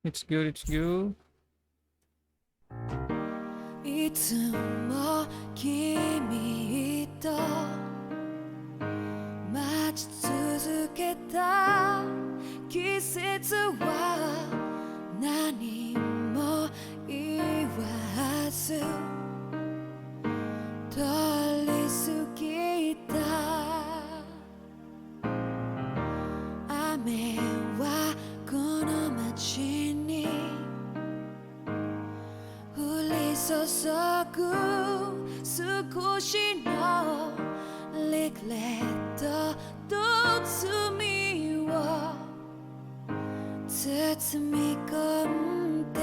It's good, it's good. いつも君と待ち続けた季節は何も言わず通り過ぎた雨はこの街に降り注ぐ少しのリグレットと罪を包み込んで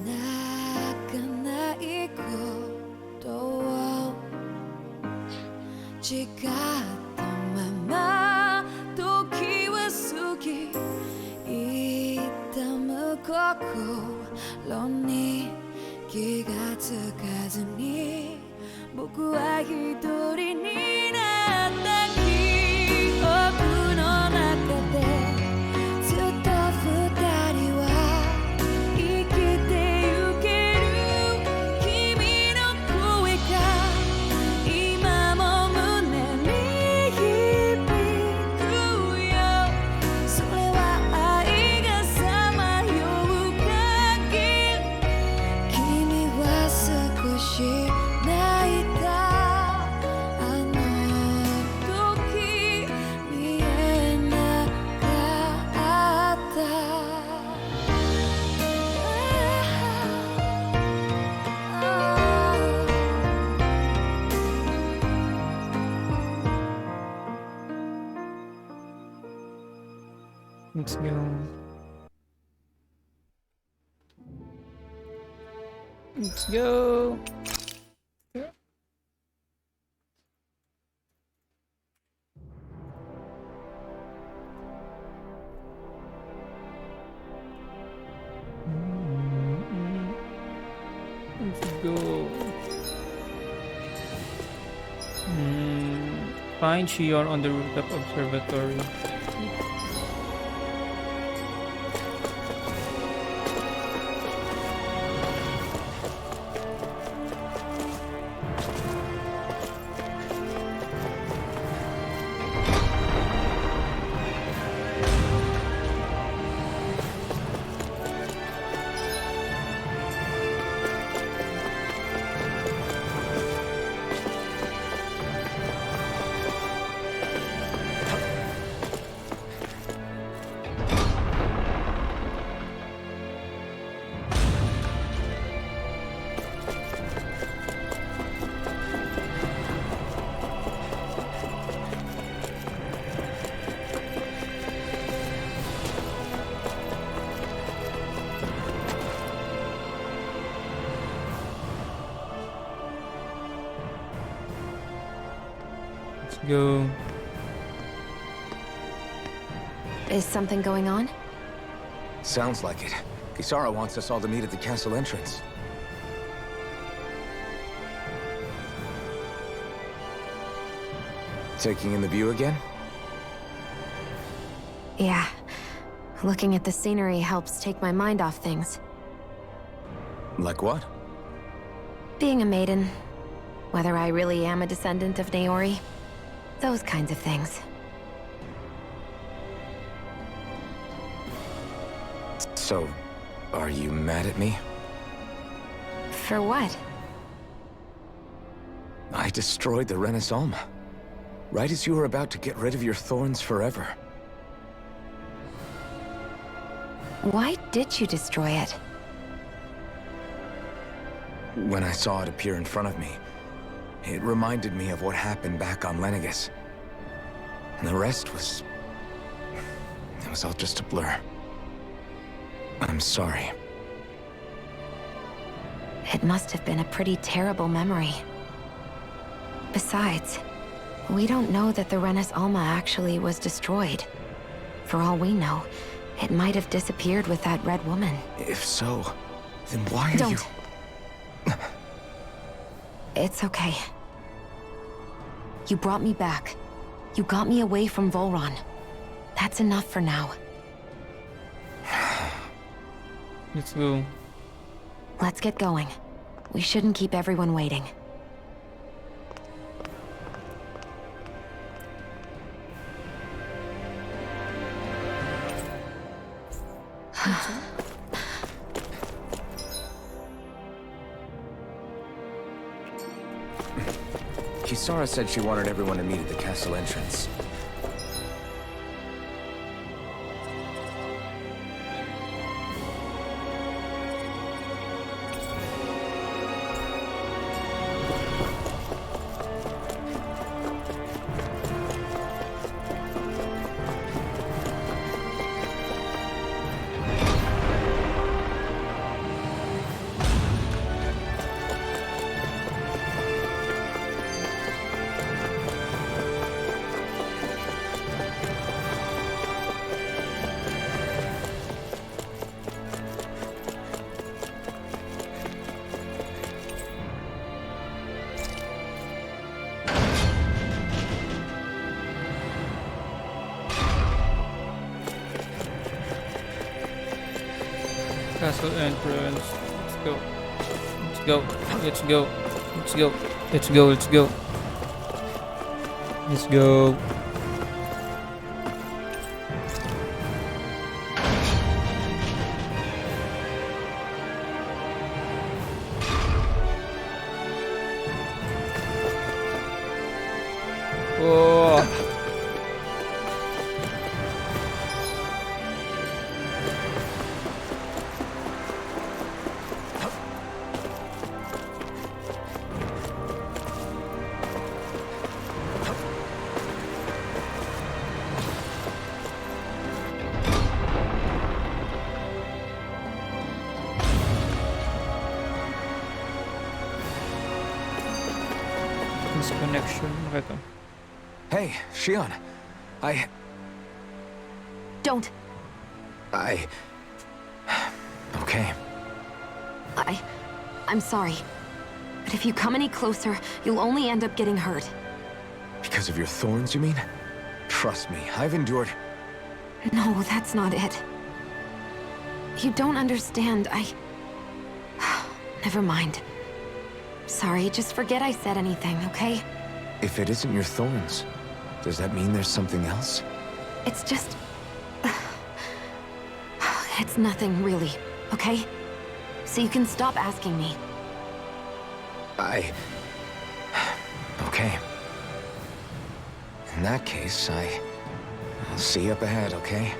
泣かないことを誓ったまま時は過ぎ痛む心に気がつかずに僕は一人になった記憶の中でずっと二人は生きてゆける君の声が今も胸に響くよそれは愛がさまよう限り君は少し泣いたあの時見えなかった Let's go. Let's go. Let's go. Find Shior on the rooftop observatory. Let's go. Is something going on? Sounds like it. Kisara wants us all to meet at the castle entrance. Taking in the view again? Yeah. Looking at the scenery helps take my mind off things. Like what? Being a maiden. Whether I really am a descendant of Naori. Those kinds of things. So, are you mad at me? For what? I destroyed the Renaissance. Right as you were about to get rid of your thorns forever. Why did you destroy it? When I saw it appear in front of me, it reminded me of what happened back on Lenegus. And the rest was... it was all just a blur. I'm sorry. It must have been a pretty terrible memory. Besides, we don't know that the Renis Alma actually was destroyed. For all we know, it might have disappeared with that red woman. If so, then why are Don't. you... It's okay. You brought me back. You got me away from Volron. That's enough for now. Let's go. Let's get going. We shouldn't keep everyone waiting. Kisara said she wanted everyone to meet at the castle entrance. Castle entrance. Let's go. Let's go. Let's go. Let's go. Let's go. Let's go. Let's go. Oh. Disconnection. Okay to. Hey, Shion. Don't. Okay. I'm sorry. But if you come any closer, you'll only end up getting hurt. Because of your thorns, you mean? Trust me, I've endured... No, that's not it. You don't understand. Never mind. Sorry, just forget I said anything, okay? If it isn't your thorns, does that mean there's something else? It's just... It's nothing, really, okay? So you can stop asking me. Okay. In that case, I'll see you up ahead, okay?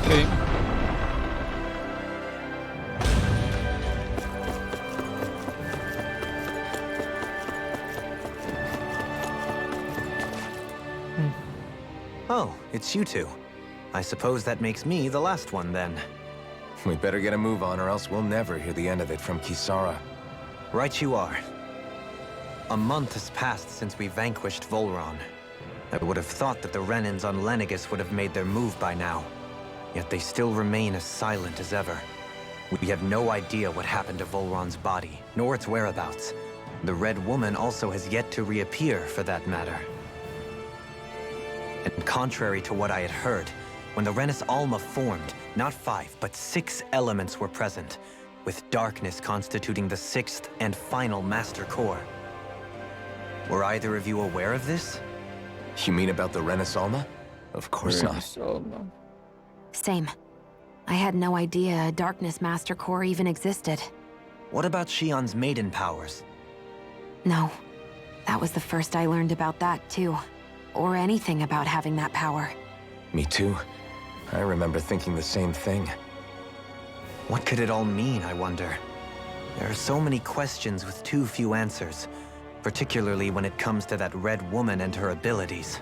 Okay. Oh, it's you two. I suppose that makes me the last one then. We better get a move on or else we'll never hear the end of it from Kisara. Right you are. A month has passed since we vanquished Volron. I would have thought that the Renans on Lenegis would have made their move by now. Yet they still remain as silent as ever. We have no idea what happened to Volron's body, nor its whereabouts. The Red Woman also has yet to reappear, for that matter. And contrary to what I had heard, when the Renis Alma formed, not 5, but 6 elements were present, with darkness constituting the 6th and final Master Core. Were either of you aware of this? You mean about the Renis Alma? Of course not. So, Same. I had no idea a Darkness Master Core even existed. What about Shion's maiden powers? No. That was the first I learned about that, too. Or anything about having that power. Me too. I remember thinking the same thing. What could it all mean, I wonder? There are so many questions with too few answers, particularly when it comes to that Red Woman and her abilities.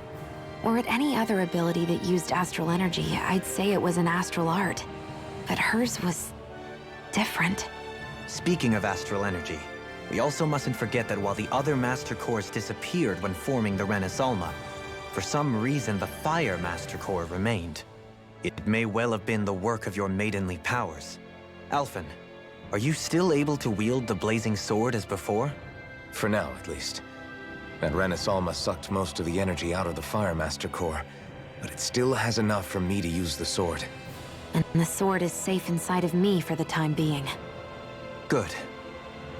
Were it any other ability that used astral energy, I'd say it was an astral art. But hers was different. Speaking of astral energy, we also mustn't forget that while the other Master Cores disappeared when forming the Renis Alma, for some reason the Fire Master Core remained. It may well have been the work of your maidenly powers. Alphen, are you still able to wield the blazing sword as before? For now, at least. That Renis Alma sucked most of the energy out of the Fire Master Core, but it still has enough for me to use the sword. And the sword is safe inside of me for the time being. Good.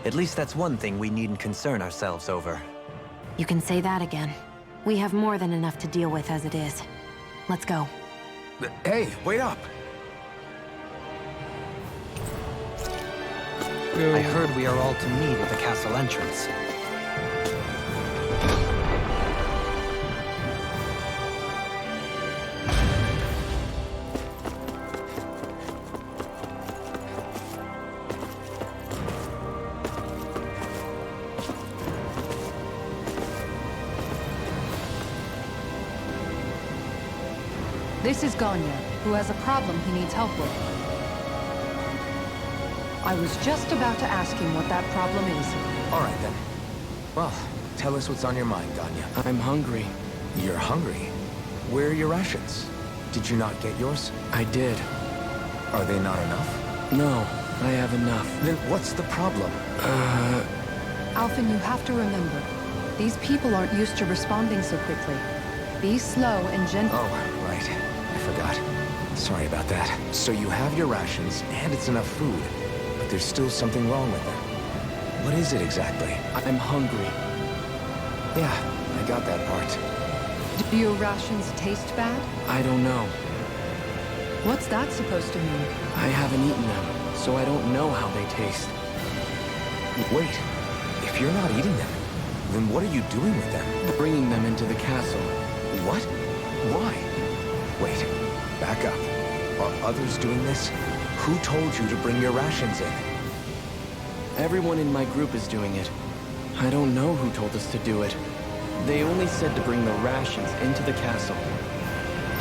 At least that's one thing we needn't concern ourselves over. You can say that again. We have more than enough to deal with as it is. Let's go. Hey, wait up! I heard we are all to meet at the castle entrance. This is Ganya, who has a problem he needs help with. I was just about to ask him what that problem is. All right, then. Well, tell us what's on your mind, Ganya. I'm hungry. You're hungry? Where are your rations? Did you not get yours? I did. Are they not enough? No, I have enough. Then what's the problem? Alphen, you have to remember, these people aren't used to responding so quickly. Be slow and gentle. Oh, right. I forgot. Sorry about that. So you have your rations, and it's enough food, but there's still something wrong with them. What is it exactly? I'm hungry. Yeah, I got that part. Do your rations taste bad? I don't know. What's that supposed to mean? I haven't eaten them, so I don't know how they taste. Wait, if you're not eating them, then what are you doing with them? Bringing them into the castle. What? Why? Wait, back up. Are others doing this? Who told you to bring your rations in? Everyone in my group is doing it. I don't know who told us to do it. They only said to bring the rations into the castle.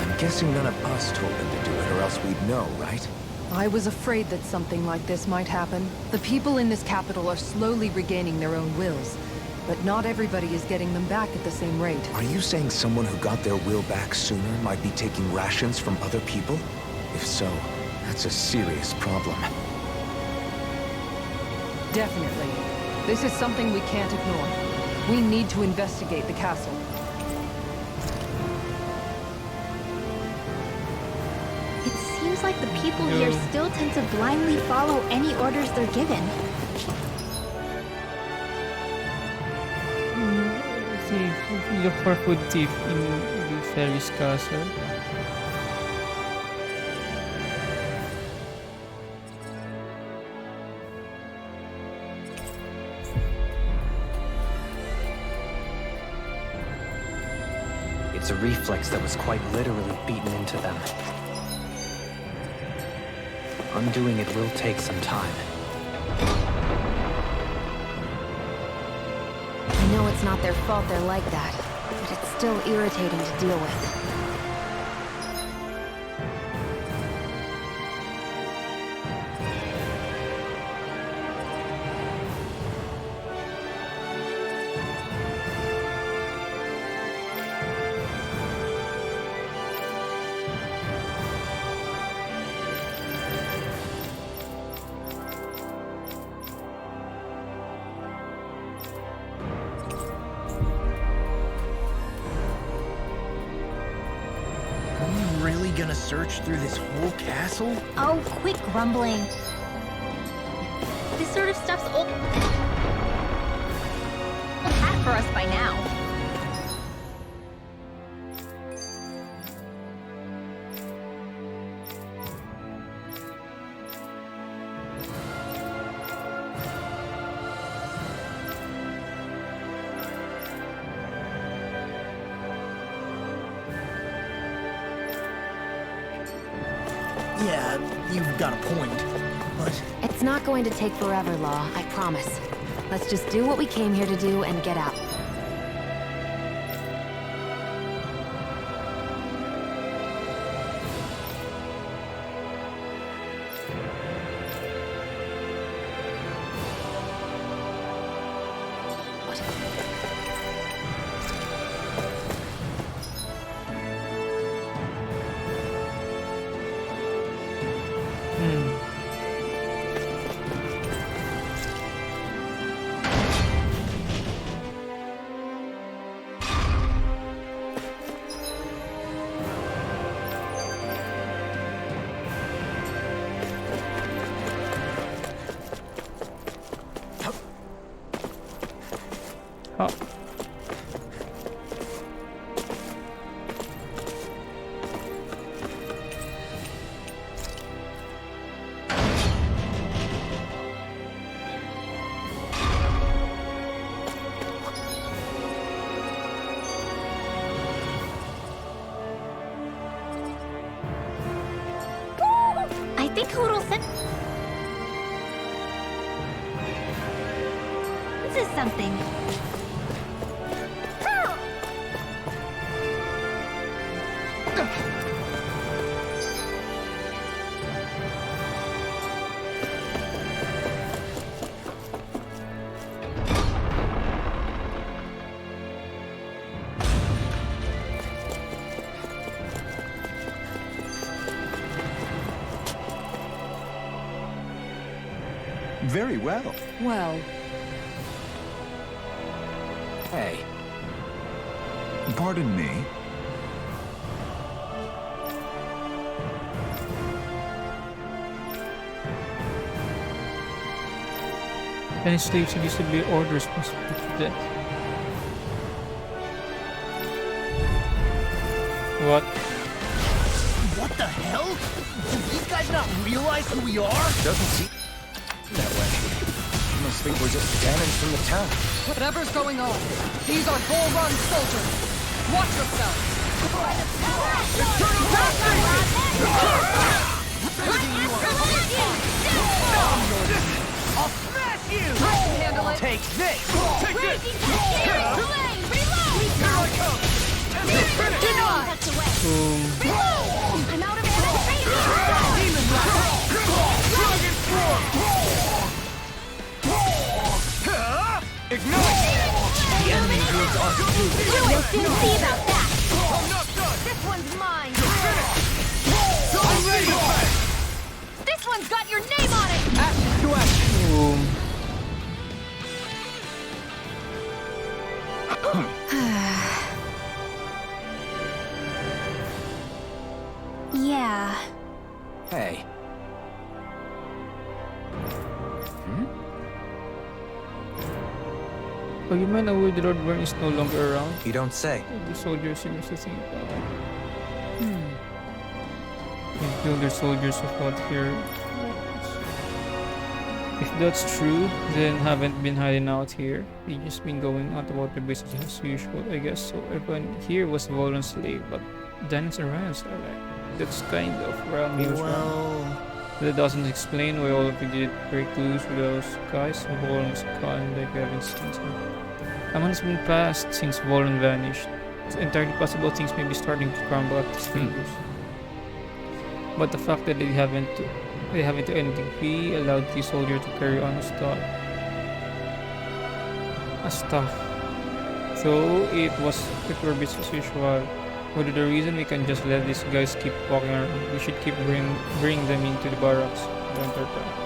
I'm guessing none of us told them to do it, or else we'd know, right? I was afraid that something like this might happen. The people in this capital are slowly regaining their own wills, but not everybody is getting them back at the same rate. Are you saying someone who got their will back sooner might be taking rations from other people? If so, that's a serious problem. Definitely. This is something we can't ignore. We need to investigate the castle. It seems like the people here still tend to blindly follow any orders they're given. See, look for food thief in the Ferris Castle. It's a reflex that was quite literally beaten into them. Undoing it will take some time. I know it's not their fault they're like that, but it's still irritating to deal with. Really gonna search through this whole castle? Oh, quit grumbling. This sort of stuff's old hat for us by now. Yeah, you've got a point, but... It's not going to take forever, Law, I promise. Let's just do what we came here to do and get out. Oh. I think Hoodle said... This is something. Very well. Well, Hey, Pardon me. Any slaves who disobey orders must be put to death. What? What the hell? Do these guys not realize who we are? Doesn't seem that way. I must think we're just damaged from the town. whatever's going on, these are Bull Run soldiers. Watch yourself. I'll smash you! Handle it. Take this! Take this! Boom. I'm out of ammo. Demon Blast! Dragon Form! Ignite! The enemy groups are doomed. We'll soon see about that. I'm not done! This one's mine. You're finished! I'm ready! This one's got your name on it. Action to action! Boom. Yeah. hey. Oh, you might know the Lord Burn is no longer around. You don't say. The soldiers seem to think about it. They killed their soldiers who fought here. If that's true, then haven't been hiding out here. They just been going out about their business as usual, I guess. So everyone here was Volron's slave, but Dennis and Ryan's are like, that's kind of wrong. He was wrong. Well, That doesn't explain why all of you did break loose with those guys. Volan was gone like we haven't seen him. A month has been passed since Volan vanished. It's entirely possible things may be starting to crumble at his fingers. But the fact that they haven't to any degree allowed the soldier to carry on as thought. So it were business as usual. For the reason we can just let these guys keep walking around. We should keep bring them into the barracks.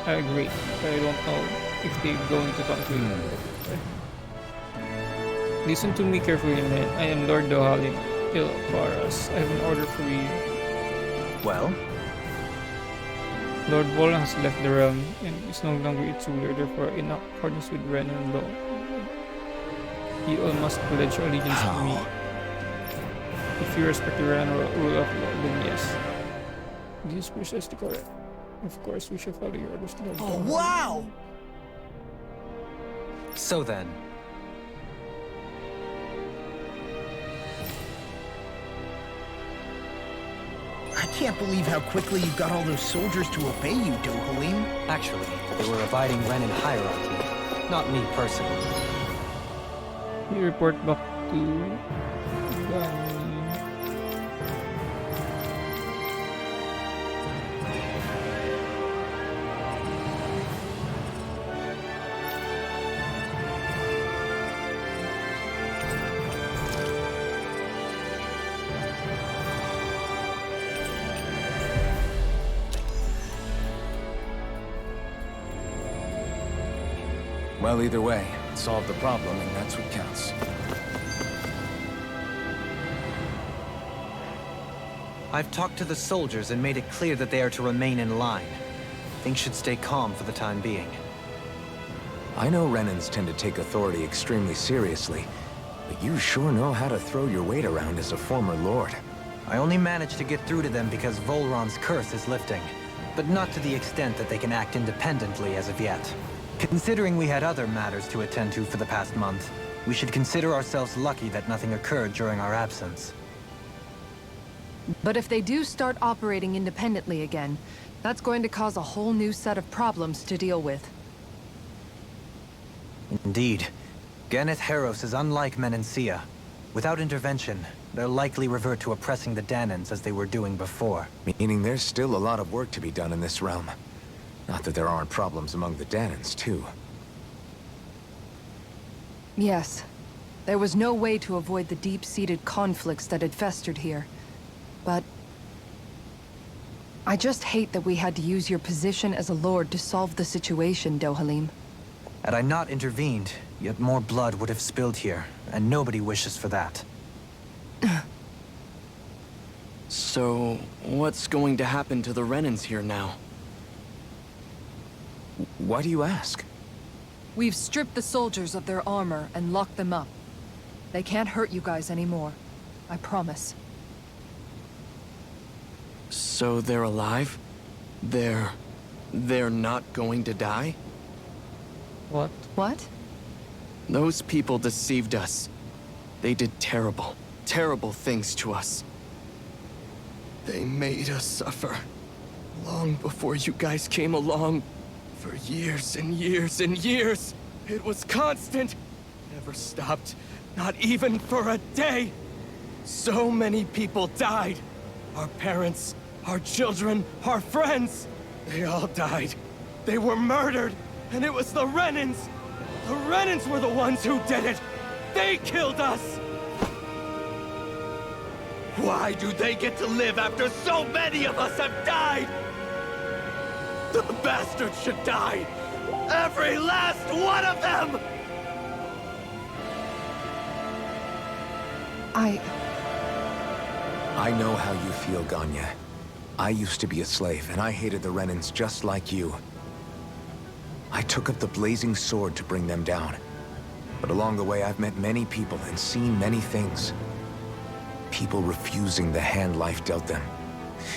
I agree. I don't know if they're going to come to it. Listen to me carefully, man. I am Lord Dohalim Ilparas. I have an order for you. Well? Lord Volan has left the realm and is no longer its ruler, therefore in accordance with Renan law. You all must pledge allegiance to me. If you respect the Renan rule of law, then yes. This is precisely correct. Of course, we shall follow your orders. Oh, wow! So then... I can't believe how quickly you got all those soldiers to obey you, Dohalim. Actually, they were abiding Renan hierarchy, not me personally. You report back to Gani. Well, either way, it solved the problem, and that's what counts. I've talked to the soldiers and made it clear that they are to remain in line. Things should stay calm for the time being. I know Renans tend to take authority extremely seriously, but you sure know how to throw your weight around as a former lord. I only managed to get through to them because Volron's curse is lifting, but not to the extent that they can act independently as of yet. Considering we had other matters to attend to for the past month, we should consider ourselves lucky that nothing occurred during our absence. But if they do start operating independently again, that's going to cause a whole new set of problems to deal with. Indeed. Ganeth Heros is unlike Menancia. Without intervention, they'll likely revert to oppressing the Danans as they were doing before. Meaning there's still a lot of work to be done in this realm. Not that there aren't problems among the Danans, too. Yes. There was no way to avoid the deep-seated conflicts that had festered here. But... I just hate that we had to use your position as a lord to solve the situation, Dohalim. Had I not intervened, yet more blood would have spilled here, and nobody wishes for that. So, what's going to happen to the Renans here now? Why do you ask? We've stripped the soldiers of their armor and locked them up. They can't hurt you guys anymore. I promise. So they're alive? They're not going to die? What? What? Those people deceived us. They did terrible, terrible things to us. They made us suffer. Long before you guys came along. For years and years and years. It was constant. Never stopped. Not even for a day. So many people died. Our parents, our children, our friends. They all died. They were murdered. And it was the Renans. The Renans were the ones who did it. They killed us. Why do they get to live after so many of us have died? The bastards should die! Every last one of them! I know how you feel, Ganya. I used to be a slave, and I hated the Renans just like you. I took up the blazing sword to bring them down. But along the way, I've met many people and seen many things. People refusing the hand life dealt them.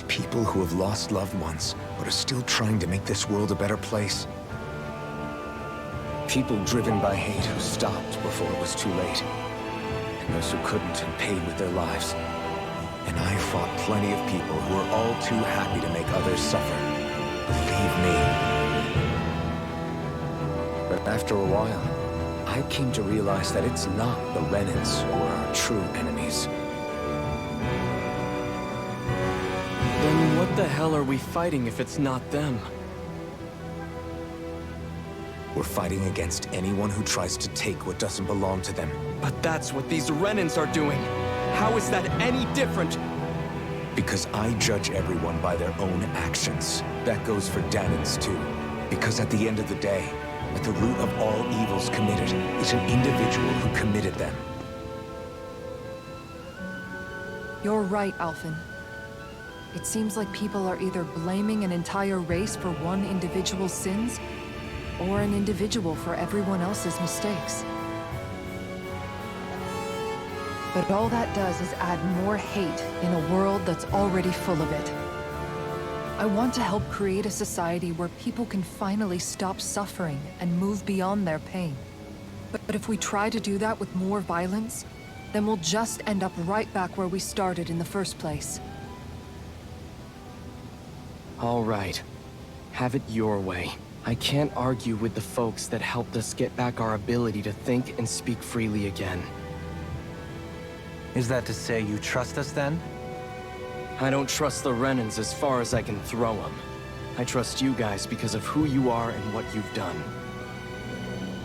People who have lost loved ones, but are still trying to make this world a better place. People driven by hate who stopped before it was too late. And those who couldn't and paid with their lives. And I fought plenty of people who were all too happy to make others suffer. believe me. But after a while, I came to realize that it's not the Renans who are our true enemies. Then what the hell are we fighting if it's not them? We're fighting against anyone who tries to take what doesn't belong to them. But that's what these Renans are doing. How is that any different? Because I judge everyone by their own actions. That goes for Dahnans too. Because at the end of the day, at the root of all evils committed is an individual who committed them. You're right, Alphen. It seems like people are either blaming an entire race for one individual's sins, or an individual for everyone else's mistakes. But all that does is add more hate in a world that's already full of it. I want to help create a society where people can finally stop suffering and move beyond their pain. But if we try to do that with more violence, then we'll just end up right back where we started in the first place. All right. Have it your way. I can't argue with the folks that helped us get back our ability to think and speak freely again. Is that to say you trust us then? I don't trust the Renans as far as I can throw them. I trust you guys because of who you are and what you've done.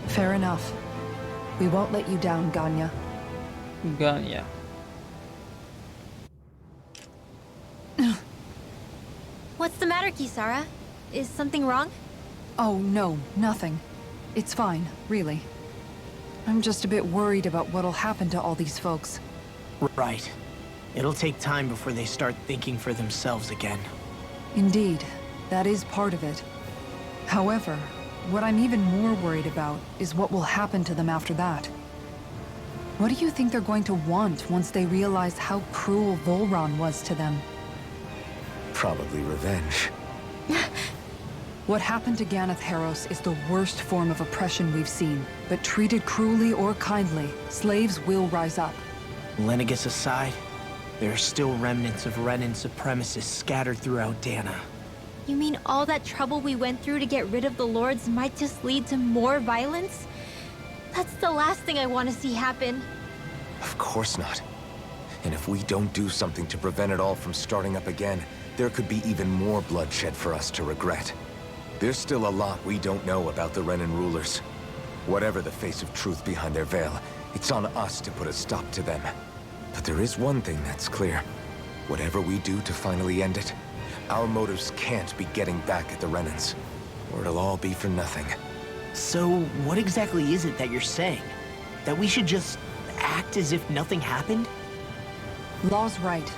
Fair enough. We won't let you down, Ganya. Ganya. What's the matter, Kisara? Is something wrong? Oh, no, nothing. It's fine, really. I'm just a bit worried about what'll happen to all these folks. Right. It'll take time before they start thinking for themselves again. Indeed, that is part of it. However, what I'm even more worried about is what will happen to them after that. What do you think they're going to want once they realize how cruel Volron was to them? Probably revenge. What happened to Ganath Haros is the worst form of oppression we've seen, but treated cruelly or kindly, slaves will rise up. Lenegis aside, there are still remnants of Renan supremacists scattered throughout Dahna. You mean all that trouble we went through to get rid of the Lords might just lead to more violence? That's the last thing I want to see happen. Of course not. And if we don't do something to prevent it all from starting up again, there could be even more bloodshed for us to regret. There's still a lot we don't know about the Renan rulers. Whatever the face of truth behind their veil, it's on us to put a stop to them. But there is one thing that's clear. Whatever we do to finally end it, our motives can't be getting back at the Renans, or it'll all be for nothing. So, what exactly is it that you're saying? That we should just act as if nothing happened? Law's right.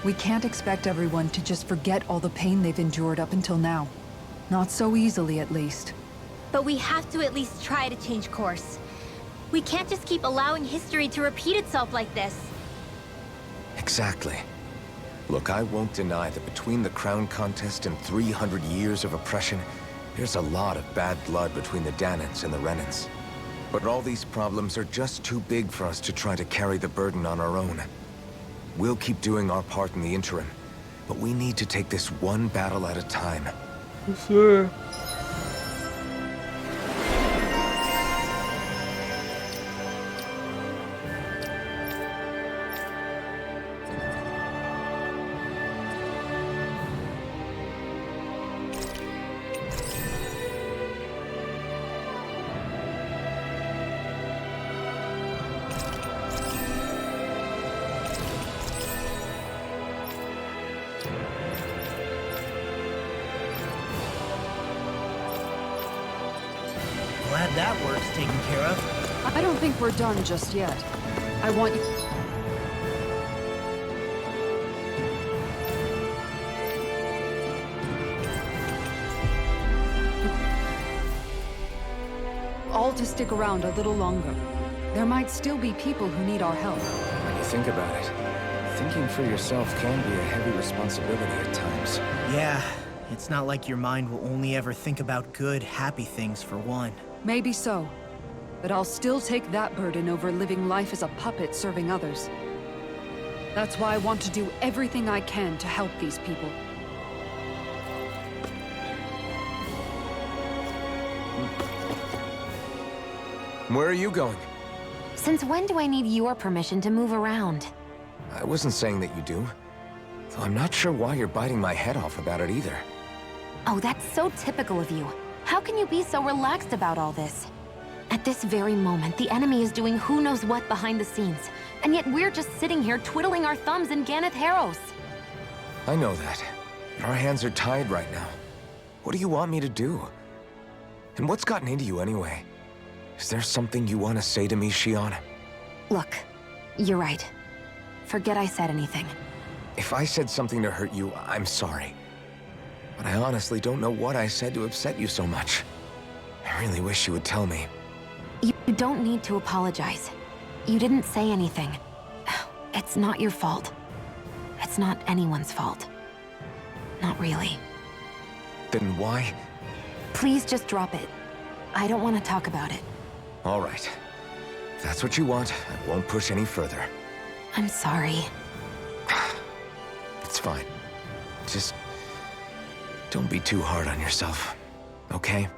We can't expect everyone to just forget all the pain they've endured up until now. Not so easily, at least. But we have to at least try to change course. We can't just keep allowing history to repeat itself like this. Exactly. Look, I won't deny that between the crown contest and 300 years of oppression, there's a lot of bad blood between the Dahnans and the Renans. But all these problems are just too big for us to try to carry the burden on our own. We'll keep doing our part in the interim, but we need to take this one battle at a time. Yes, sir. Glad that work's taken care of. I don't think we're done just yet. I want you... all to stick around a little longer. There might still be people who need our help. When you think about it, thinking for yourself can be a heavy responsibility at times. Yeah, it's not like your mind will only ever think about good, happy things for one. Maybe so. But I'll still take that burden over living life as a puppet serving others. That's why I want to do everything I can to help these people. Where are you going? Since when do I need your permission to move around? I wasn't saying that you do. Though I'm not sure why you're biting my head off about it either. Oh, that's so typical of you. How can you be so relaxed about all this? At this very moment, the enemy is doing who knows what behind the scenes. And yet we're just sitting here twiddling our thumbs in Ganeth Harros. I know that. But our hands are tied right now. What do you want me to do? And what's gotten into you anyway? Is there something you want to say to me, Shionne? Look, you're right. Forget I said anything. If I said something to hurt you, I'm sorry. But I honestly don't know what I said to upset you so much. I really wish you would tell me. You don't need to apologize. You didn't say anything. It's not your fault. It's not anyone's fault. Not really. Then why? Please just drop it. I don't want to talk about it. All right. If that's what you want, I won't push any further. I'm sorry. It's fine. Just don't be too hard on yourself, okay?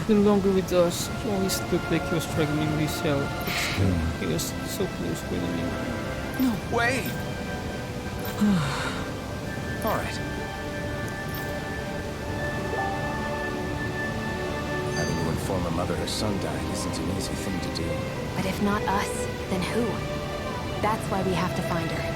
No longer with us. He always looked like he was struggling with his health. But still, he was so close with me. No way! Alright. Having to inform a mother her son died isn't an easy thing to do. But if not us, then who? That's why we have to find her.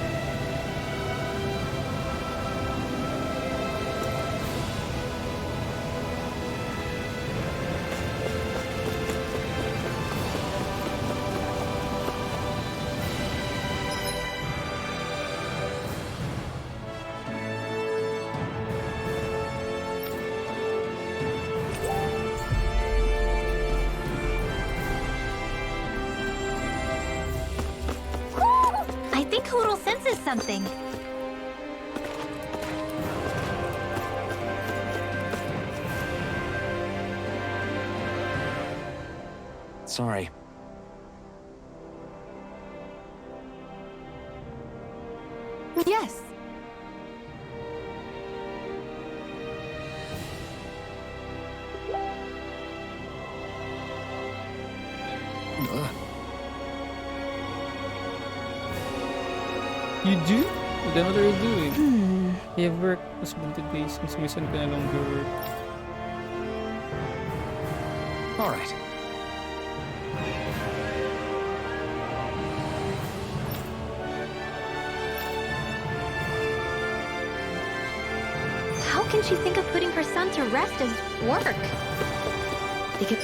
I think Hootle senses something. Sorry. Yes. You do? Then what are you doing? You have work possible today since Mason can no longer work. Alright. How can she think of putting her son to rest as work? Because...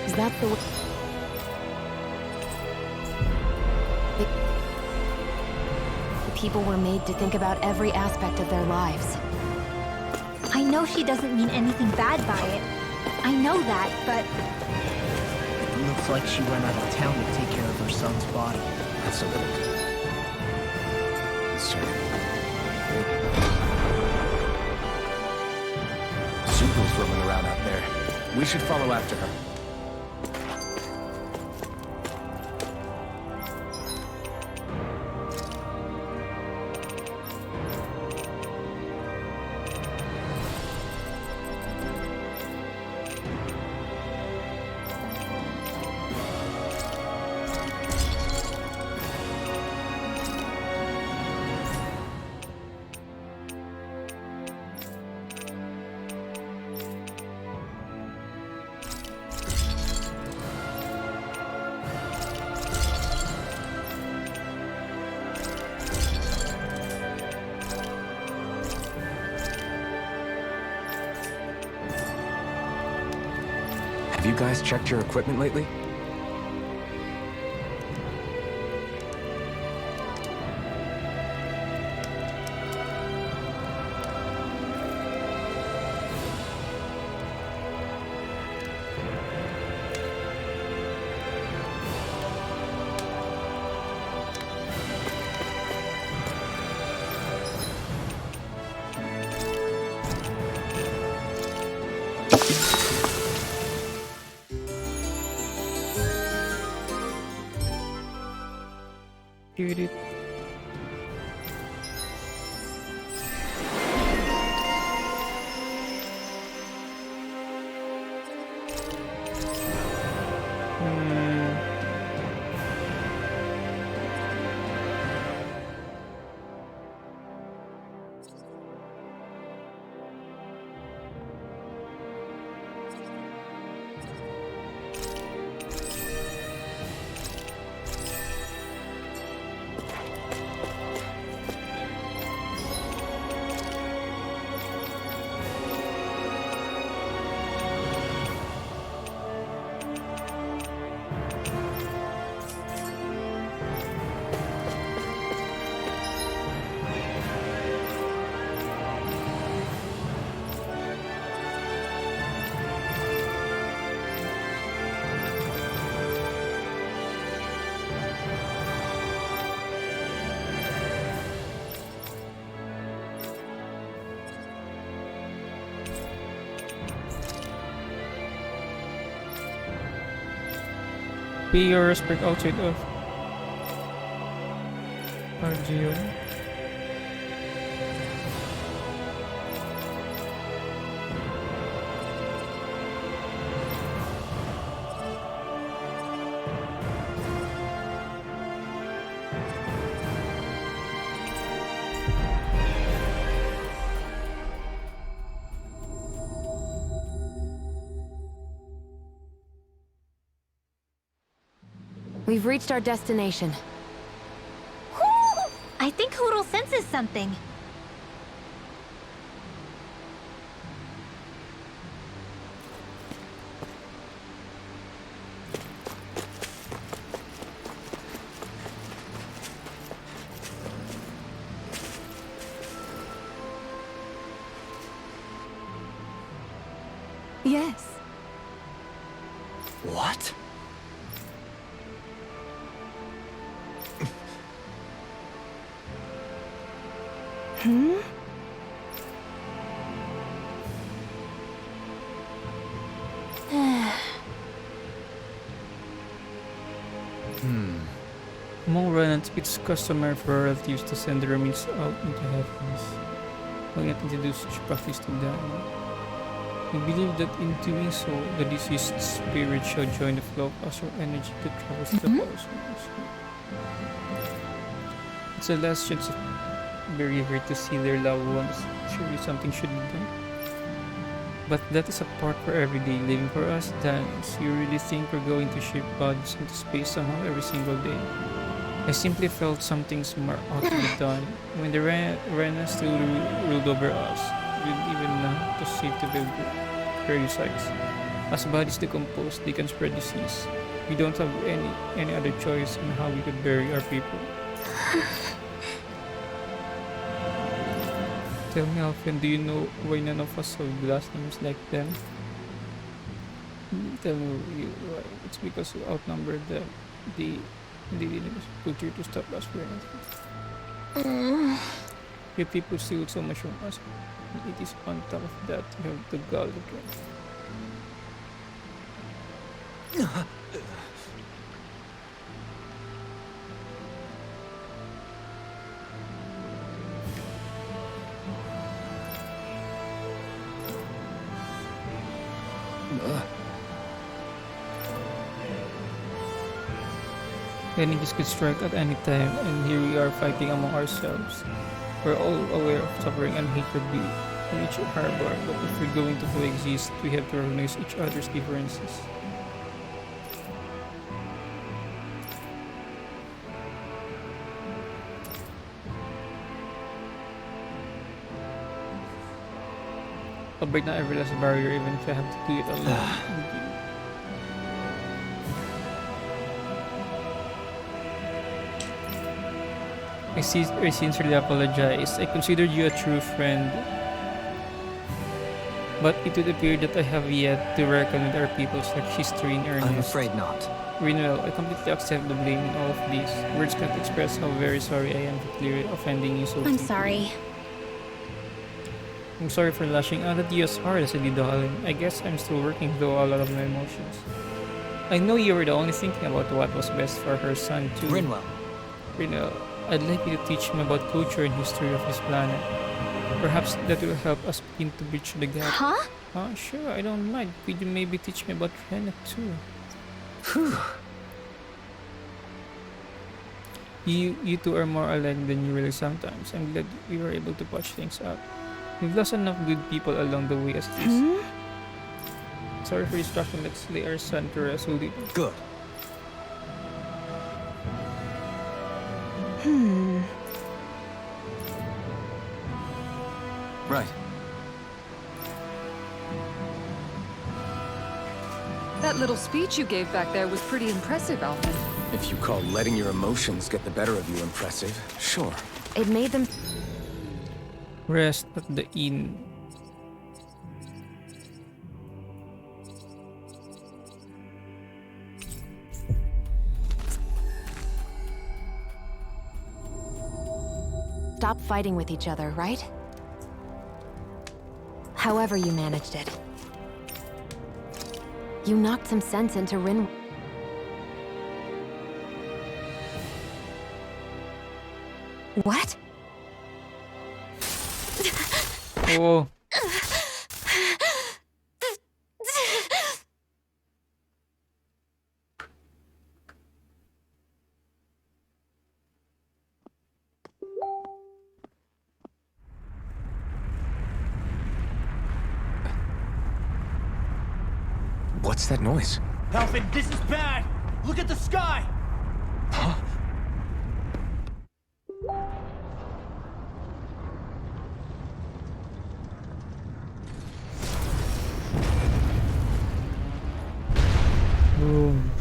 Is that the way... People were made to think about every aspect of their lives. I know she doesn't mean anything bad by it. I know that, but It looks like she went out of town to take care of her son's body. That's a little... concerning. Zuko's roaming around out there. We should follow after her. Have you guys checked your equipment lately? Get it. Be your respect outside of Argeo. We've reached our destination. I think Hootle senses something. Yes. What? Hmm? Among Renans, it's customary for relatives to send their remains out into heavens. While not introduce such practice to them. We believe that in doing so, the deceased spirit shall join the flow of astral energy that travels the cosmos. It's a last chance of bereaved to see their loved ones. Surely something should be done. But that is a part for everyday living for us, Dan. So you really think we're going to ship bodies into space somehow every single day? I simply felt something smart ought to be done. When the Rena still ruled over us, we didn't even know how to save the burial sites. As bodies decompose, they can spread disease. We don't have any other choice in how we could bury our people. Tell me, Alfred, do you know why none of us have last names like them? Tell me why. It's because we outnumbered them. They didn't culture to stop us for anything. Your people steal so much from us. It is on top of that you have the gall again. Enemies could strike at any time, and here we are fighting among ourselves. We're all aware of suffering and hatred in each harbor, but if we're going to coexist, we have to recognize each other's differences. I'll break down every last barrier, even if I have to do it alone. I sincerely apologize. I considered you a true friend. But it would appear that I have yet to reckon with our people's history in earnest. I'm afraid not. Rinwell, I completely accept the blame in all of this. Words can't express how very sorry I am for clearly offending you so I'm deeply. sorry. I'm sorry for lashing out at you as hard as I did, darling. I guess I'm still working through a lot of my emotions. I know you were the only thinking about what was best for her son, too. Rinwell, Rina, I'd like you to teach him about culture and history of this planet. Perhaps that will help us begin to bridge the gap. Huh? Sure, I don't mind. Could you maybe teach me about Rena too? You two are more alike than you really sometimes. I'm glad we were able to patch things up. We've lost enough good people along the way as it is. Sorry for distracting. Let's lay our son to rest. We'll be Good. Right. That little speech you gave back there was pretty impressive, Alvin. If you call letting your emotions get the better of you impressive, sure. It made them... rest at the inn. stop fighting with each other, right? However you managed it. You knocked some sense into Rin... What? Oh. What's that noise? Alvin, this is bad! Look at the sky! Huh? Boom.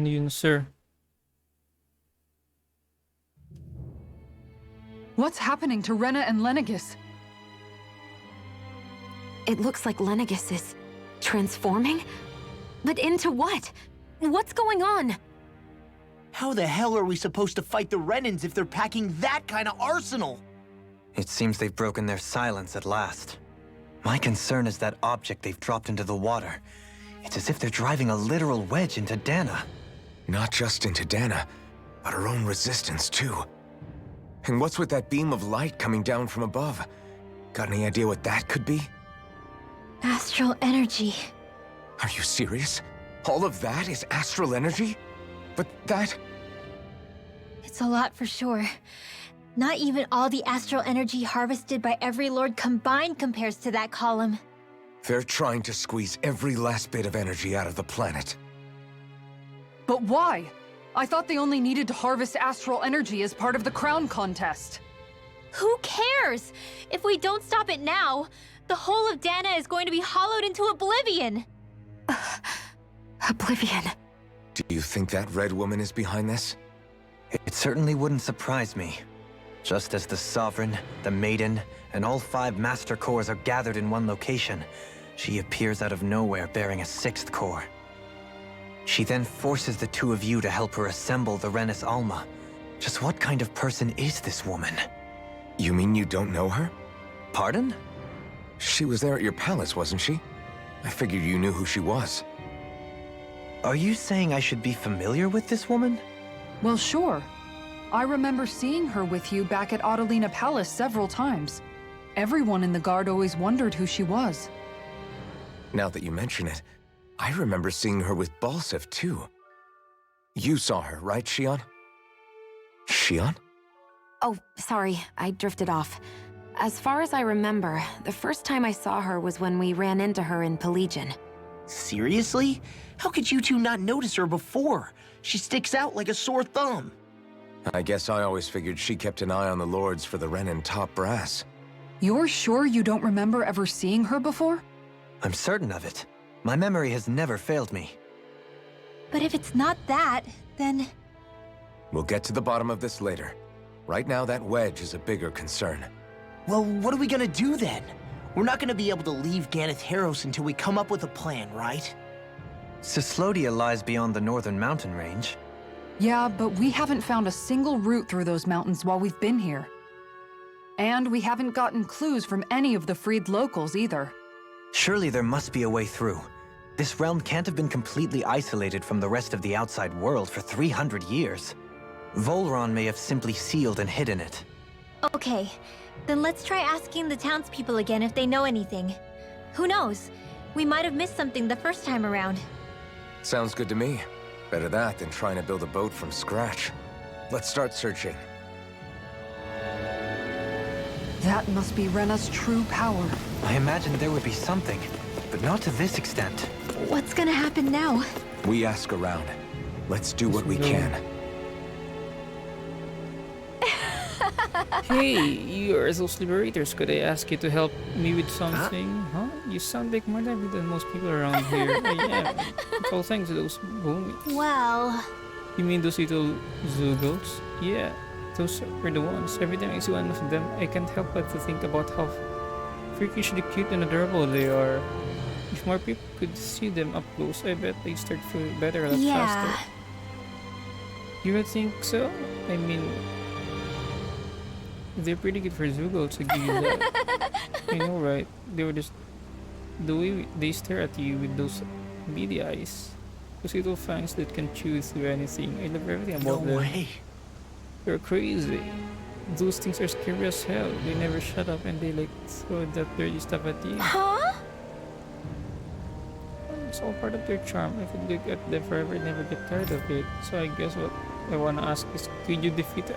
Yun, sir. What's happening to Rena and Lenegis? It looks like Lenegis is transforming? But into what? What's going on? How the hell are we supposed to fight the Renans if they're packing that kind of arsenal? It seems they've broken their silence at last. My concern is that object they've dropped into the water. It's as if they're driving a literal wedge into Dana. Not just into Dana, but her own resistance too. And what's with that beam of light coming down from above? Got any idea what that could be? Astral energy. Are you serious? All of that is astral energy? But that... It's a lot for sure. Not even all the astral energy harvested by every lord combined compares to that column. They're trying to squeeze every last bit of energy out of the planet. But why? I thought they only needed to harvest astral energy as part of the crown contest. Who cares? If we don't stop it now, the whole of Dana is going to be hollowed into oblivion. Oblivion. Do you think that red woman is behind this? It certainly wouldn't surprise me. Just as the Sovereign, the Maiden, and all 5 Master Cores are gathered in one location, she appears out of nowhere bearing a 6th core. She then forces the 2 of you to help her assemble the Renis Alma. Just what kind of person is this woman? You mean you don't know her? Pardon? She was there at your palace, wasn't she? I figured you knew who she was. Are you saying I should be familiar with this woman? Well, sure. I remember seeing her with you back at Adelina Palace several times. Everyone in the Guard always wondered who she was. Now that you mention it, I remember seeing her with Balsef too. You saw her, right, Shion? Shion? Oh, sorry, I drifted off. As far as I remember, the first time I saw her was when we ran into her in Pelegion. Seriously? How could you two not notice her before? She sticks out like a sore thumb. I guess I always figured she kept an eye on the Lords for the Renin top brass. You're sure you don't remember ever seeing her before? I'm certain of it. My memory has never failed me. But if it's not that, then... We'll get to the bottom of this later. Right now, that wedge is a bigger concern. Well, what are we gonna do then? We're not gonna be able to leave Ganath Haros until we come up with a plan, right? Cyslodia lies beyond the northern mountain range. Yeah, but we haven't found a single route through those mountains while we've been here. And we haven't gotten clues from any of the freed locals either. Surely there must be a way through. This realm can't have been completely isolated from the rest of the outside world for 300 years. Volron may have simply sealed and hidden it. Okay, then let's try asking the townspeople again if they know anything. Who knows? We might have missed something the first time around. Sounds good to me. Better that than trying to build a boat from scratch. Let's start searching. That must be Rena's true power. I imagined there would be something, but not to this extent. What's gonna happen now? We ask around. Let's do what we can. Hey, you are those liberators. Could I ask you to help me with something? Huh? You sound like more lively than most people around here. I am. It's all thanks to those boomings. Well... You mean those little Zugos? Yeah, those are the ones. Every time I see one of them, I can't help but to think about how freakishly cute and adorable they are. If more people could see them up close, I bet they'd start feeling better a lot faster. You would think so? I mean... They're pretty good for Zugos, to give you that. I know, right? They were just... The way they stare at you with those beady eyes. Those little fangs that can chew through anything. I love everything about them. No way. They're crazy. Those things are scary as hell. They never shut up and they like throw that dirty stuff at you. Huh? It's all part of their charm. I could look at them forever and never get tired of it. So I guess what I wanna ask is, could you defeat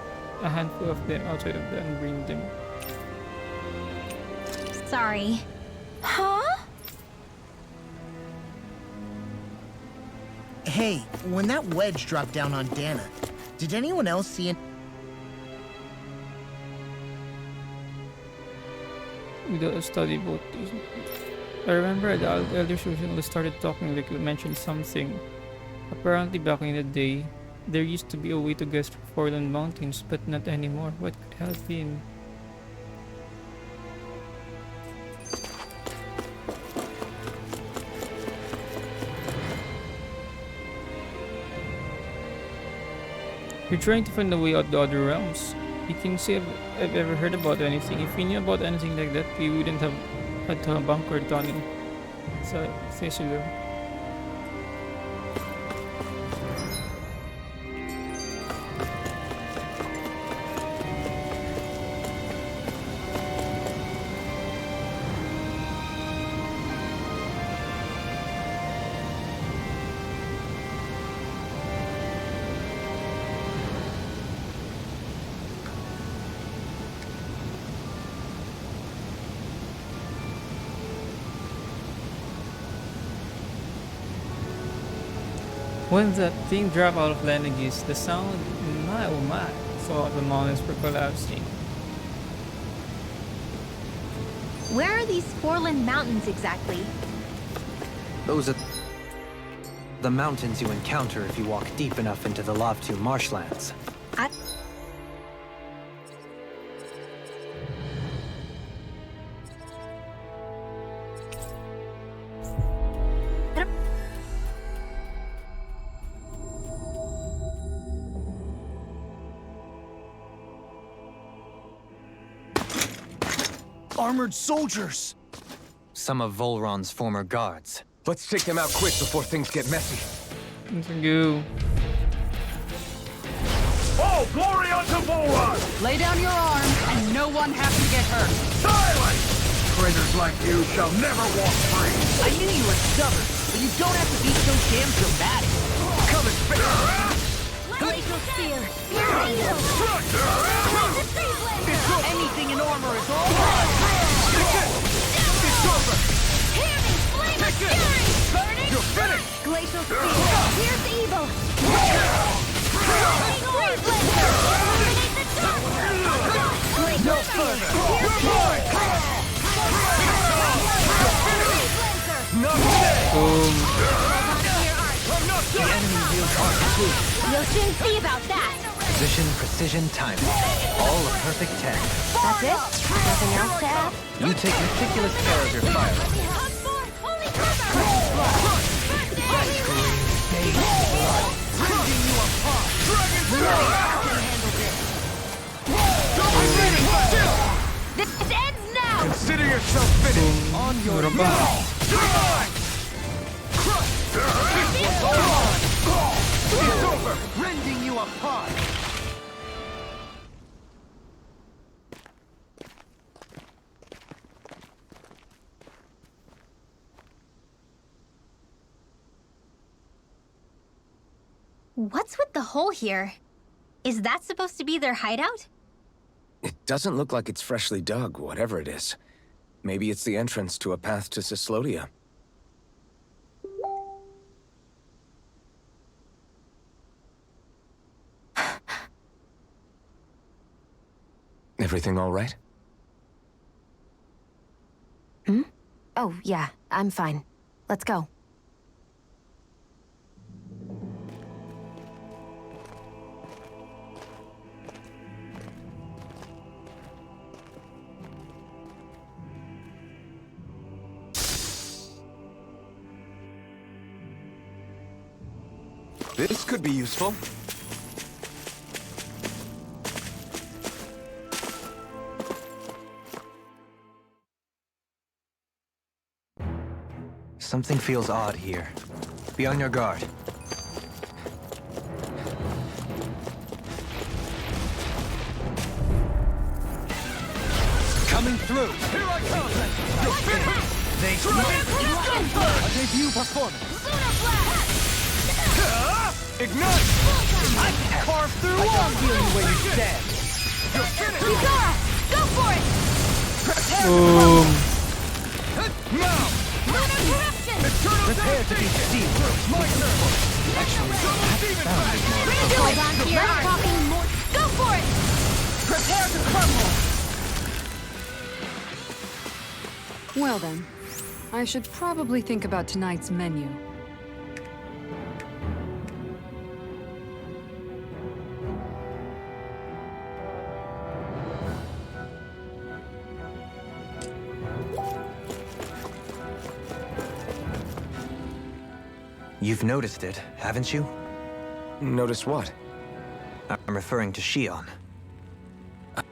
a handful of them outside of them and bring them? Sorry. Huh? Hey, when that wedge dropped down on Dana, did anyone else see it? Without a study boat. I remember the elders recently started talking, like we mentioned something. Apparently back in the day, there used to be a way to get through Forland Mountains, but not anymore. What could have been? You're trying to find a way out the other realms. You can say I've ever heard about anything. If we knew about anything like that, we wouldn't have had to have bunker tunnel. So, Thessalur. When that thing dropped out of Lenegis, the sound, my oh my, thought the mountains were collapsing. Where are these Forland Mountains exactly? Those are the mountains you encounter if you walk deep enough into the Lavtu marshlands. Armored soldiers! Some of Volron's former guards. Let's take them out quick before things get messy. Let's go. Oh! All glory unto Volron! Lay down your arms, and no one has to get hurt. Silence! Traitors like you shall never walk free! I knew you were stubborn, but you don't have to be so damn dramatic. Come and face Glacial Spear! Tornado! Anything in armor is all right. It's over! Hear me! Flame of Fury! Burning! You're finished! Glacial Spear! Here's evil! Lightning Orb! Illuminate the dark! Glacial Spear! Here's Boom. The enemy wields armor too. You'll soon see about that! Position, precision, timing. All a perfect 10. That's it? Nothing else to add? You take meticulous care of your fire. Only cover! This ends now! Consider yourself finished! On your Berapa? It's over! Rending you apart! What's with the hole here? Is that supposed to be their hideout? It doesn't look like it's freshly dug, whatever it is. Maybe it's the entrance to a path to Cyslodia. Everything all right? Hmm? Oh, yeah, I'm fine. Let's go. This could be useful. Something feels odd here. Be on your guard. Coming through! Here I come! You're finished! They A debut performance! Ignite! I can carve through one! Feel you where you stand! You're finished! Yuzara! Go for it! Boom. Now! Lunar Corruption! Prepare to be steamed! My turn! Actually, that sounded more... Hold on to your arm! Talking more. Go for it! Prepare to crumble! Well then, I should probably think about tonight's menu. You've noticed it, haven't you? Notice what? I'm referring to Shion.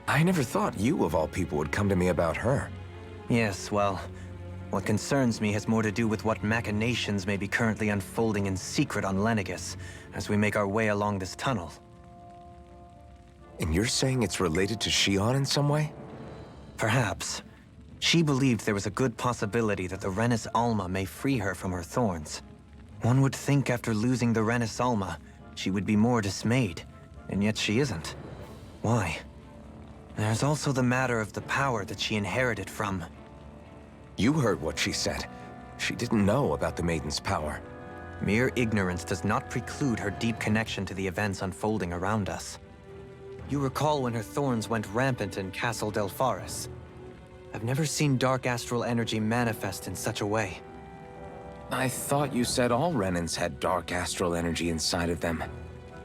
I never thought you, of all people, would come to me about her. Yes, well, what concerns me has more to do with what machinations may be currently unfolding in secret on Lenegis as we make our way along this tunnel. And you're saying it's related to Shion in some way? Perhaps. She believed there was a good possibility that the Renis Alma may free her from her thorns. One would think after losing the Renis Alma, she would be more dismayed, and yet she isn't. Why? There's also the matter of the power that she inherited from... You heard what she said. She didn't know about the Maiden's power. Mere ignorance does not preclude her deep connection to the events unfolding around us. You recall when her thorns went rampant in Castle Delpharis. I've never seen dark astral energy manifest in such a way. I thought you said all Renins had dark astral energy inside of them.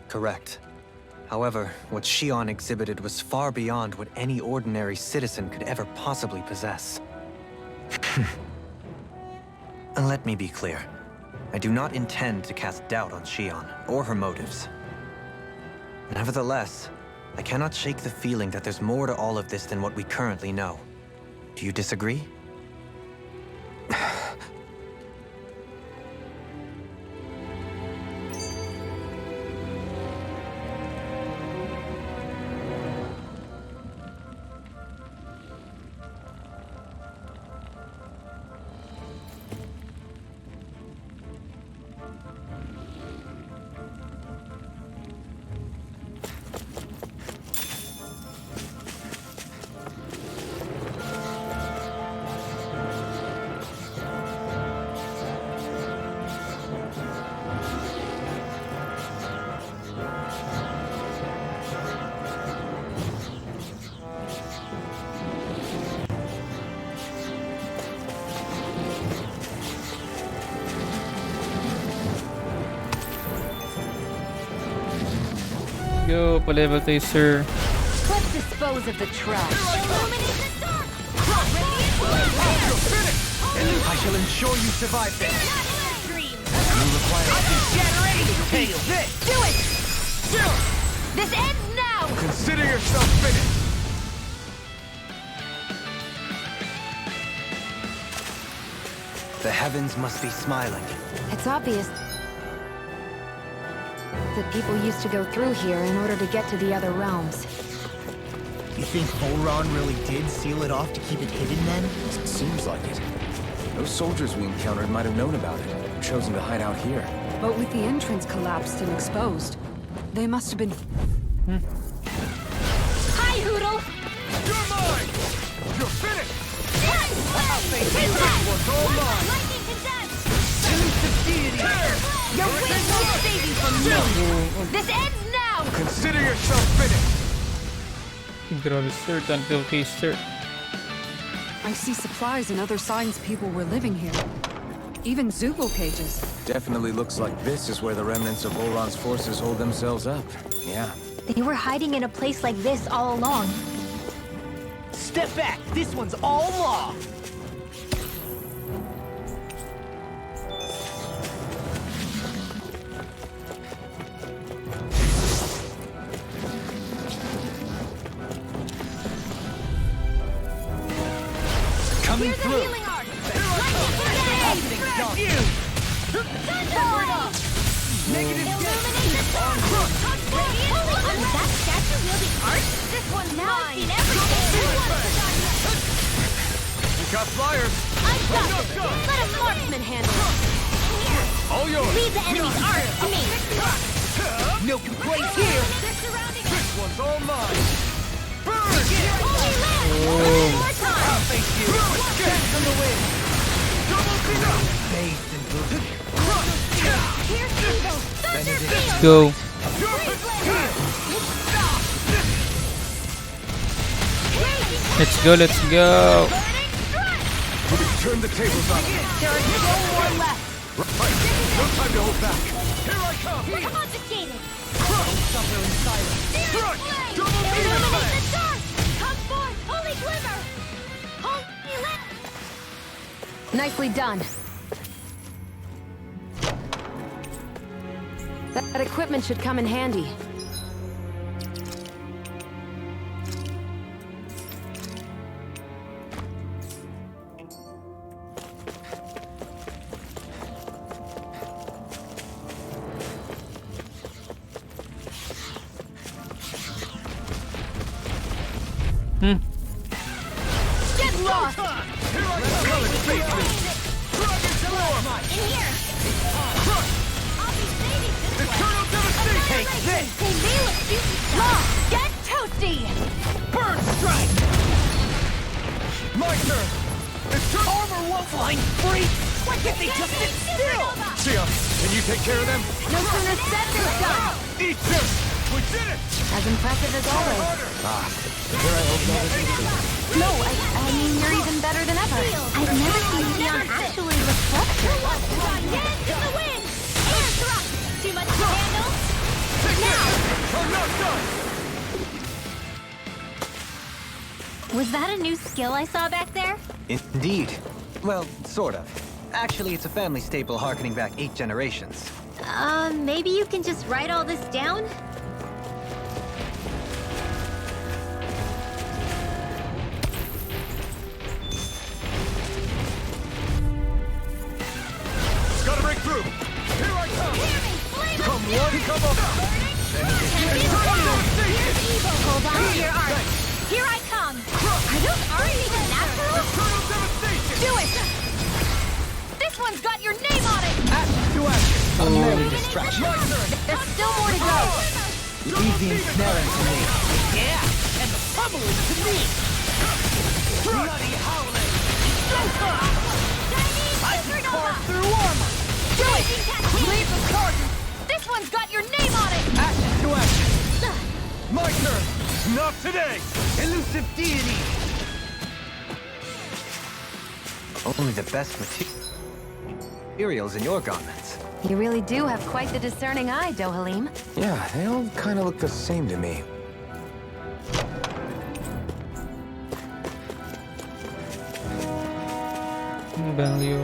Correct. However, what Shion exhibited was far beyond what any ordinary citizen could ever possibly possess. And let me be clear. I do not intend to cast doubt on Shion, or her motives. Nevertheless, I cannot shake the feeling that there's more to all of this than what we currently know. Do you disagree? go. Pa-level tayo, sir. Let's dispose of the trash. I shall ensure you survive this. Take this! Do it! This ends now! Consider yourself finished. The heavens must be smiling. It's obvious that people used to go through here in order to get to the other realms. You think Volron really did seal it off to keep it hidden then? Seems like it. Those soldiers we encountered might have known about it, chosen to hide out here. But with the entrance collapsed and exposed, they must have been... Hi, Hoodle! You're mine! You're finished! Lightning condensed! Your wings will save you from me! This ends now! Consider yourself finished! Grabe, sir. Until kay sir. I see supplies and other signs people were living here. Even Zoogle cages. Definitely looks like this is where the remnants of Volron's forces hold themselves up. Yeah. They were hiding in a place like this all along. Step back! This one's all law! Coming through! Healing art! Lightning Negative That statue wielding art? This one's mine! You got flyers! I've got this! Let a marksman handle it! All yours! Leave the enemy's art to me! No complaints here! This one's all mine! Burn! Holy land! One more time! Dance on the wind! Double Zeta! Bathed in blue. Here's evil! Thunder Let's field! go. Let's go, let's go. Turn the tables on! There is no more left! Right! No time to hold back! Here I come! Confiscated! Suffer in silence! Crush! Double Zeta Illuminate Blast! the dark! Come forth, holy glimmer! Holy land! Nicely done. That equipment should come in handy. Get lost! Here I come! Dragon Swarm! In here! Crush! I'll be saving this Eternal devastation! Take this! They nail it, you lost! Get toasty! Burn strike! My turn! Eternal... Armor won't find free! Why can't they just sit still? Sia, can you take care of them? No sooner said than done. Eat this! We did it! As impressive as always. No, I mean, you're even better than ever. I've never seen Leon actually look flustered. Hands in the wind! Air thrust! Too much to handle? Now! I'm not done! Was that a new skill I saw back there? Indeed. Well, sort of. Actually, it's a family staple harkening back 8 generations. Maybe you can just write all this down? Gotta break through! Here I come! Come one, come up! Here's evil! Hold on to your art! Here I come! Are those arts even natural? Eternal devastation! Do it! This one's got your name on it! To action! A merry distraction. There's still more to go! Leave the ensnaring to me. Yeah, and the pummeling to me! Bloody howling! I can Carve through armor! Do it! Leave the target! This one's got your name on it! Action to action! My turn! Not today! Elusive deity! Only the best materials in your garments. You really do have quite the discerning eye, Dohalim. Yeah, they all kind of look the same to me. Value.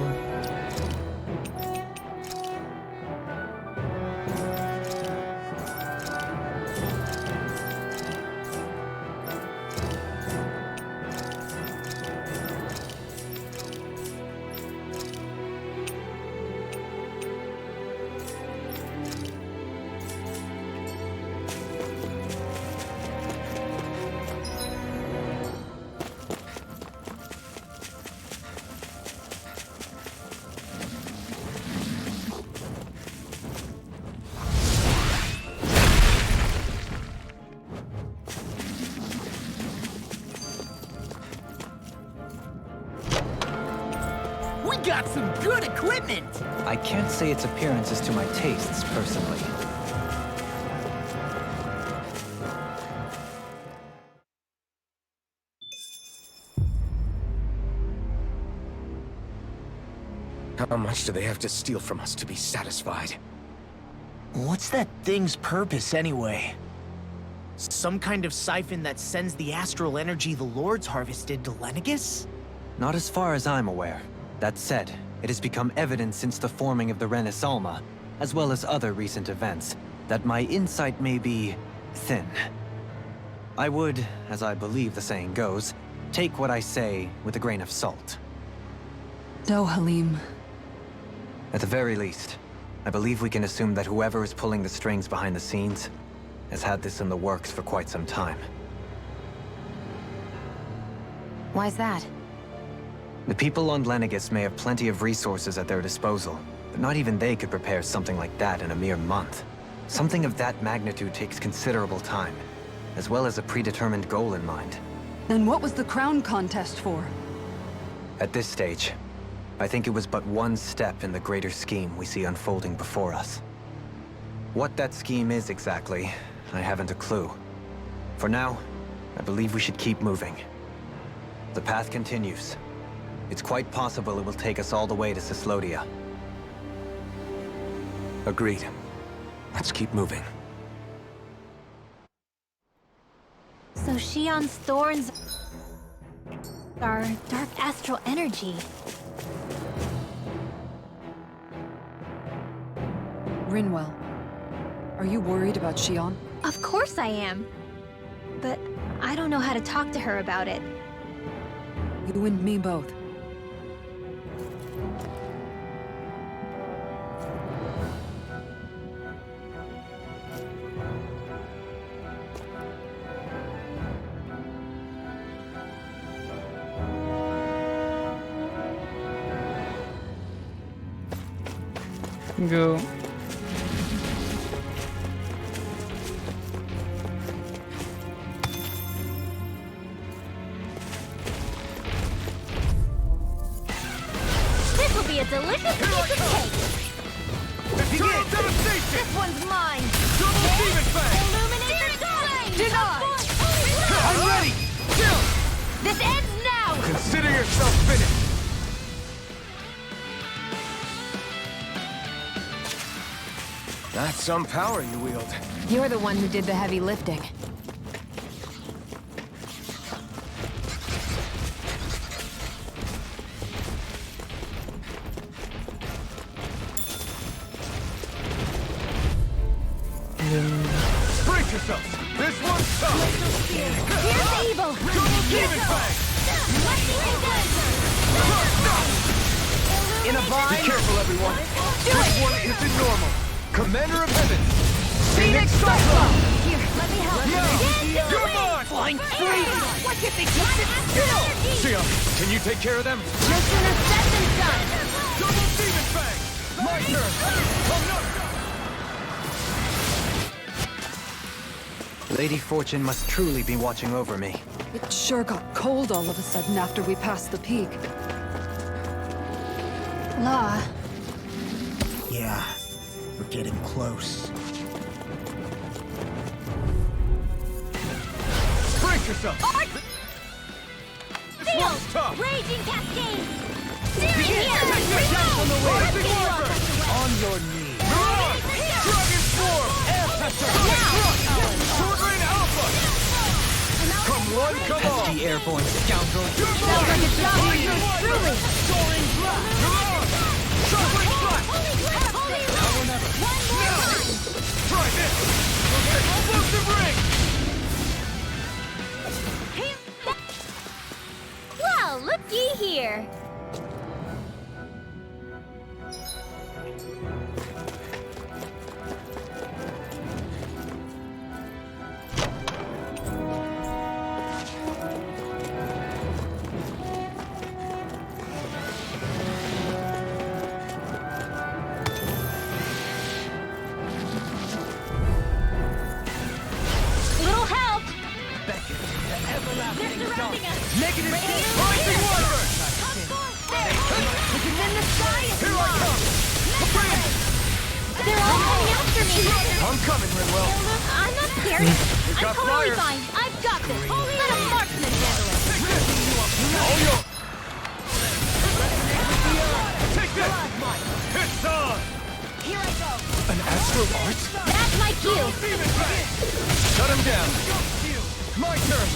We got some good equipment! I can't say its appearance is to my tastes, personally. How much do they have to steal from us to be satisfied? What's that thing's purpose, anyway? Some kind of siphon that sends the astral energy the Lords harvested to Lenegis? Not as far as I'm aware. That said, it has become evident since the forming of the Renaissalma, as well as other recent events, that my insight may be thin. I would, as I believe the saying goes, take what I say with a grain of salt. Dohalim. At the very least, I believe we can assume that whoever is pulling the strings behind the scenes has had this in the works for quite some time. Why's that? The people on Lenegis may have plenty of resources at their disposal, but not even they could prepare something like that in a mere month. Something of that magnitude takes considerable time, as well as a predetermined goal in mind. Then what was the crown contest for? At this stage, I think it was but one step in the greater scheme we see unfolding before us. What that scheme is exactly, I haven't a clue. For now, I believe we should keep moving. The path continues. It's quite possible it will take us all the way to Cyslodia. Agreed. Let's keep moving. So Shion's thorns are dark astral energy. Rinwell, are you worried about Shion? Of course I am. But I don't know how to talk to her about it. You and me both. Go. This will be a delicious piece of cake! Total devastation! This one's mine! Double demon fang! Illuminate the flame! Denied! I'm ready! Kill! This ends now! Consider yourself finished! That's some power you wield. You're the one who did the heavy lifting. Brace yourself! This one's tough! Here's evil! Double demon fang! In a Be bind? careful, everyone! This one isn't normal! Commander of Heaven! Phoenix Cyclone! Here, let me help. Now! You're mine! Flying free! What if they just sit still? Sia, can you take care of them? No sooner said than done. Double demon fang! My turn! Oh no! Lady Fortune must truly be watching over me. It sure got cold all of a sudden after we passed the peak. Law. Yeah, we're getting close. Brace yourself! This Steel! one's tough! Raging cascade! Rising Serious! Walker! On your knees. Sword Rain Alpha! Come one, come all! Pesky airborne scoundrel. Sounds like a job for you, truly. Soaring Blast! Come on! Shuffling Blast! Try this! Explosive Ring! Well, looky here. Little help. They're surrounding us. Negative Rising Water! In the sky is Here I come! They're all coming after me. I'm coming, Rinwell. I'm not scared. I'm got totally fire. fine. I've got this. Let a marksman handle it. Take this! All yours! Take this! It's on! Here I go. An astral art? That's my cue. Demon Blade! Shut him down! My turn!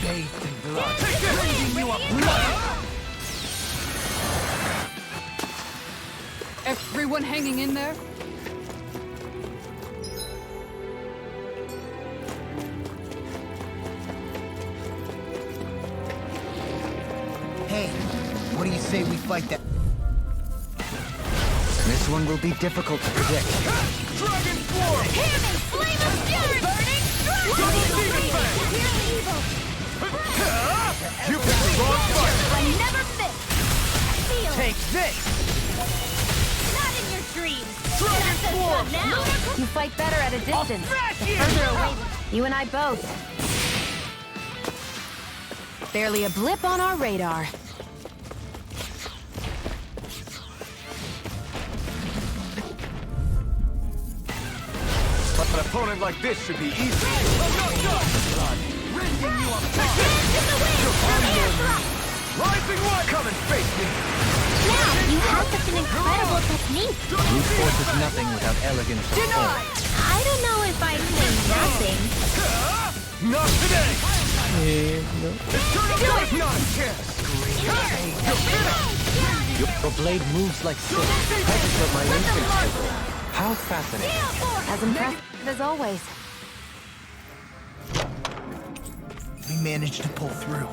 Bathed in blood. Take this! Everyone hanging in there? Hey, what do you say we fight that? This one will be difficult to predict. Dragon Swarm! Hear me! Flame of fury! Burning strike! Demon Blade! Hear the evil! You picked the wrong fight! I never miss! Feel! Take this! Not in your dreams! Dragon That's Swarm! us now! You fight better at a distance. you! Further away. You and I both. Barely a blip on our radar. But an opponent like this should be easy. Enough done! Rending you apart! Rising One! Come and face me! Now, you have such an incredible technique! Brute force is nothing without elegance. I don't know if I'd say nothing. Not today! No. Eternal Dark! Not a chance! Your blade moves like silk. That is what my instincts tell me. How fascinating. As impressive as always. We managed to pull through.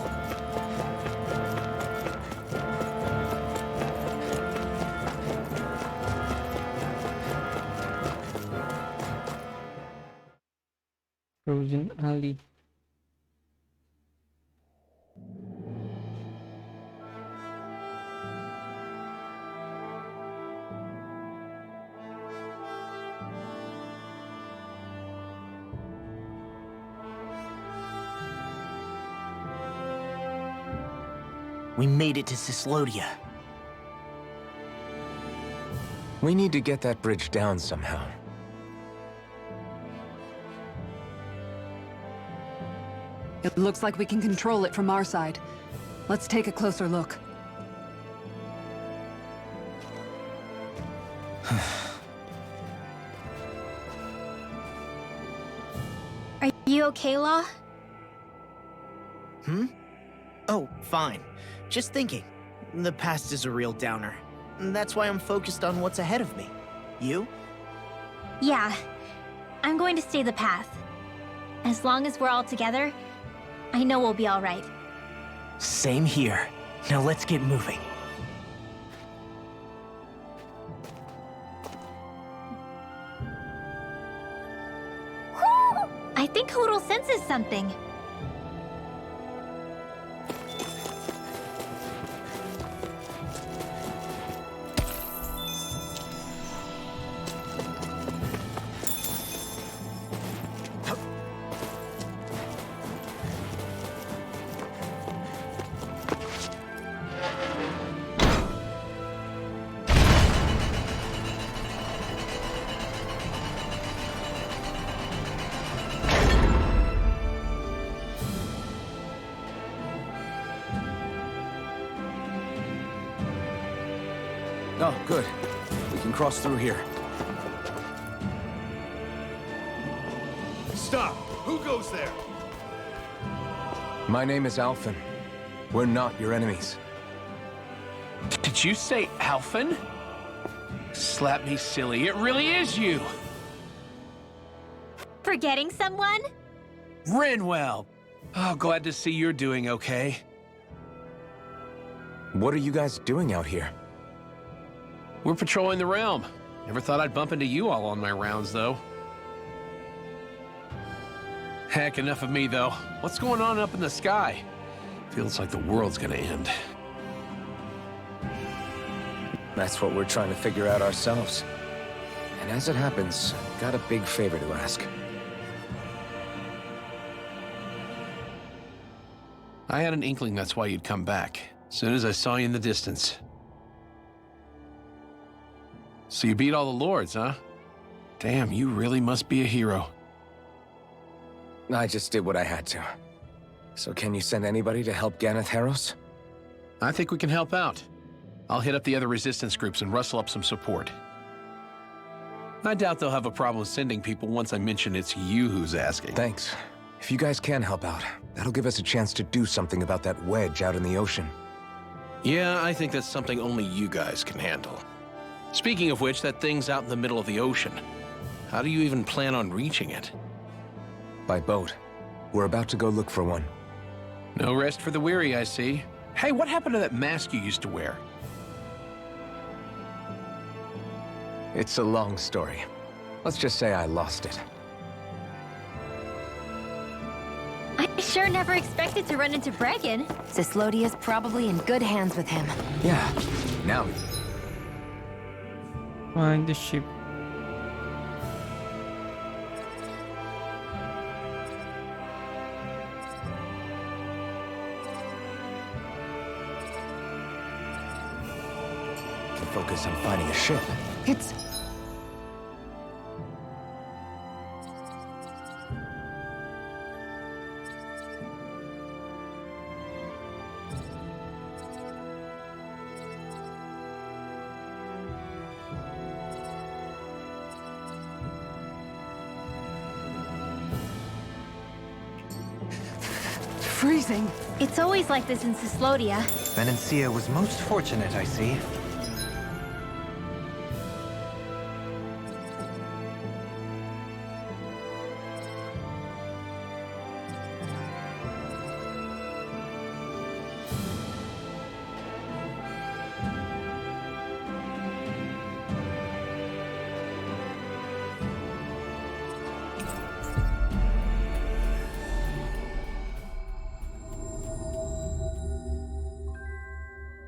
Frozen Alley. We made it to Cyslodia. We need to get that bridge down somehow. It looks like we can control it from our side. Let's take a closer look. Are you okay, Law? Oh, fine. Just thinking. The past is a real downer. That's why I'm focused on what's ahead of me. You? Yeah. I'm going to stay the path. As long as we're all together, I know we'll be all right. Same here. Now let's get moving. I think Hootle senses something. Oh, good. We can cross through here. Stop! Who goes there? My name is Alphen. We're not your enemies. Did you say Alphen? Slap me silly, it really is you! Forgetting someone? Rinwell! Oh, glad to see you're doing okay. What are you guys doing out here? We're patrolling the realm. Never thought I'd bump into you all on my rounds, though. Heck, enough of me, though. What's going on up in the sky? Feels like the world's gonna end. That's what we're trying to figure out ourselves. And as it happens, got a big favor to ask. I had an inkling that's why you'd come back. Soon as I saw you in the distance. So you beat all the lords, huh? Damn, you really must be a hero. I just did what I had to. So can you send anybody to help Ganeth Heros? I think we can help out. I'll hit up the other resistance groups and rustle up some support. I doubt they'll have a problem sending people once I mention it's you who's asking. Thanks. If you guys can help out, that'll give us a chance to do something about that wedge out in the ocean. Yeah, I think that's something only you guys can handle. Speaking of which, that thing's out in the middle of the ocean. How do you even plan on reaching it? By boat. We're about to go look for one. No rest for the weary, I see. Hey, what happened to that mask you used to wear? It's a long story. Let's just say I lost it. I sure never expected to run into Bregan. Cyslodia's probably in good hands with him. Yeah. Now. Find the ship. Focus on finding a ship. It's... freezing. It's always like this in Cyslodia. Venencia was most fortunate, I see.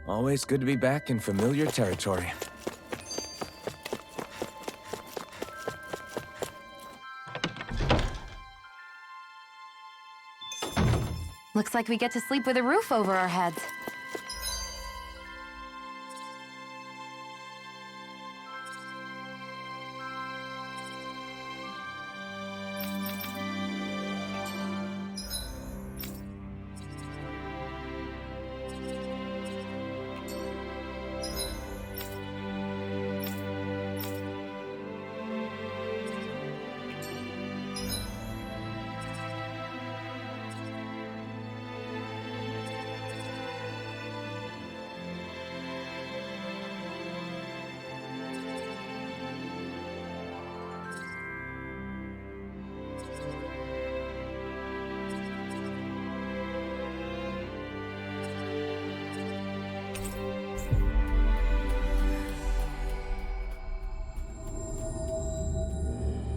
Always good to be back in familiar territory. Looks like we get to sleep with a roof over our heads.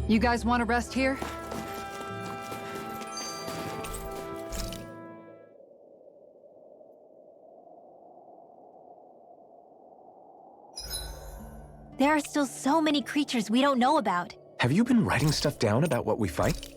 You guys want to rest here? There are still so many creatures we don't know about. Have you been writing stuff down about what we fight?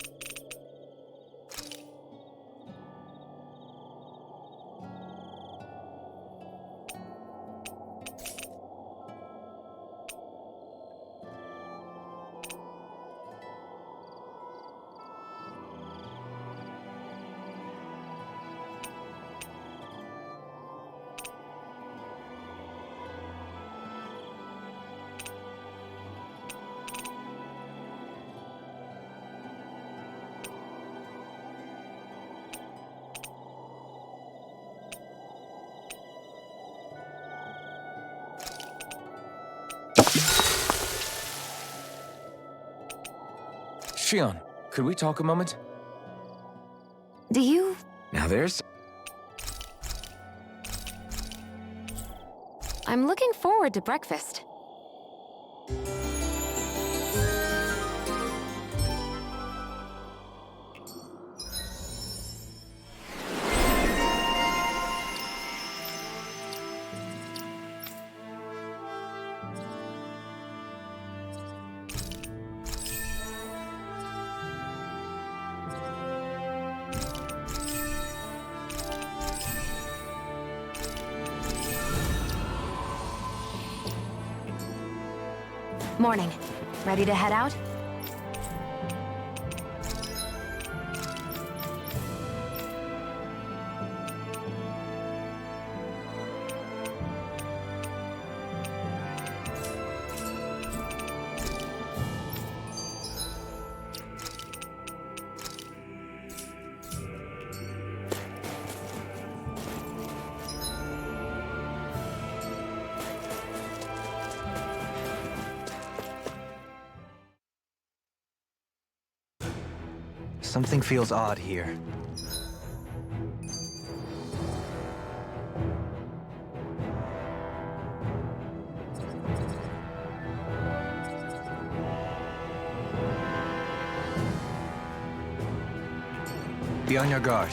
Shion, could we talk a moment? Do you... Now there's... I'm looking forward to breakfast. Morning. Ready to head out? Something feels odd here. Be on your guard.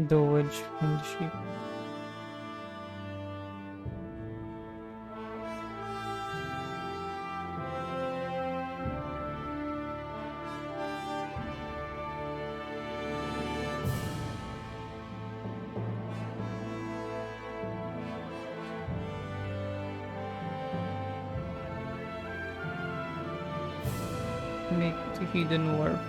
The wedge and the sheep. Make the hidden warp.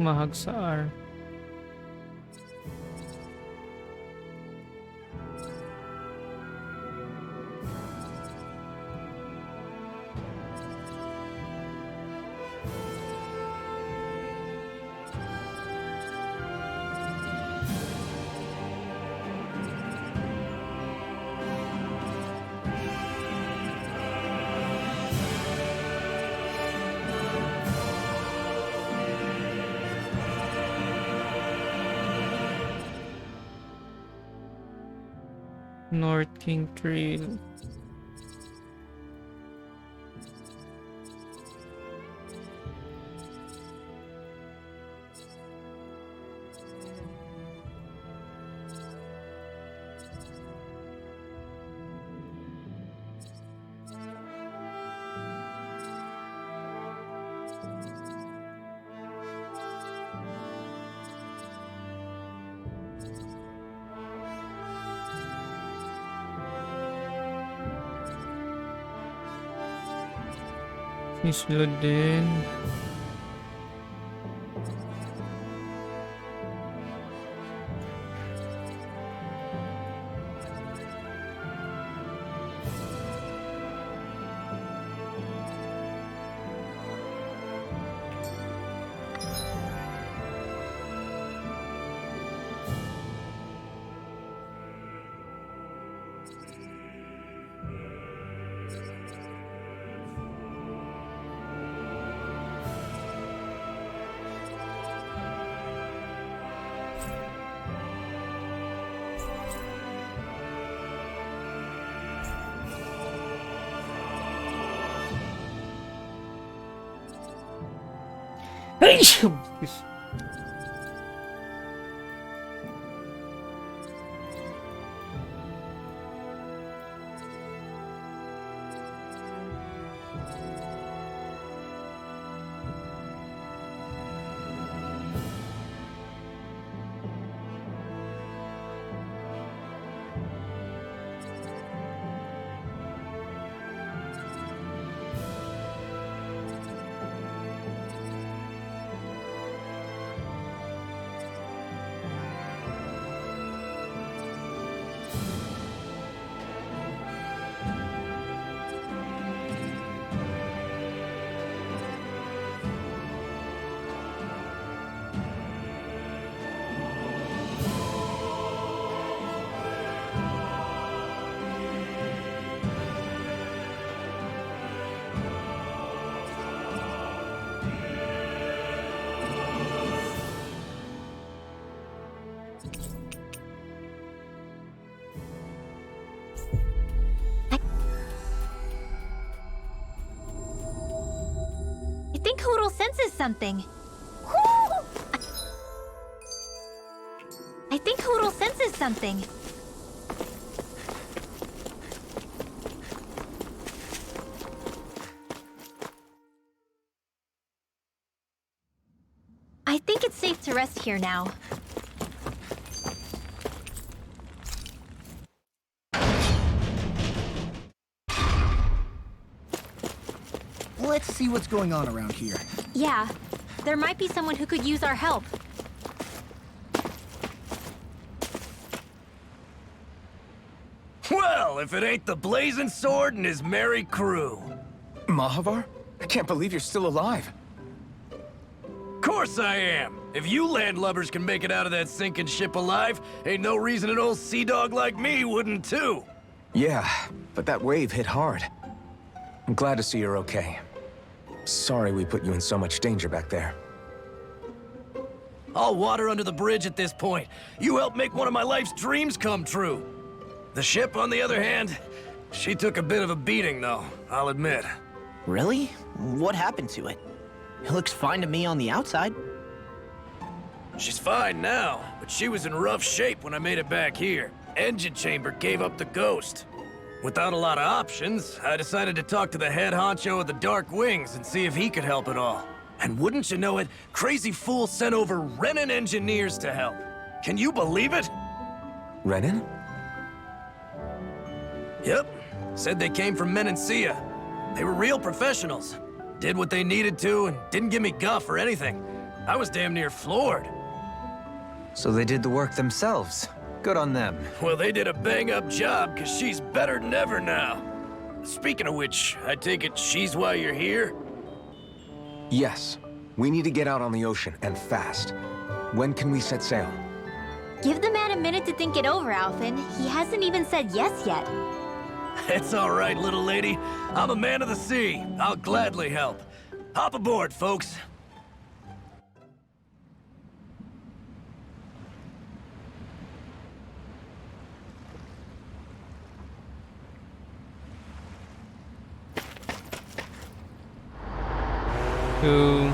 Mahag sa R. North King Trail. Sunod din. I think Hootle senses something. I think Hootle senses something. I think it's safe to rest here now. Let's see what's going on around here. Yeah, there might be someone who could use our help. Well, if it ain't the Blazing Sword and his merry crew. Mahavar? I can't believe you're still alive. Course I am. If you landlubbers can make it out of that sinking ship alive, ain't no reason an old sea dog like me wouldn't too. Yeah, but that wave hit hard. I'm glad to see you're okay. Sorry we put you in so much danger back there. All water under the bridge at this point. You helped make one of my life's dreams come true. The ship, on the other hand, she took a bit of a beating, though, I'll admit. Really? What happened to it? It looks fine to me on the outside. She's fine now, but she was in rough shape when I made it back here. Engine chamber gave up the ghost. Without a lot of options, I decided to talk to the head honcho of the Dark Wings and see if he could help at all. And wouldn't you know it, Crazy Fool sent over Renan engineers to help. Can you believe it? Renan? Yep. Said they came from Menancia. They were real professionals. Did what they needed to and didn't give me guff or anything. I was damn near floored. So they did the work themselves. Good on them. Well, they did a bang-up job, because she's better than ever now. Speaking of which, I take it she's why you're here? Yes. We need to get out on the ocean, and fast. When can we set sail? Give the man a minute to think it over, Alphen. He hasn't even said yes yet. It's all right, little lady. I'm a man of the sea. I'll gladly help. Hop aboard, folks. So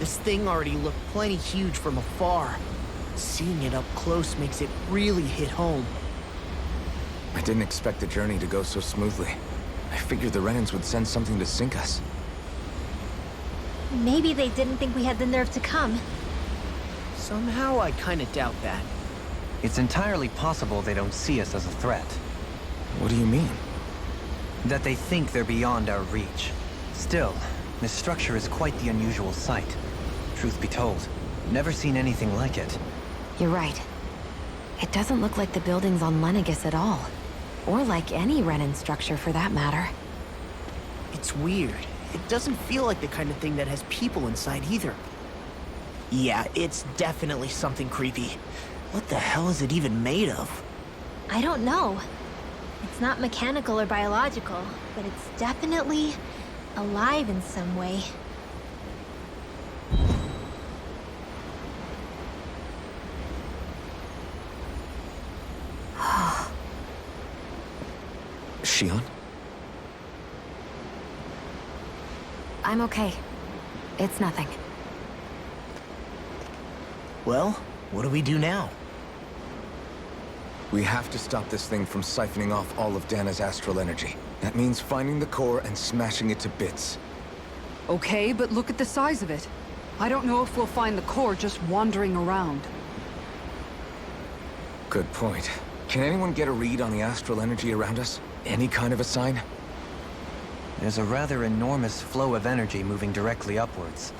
This thing already looked plenty huge from afar. Seeing it up close makes it really hit home. I didn't expect the journey to go so smoothly. I figured the Renans would send something to sink us. Maybe they didn't think we had the nerve to come. Somehow I kinda doubt that. It's entirely possible they don't see us as a threat. What do you mean? That they think they're beyond our reach. Still, this structure is quite the unusual sight. Truth be told, never seen anything like it. You're right. It doesn't look like the buildings on Lenegis at all. Or like any Renan structure for that matter. It's weird. It doesn't feel like the kind of thing that has people inside either. Yeah, it's definitely something creepy. What the hell is it even made of? I don't know. It's not mechanical or biological, but it's definitely alive in some way. Shion? I'm okay. It's nothing. Well, what do we do now? We have to stop this thing from siphoning off all of Dana's astral energy. That means finding the core and smashing it to bits. Okay, but look at the size of it. I don't know if we'll find the core just wandering around. Good point. Can anyone get a read on the astral energy around us? Any kind of a sign? There's a rather enormous flow of energy moving directly upwards.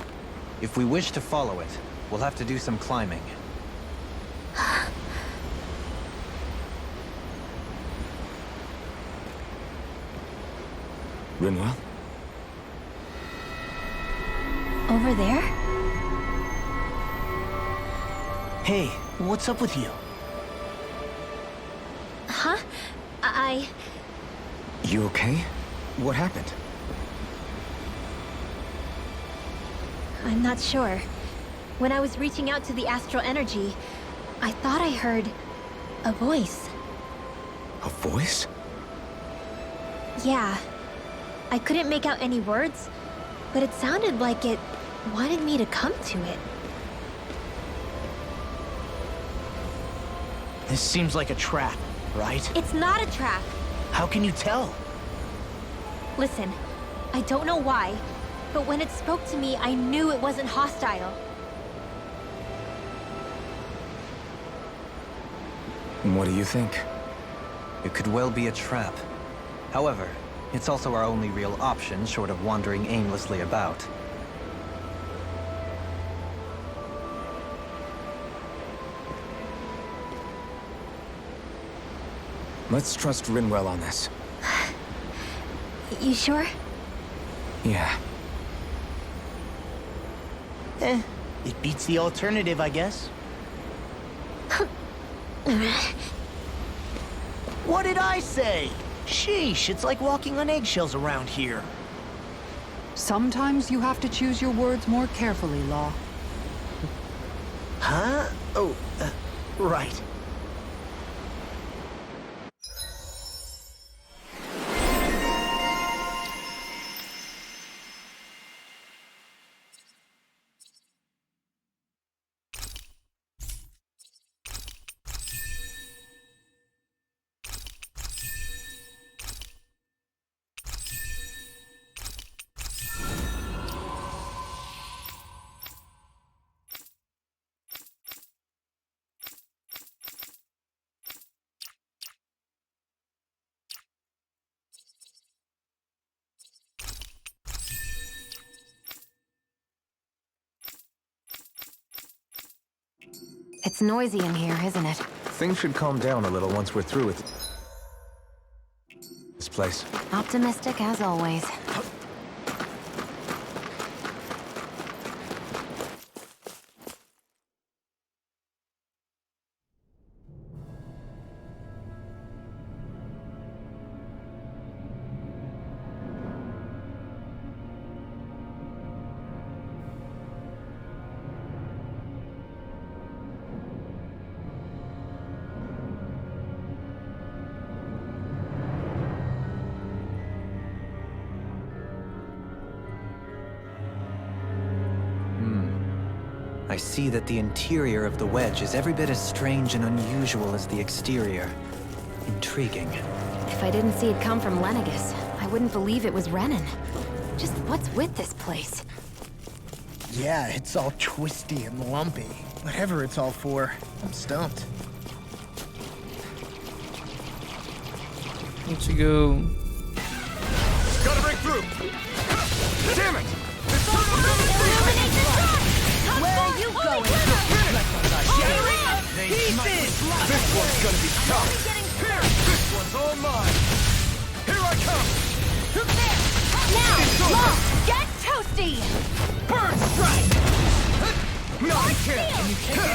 If we wish to follow it, we'll have to do some climbing. Rinwell? Over there? Hey, what's up with you? Huh? You okay? What happened? I'm not sure. When I was reaching out to the astral energy, I thought I heard a voice. A voice? Yeah. I couldn't make out any words, but it sounded like it wanted me to come to it. This seems like a trap, right? It's not a trap. How can you tell? Listen, I don't know why, but when it spoke to me, I knew it wasn't hostile. What do you think? It could well be a trap. However, it's also our only real option short of wandering aimlessly about. Let's trust Rinwell on this. You sure? Yeah. It beats the alternative, I guess. What did I say? Sheesh, it's like walking on eggshells around here. Sometimes you have to choose your words more carefully, Law. Huh? Oh, right. It's noisy in here, isn't it? Things should calm down a little once we're through with this place. Optimistic as always. I see that the interior of the wedge is every bit as strange and unusual as the exterior. Intriguing. If I didn't see it come from Lenegis, I wouldn't believe it was Renan. Just what's with this place? Yeah, it's all twisty and lumpy. Whatever it's all for, I'm stumped. Let's go. Gotta break through! Damn it! Where are you going? This one's gonna be tough! This one's all mine! Here I come! Now, Long, get toasty! Bird strike! Not here! Can you take it?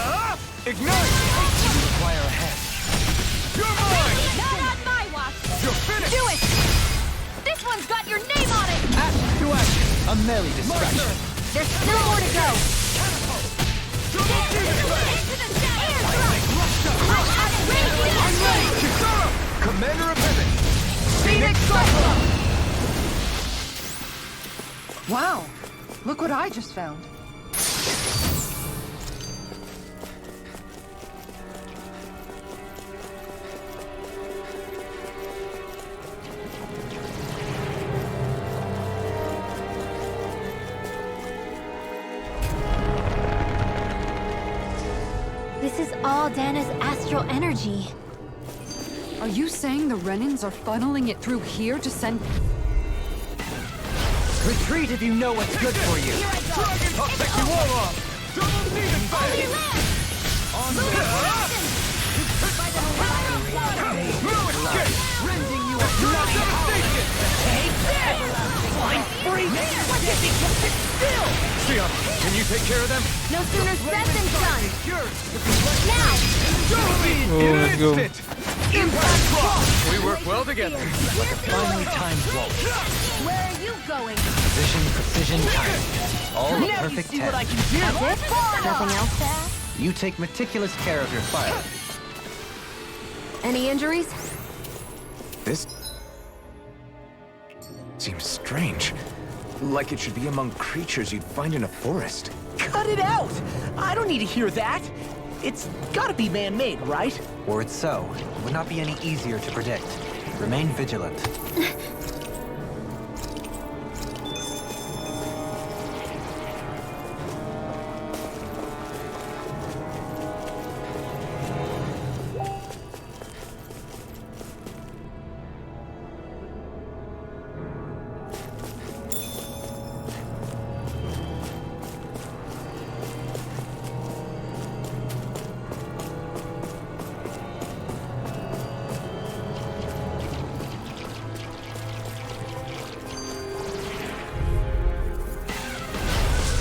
Ignite! Fire ahead! You're mine! Not on my watch! You're finished! Do it! This one's got your name on it! Action to action. A melee distraction. There's still more to go! Double demon blade! Into the shadows! I'm ready! Kisara! Commander of Heaven! Phoenix Cyclone! Wow, look what I just found. This is all Dana's astral energy. Are you saying the Renans are funneling it through here to send... Retreat if you know what's good for you. Dragon! I'll take you all off! Double demon blade! On the no escape! Rending you You're devastation! Take this! I'm free! Still! Sion, can you take care of them? No sooner said than done! Now! Oh, let's go. Impact drop! We work well together. Like a finely timed waltz. Where are you going? Precision, timing. All a Now you perfect see what I 10. can do! Nothing else to add? You take meticulous care of your fire. Any injuries? This seems strange. Like it should be among creatures you'd find in a forest. Cut it out! I don't need to hear that. It's gotta be man-made, right? Were it so, it would not be any easier to predict. Remain vigilant.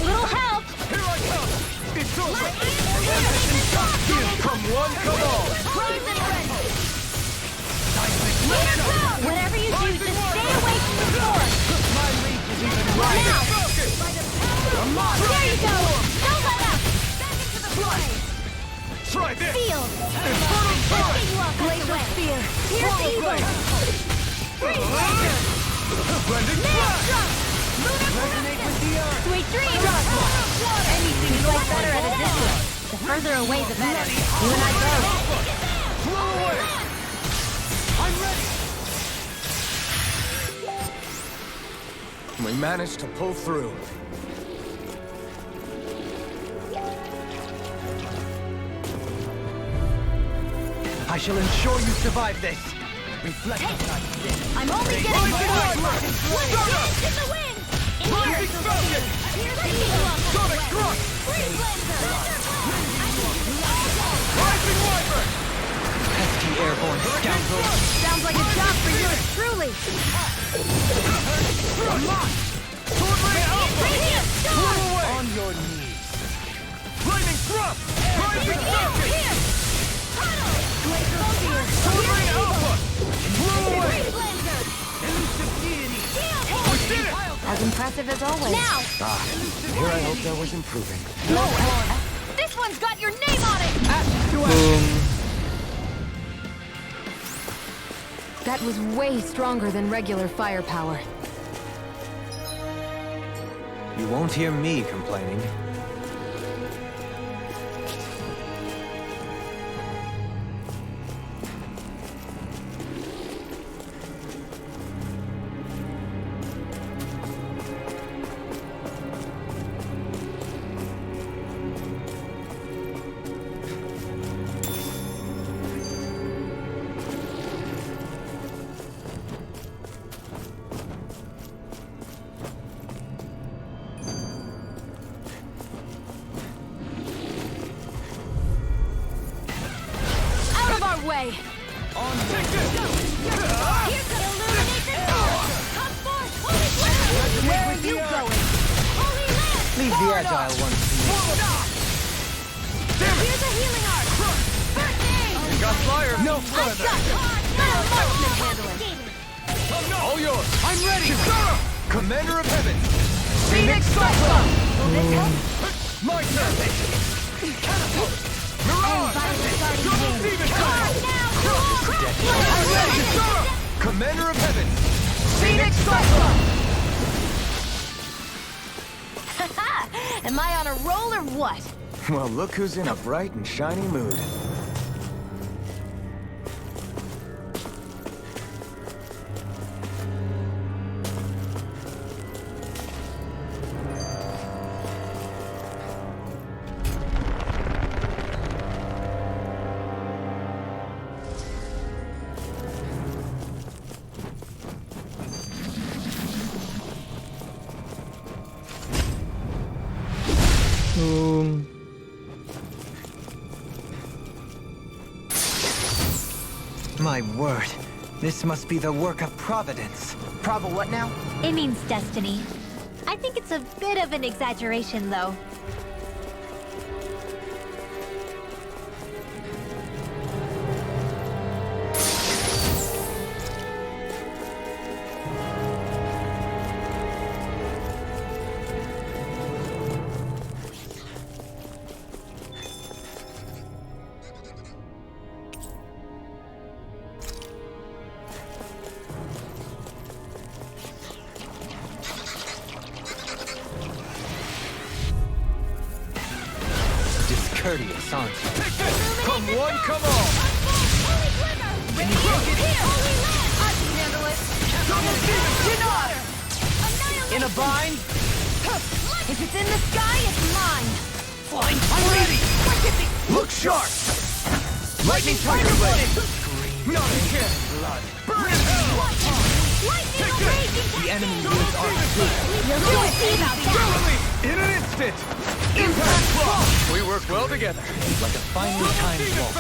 Little help! Here I come! It's over! Come one, come all! Whatever you do, just stay away from the door. My reach is even wider! There you go! Don't let up! Back into the play! Try this! Field! Infernal Torrent! Lifting you up Glacial Spear! Pierce evil! Freeze Ranger! Blending Maelstrom! Resonate with the earth! Sweet dreams! Anything is like better at a distance. The further away, the better. You and I both. Blow away! I'm ready! We managed to pull through. I shall ensure you survive this. Reflect I'm only getting started. In the wind! In here! Rising Falcon! Here's the evil up! Sonic Thrust! Freeze Rising Wyvern! Pesky airborne scoundrel. Sounds like a job for yours truly! Sword Ray Alpha! Radiant Blow Storm! away! on your knees. Lightning Thrust! Rising Falcon! Here! Glacial Spear! Sword Ray Alpha! Blow away! Freeze Blazer! We did it! As impressive as always. Now! Here I hope that was improving. This one's got your name on it! Boom. That was way stronger than regular firepower. You won't hear me complaining. fragile ones to me. Here's a healing arc. First aid. Got fire! No I've got it. Let a marksman handle it. All yours! I'm ready! Commander of Heaven! Phoenix Cyclone. Will this help? My turn! Catapult! Mirage! Double Demon Fang! I'm ready! Commander of Heaven! Phoenix Cyclone. Am I on a roll or what? Well, look who's in a bright and shiny mood. My word, this must be the work of Providence. Prova what now? It means destiny. I think it's a bit of an exaggeration, though. Discourteous, aren't you? Come one, come all! In a bind? If it's in the sky, it's mine. Flying I'm ready! Look sharp! Lightning Tiger Blade! Not again! Blood! Burn in hell! The enemy needs our food. You'll see about that. In an instant! Impact Block! We work well together. Like a finely timed wolf.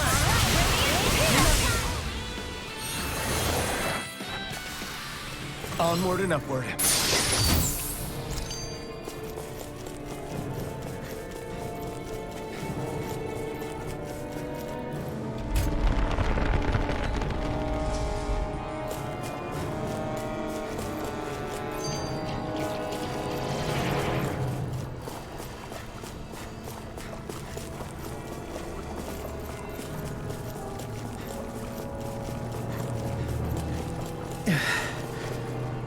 Onward and upward.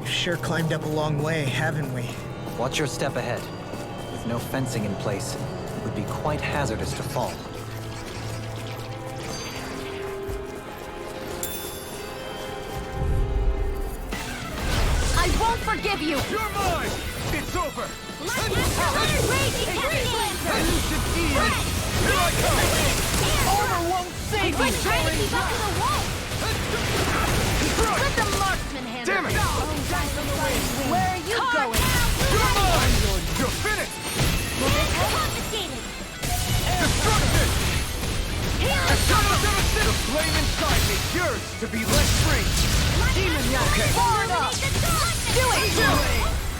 Sure climbed up a long way, haven't we? Watch your step ahead. With no fencing in place, it would be quite hazardous to fall. I won't forgive you. You're mine! It's over! Armor won't save me! Trying to keep up to the wall. Let the marksman handle Damn it! Where are you going? You're mine! You're finished! Confiscated! Destruction! The flame inside me yearns to be let free! Demon Yoke! Far enough. Do it.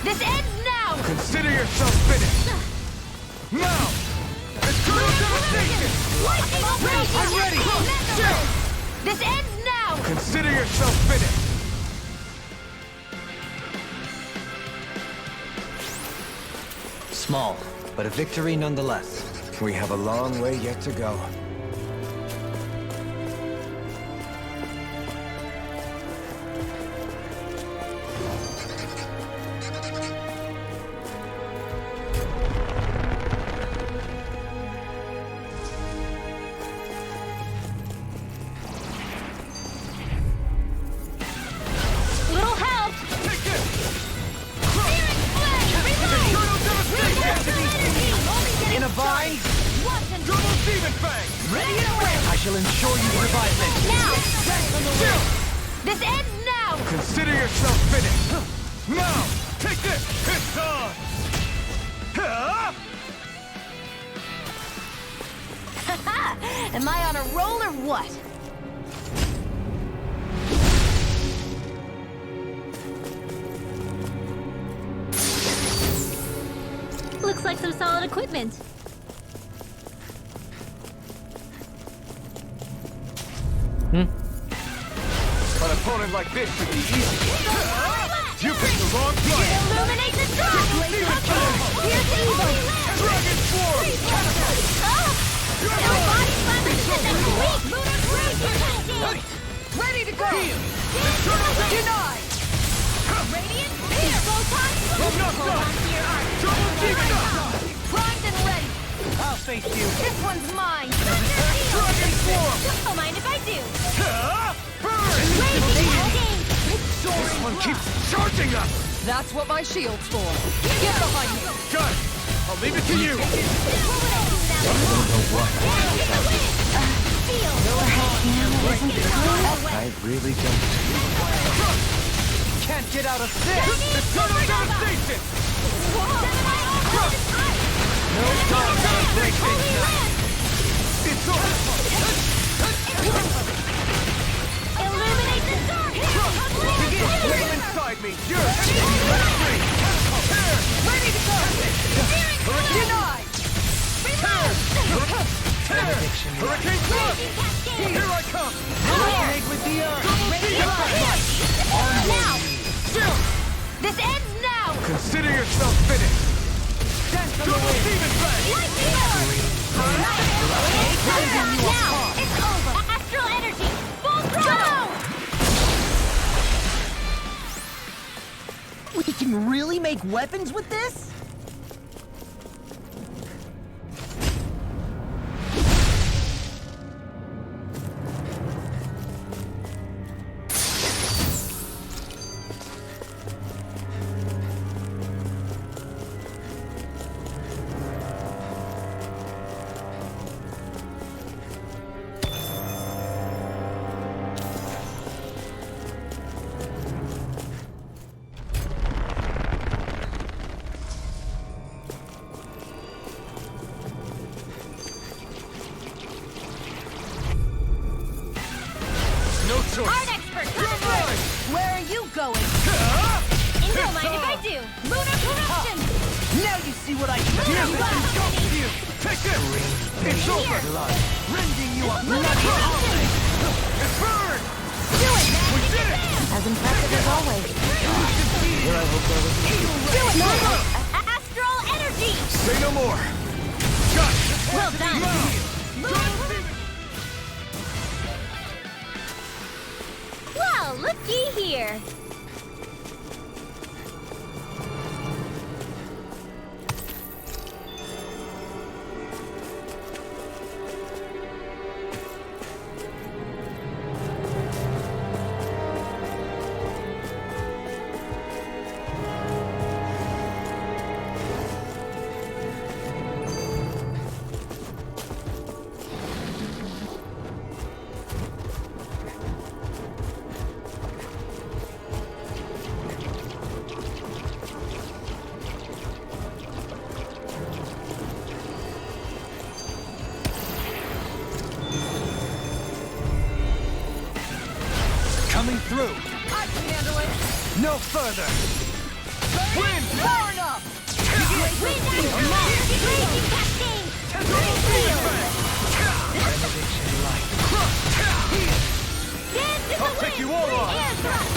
This ends now. Consider yourself finished! Now! Eternal devastation! I'm ready! This ends now. Consider yourself finished! Small, but a victory nonetheless. We have a long way yet to go. Little help. Take it! In a bind? Double Demon Fang! Ready to win! I shall ensure you revive me. Now. This ends now. Consider yourself finished! Now! Take this! It's on! Am I on a roll or what? Looks like some solid equipment. An opponent like this should be easy. You picked the wrong fight. Illuminate the dark! Here's the evil! Dragon Swarm! No body slam resistance! Weak! Raise your casting! Ready to go! Denied! Radiant Spear! Photon Swoop! Photon Spear Arc! Double Demon! Primed and ready! I'll face you. This one's mine! Dragon Swarm! Don't mind if I do! Burn! Raging Casting! This one keeps charging us! That's what my shield's for. Get behind me! Got it! I'll leave it to you! I really don't. Can't get out of this! Eternal devastation! No time to break things now! It's over! Illuminate the dark! Wait inside me! You're free! Ready to go! Denied! Hurricane Thrust! Here I come! Grenade with the earth! Now! This ends now! Consider yourself finished! Double Demon Blast! Now! It's over! Astral energy! Full throttle! We can really make weapons with this? No choice! Art expert! You're mine! Where are you going? And don't mind if I do! Lunar corruption! Now you see what I can do! Here, this is go for you! Take this! It's over! Rending you up! Lunar corruption! It's burned! Do it, man! We did it! As impressive as always. Do it, man! Astral energy! Say no more! Got it! Well done! Well, looky here. Coming through! I can handle it! No further! Wind! Far enough! Wind Raging cascade! Dance in I'll the take wind! you all on! Air thrust!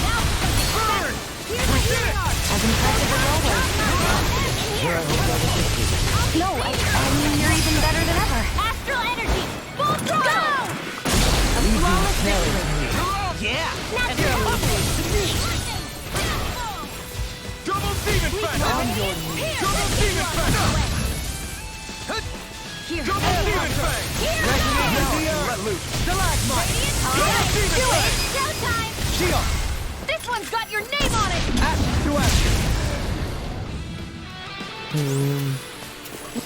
Now Burn! here's We the did it! As impressive as always. No, I mean, you're even better than ever. Astral energy! Full throttle! A flawless victory. Yeah! Natural Double Demon Fest! Double Demon Fest! Here. Double Demon Fest! Let loose! Alright, do it! Showtime! Shield! This one's got your name on it! Action to action!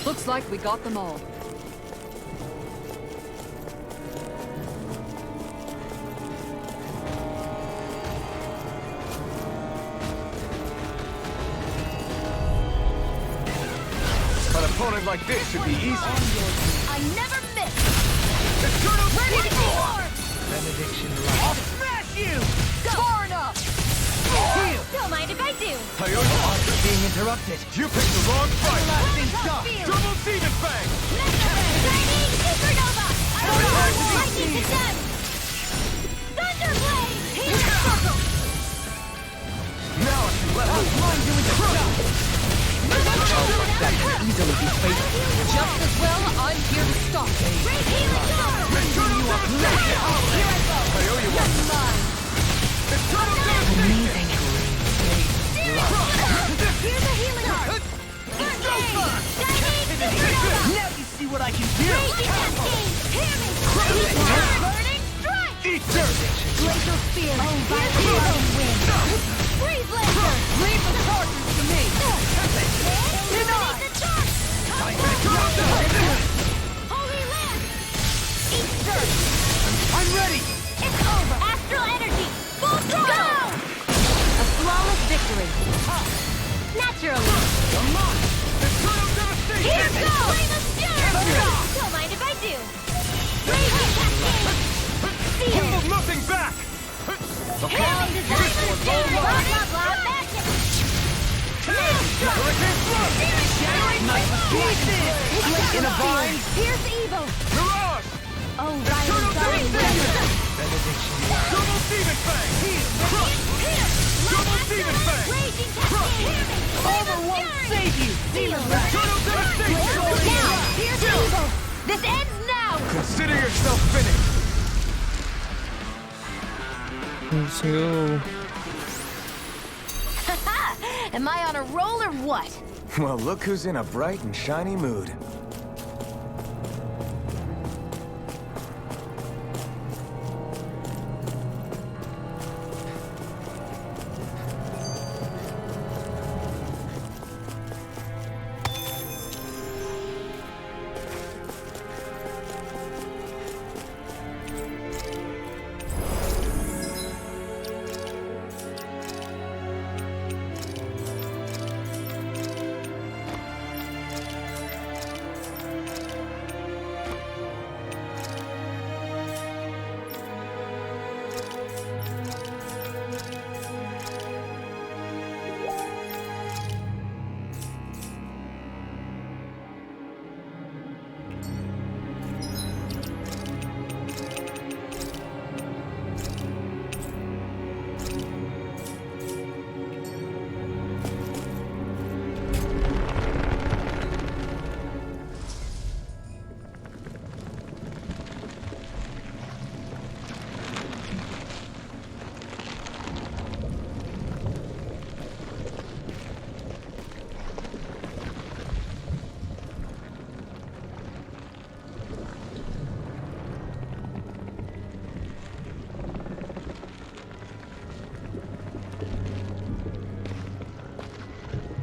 Looks like we got them all. An opponent like this should be easy. I never miss! Eternal Ready to go! Benediction I'll smash you! Far enough! Don't mind if I do! Toyota being interrupted. You picked the wrong fight! Everlasting shock! Double Demon Fang! Shining Supernova! Lightning Condemned! Thunderblade! Healing Circle! Now I can let loose. Blind you into shock! That can easily be faced. Just as well, I'm here to stop. Great Healing Door! Bringing you up next. Here I go! I owe you one. Eternal Devastation! Here's a Healing Heart! Shining Supernova! Now you see what I can do. Raging Cascade! Hear me! Burning Strike! Eat dirt! Glacial Spear! Violent Wind! Freeze Laser! Leave the charges to me. Illuminate the charge! Holy Land! Eat dirt! I'm ready. It's over! Astral Energy! Full throttle! A flawless victory. Naturally! Come on! Eternal Devastation! Here goes! Flame of Fury! Don't mind if I do! Raging Cascade! Hold nothing back! Healing Design! Blah, blah, blah, magic! Hurricane Thrust! In a bind. Here's Evo! Mirage! Oh, Ryan, Double Demon Fang! Double Demon Fang! Raging Cascade! Over won't save you. Eternal Devastation! Now, here's Evo! This ends now! Consider yourself finished! Let's go. Am I on a roll or what? Well, look who's in a bright and shiny mood.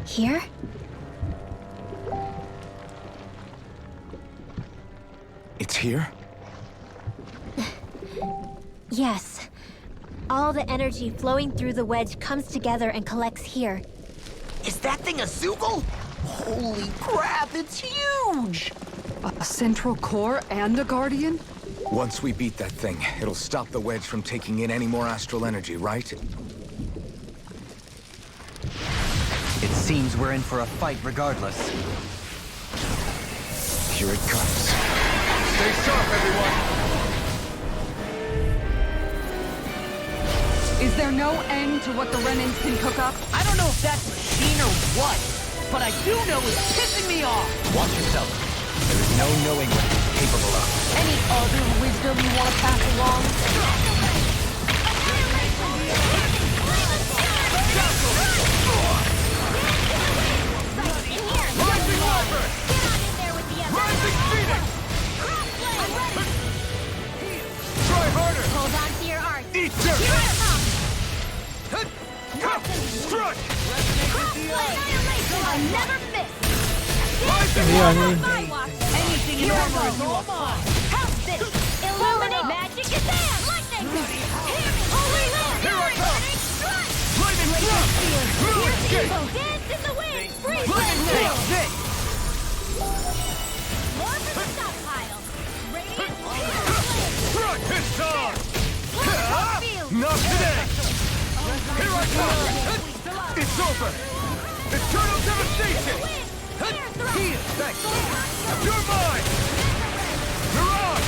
Here? It's here? Yes. All the energy flowing through the wedge comes together and collects here. Is that thing a Zoogle? Holy crap, it's huge! A central core and a guardian? Once we beat that thing, it'll stop the wedge from taking in any more astral energy, right? It seems we're in for a fight regardless. Here it comes. Stay sharp, everyone! Is there no end to what the Renans can cook up? I don't know if that's machine or what, but I do know it's pissing me off! Watch yourself. There is no knowing what it's capable of. Any other wisdom you want to pass along? Rising Wyvern! Rising Phoenix! Try harder! Hold on to your art! Eat dirt! Here I come! Strike! I never miss! Anything in armor is all mine! House City! Illuminate! Magic Kazam! Lightning! Holy Land! Here I come! Strike! Lightning Thrust! Moon Escape! Dance in the wind! Freeze! Lightning Land! Thrust! More for the stockpile! Radiant! Struck! It's on! Field! Not today! Here I come! It's over! Eternal devastation! Here, thanks. You're mine! Mirage!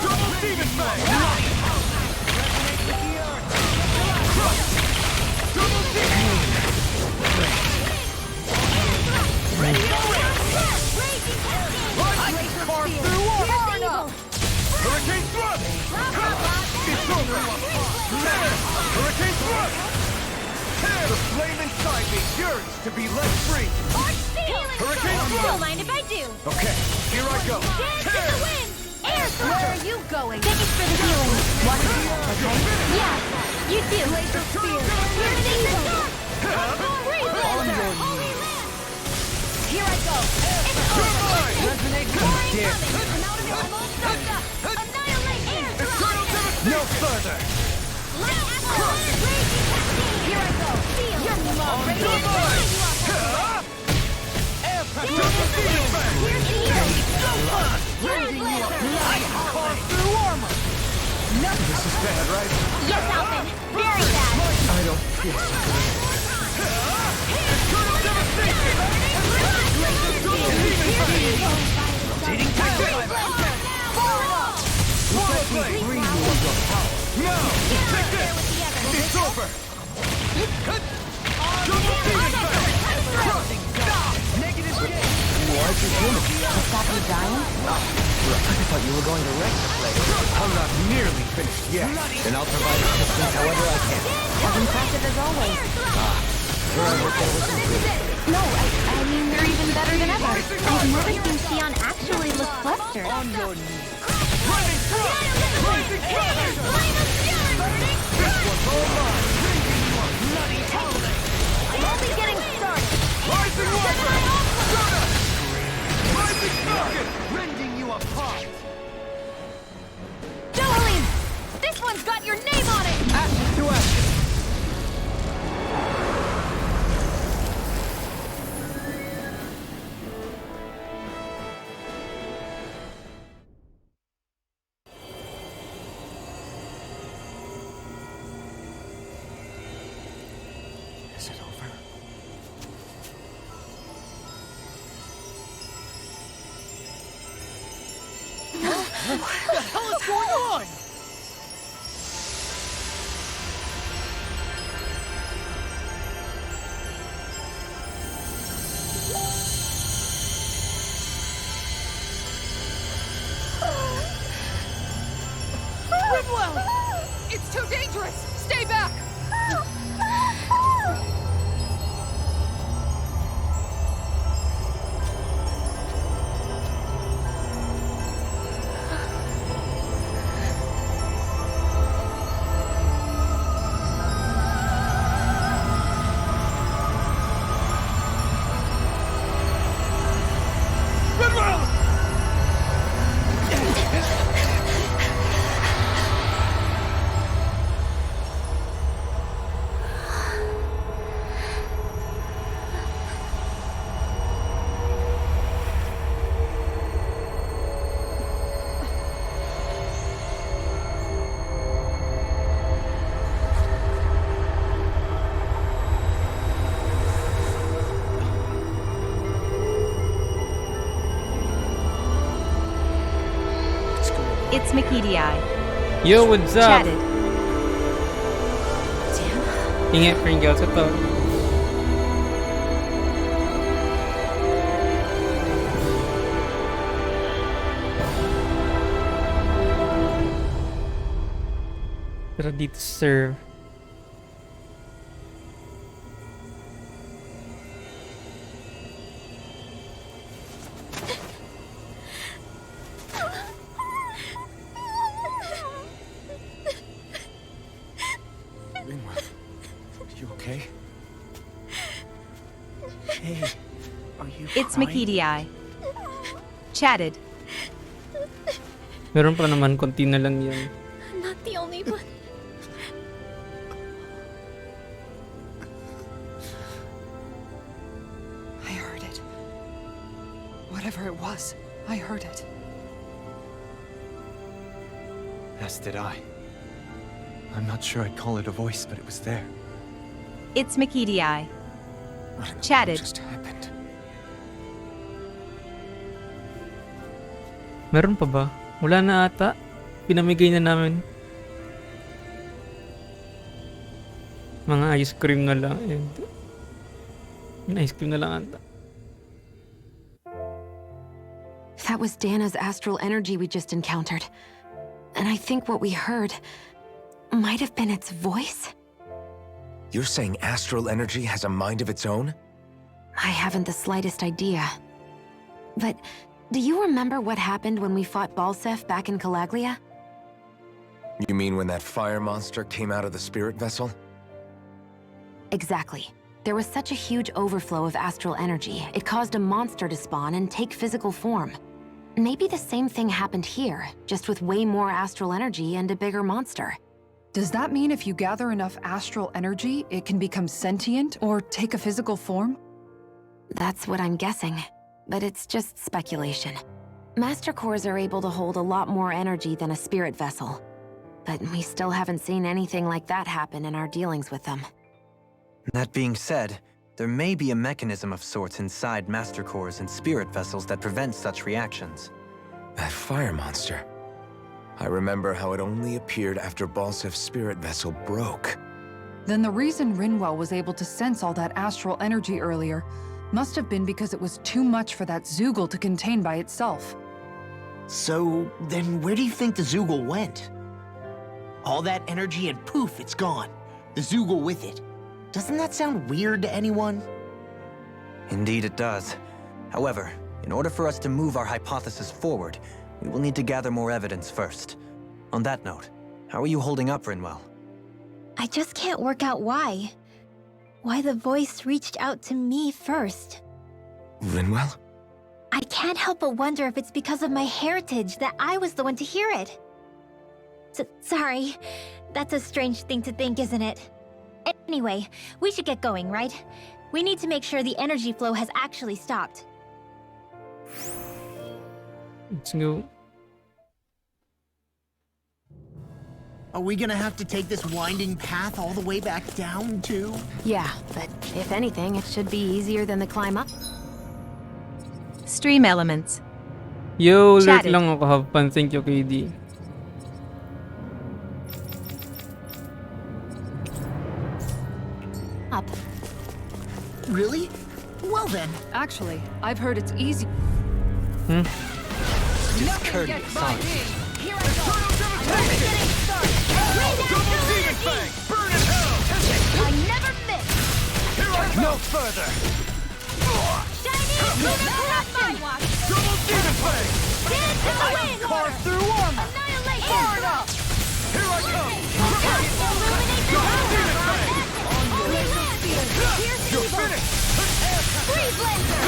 Double demon fang! Double demon! Ready to win! Carve through one! Hurricane thrust! It's over! Hurricane thrust! The flame inside me yearns to be let free! Hurricane thrust! Don't mind if I do. Okay, here I go! Dance to the wind! Air thrust! Where are you going? Tickets for the healing. Want to do it, okay? Yeah, you do. Laser spear. Here's the evil. On your knees. Here I go. It's over. Resonate with me, dear. Annihilate air thrust! No further. Here I go. Feel. You're On your mind! Air pressure. Here's the healing. Carve through armor. This is bad, right? Yes, Alvin. Very bad. I don't feel so good. Eternal devastation! Rotating tail. Let me bring you of your power. Now, take this! It's over! Double demon fang! Negative J. What's your human? Is that you dying? I thought you were going to wreck the place. I'm not nearly finished yet. Then I'll provide assistance however I can. As impressive as always. Sure, I hope there was some good. No, I mean, they're even better than ever. I've never seen Xion actually look flustered. On your knees. Running thrust! Rising thrust! This one's all mine! Bloody holiday. Only getting started. Rising Warfare! Shona! Rising Falcon! Rending you apart. Jolene! This one's got your name on it! Action to action. Is it over? What the hell is going on? Rimwell! It's too dangerous! Stay back! It's Makidi. Yo, what's up? Chatted. Ingat pa rin ka sa to. Ready to serve. You okay? Hey, are you It's crying? Makidi. Chatted. Meron pa naman, konti na lang yan. I'm not the only one. I heard it. Whatever it was, I heard it. As did I. I'm not sure I'd call it a voice, but it was there. It's Makidii. Chatted. Meron pa ba? Wala na ata. Pinamigay na namin. Mga ice cream na lang. Ice cream na lang ata. That was Dana's astral energy we just encountered. And I think what we heard might have been its voice? You're saying astral energy has a mind of its own? I haven't the slightest idea. But do you remember what happened when we fought Balsef back in Calaglia? You mean when that fire monster came out of the spirit vessel? Exactly. There was such a huge overflow of astral energy, it caused a monster to spawn and take physical form. Maybe the same thing happened here, just with way more astral energy and a bigger monster. Does that mean if you gather enough astral energy, it can become sentient or take a physical form? That's what I'm guessing, but it's just speculation. Master Cores are able to hold a lot more energy than a spirit vessel, but we still haven't seen anything like that happen in our dealings with them. That being said, there may be a mechanism of sorts inside Master Cores and spirit vessels that prevents such reactions. That fire monster. I remember how it only appeared after Balsef's spirit vessel broke. Then the reason Rinwell was able to sense all that astral energy earlier must have been because it was too much for that Zoogle to contain by itself. So, then where do you think the Zoogle went? All that energy and poof, it's gone. The Zoogle with it. Doesn't that sound weird to anyone? Indeed it does. However, in order for us to move our hypothesis forward, we will need to gather more evidence first. On that note, how are you holding up, Rinwell? I just can't work out why. Why the voice reached out to me first. Rinwell? I can't help but wonder if it's because of my heritage that I was the one to hear it. Sorry. That's a strange thing to think, isn't it? Anyway, we should get going, right? We need to make sure the energy flow has actually stopped. Let's go. Are we gonna have to take this winding path all the way back down, too? Yeah, but if anything, it should be easier than the climb up. Stream elements. Yo, lurk Chatted. lang ako. Have fun. Thank you, KD. Up. Really? Well then. Actually, I've heard it's easy. Discourteous, son. Here I go! Double Demon Fang! Burn in hell! I never miss! Here I go! No further! Double Demon Fang! Carve through armor! Far enough! Here I come! Double Demon Fang! You're finished! Freeze Laser!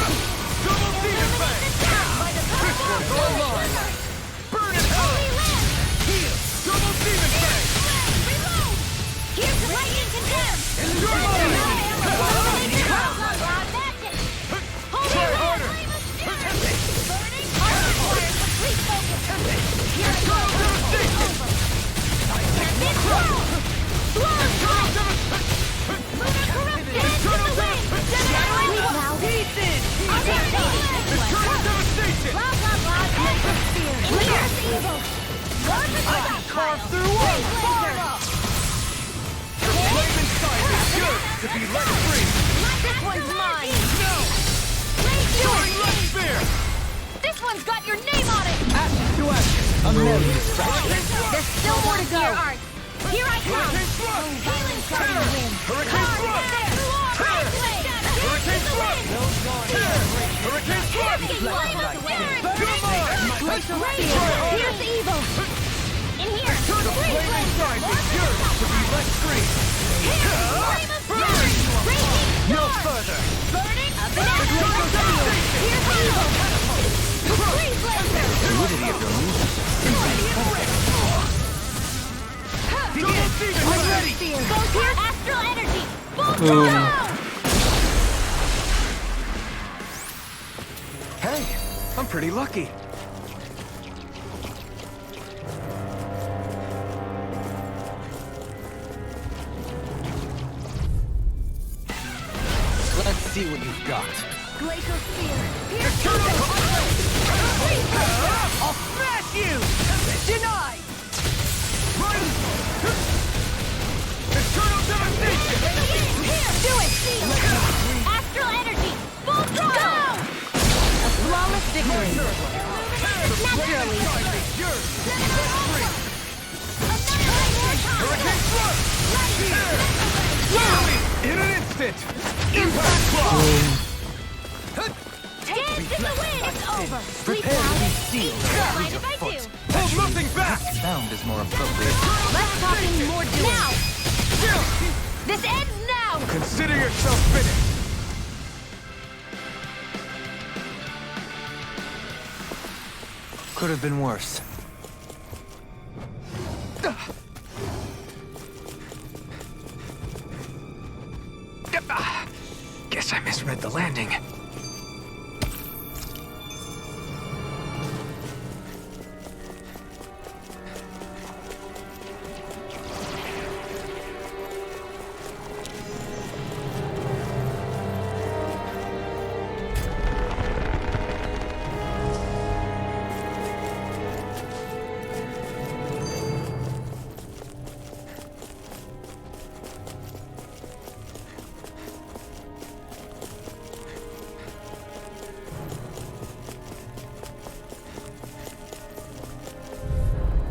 Double Demon Fang! This one's all mine! Burn in hell! Heal! Double Demon Fang! Reload! Here's the lightning condemned! Enjoy mine! Try harder! Burning heart requires complete focus! Here I go! Eternal devastation! Now pieces! Eternal devastation! Blah blah blah! Here's evil! I can carve through armor! Far enough! The flame inside me yearns to be let free! This one's mine! No! Soaring left spear! This one's got your name on it! Ashes to ashes! A million distractions! There's still more to go! Here I come! Hurricane Thrust! Healing starting to win! Hurricane Thrust! Tear! Hurricane Thrust! Tear! Hurricane Thrust! You're mine! Here's evil! In here! The flame inside me yearns to be let free! Burn! No further! Burning! Here's evil! Freeze Laser! Fluidity of your movement. Double Demon ready! Goes here! Astral energy! Bolt Boom. down! Hey, I'm pretty lucky. see what you've got. Glacial Spear. I'll smash you! Denied! Eternal devastation! Here! Do it! Seal! Astral energy! Full throttle! A flawless victory. Naturally! Hurricane Thrust! In an instant! Impact Claw! Dance in the wind! It's over! Sleep Prepare to now! be sealed. Mind if I do? Hold nothing back! Sound is more appropriate. Let's talk in more duels. Now! This ends now! Consider yourself finished! Could have been worse. Guess I misread the landing.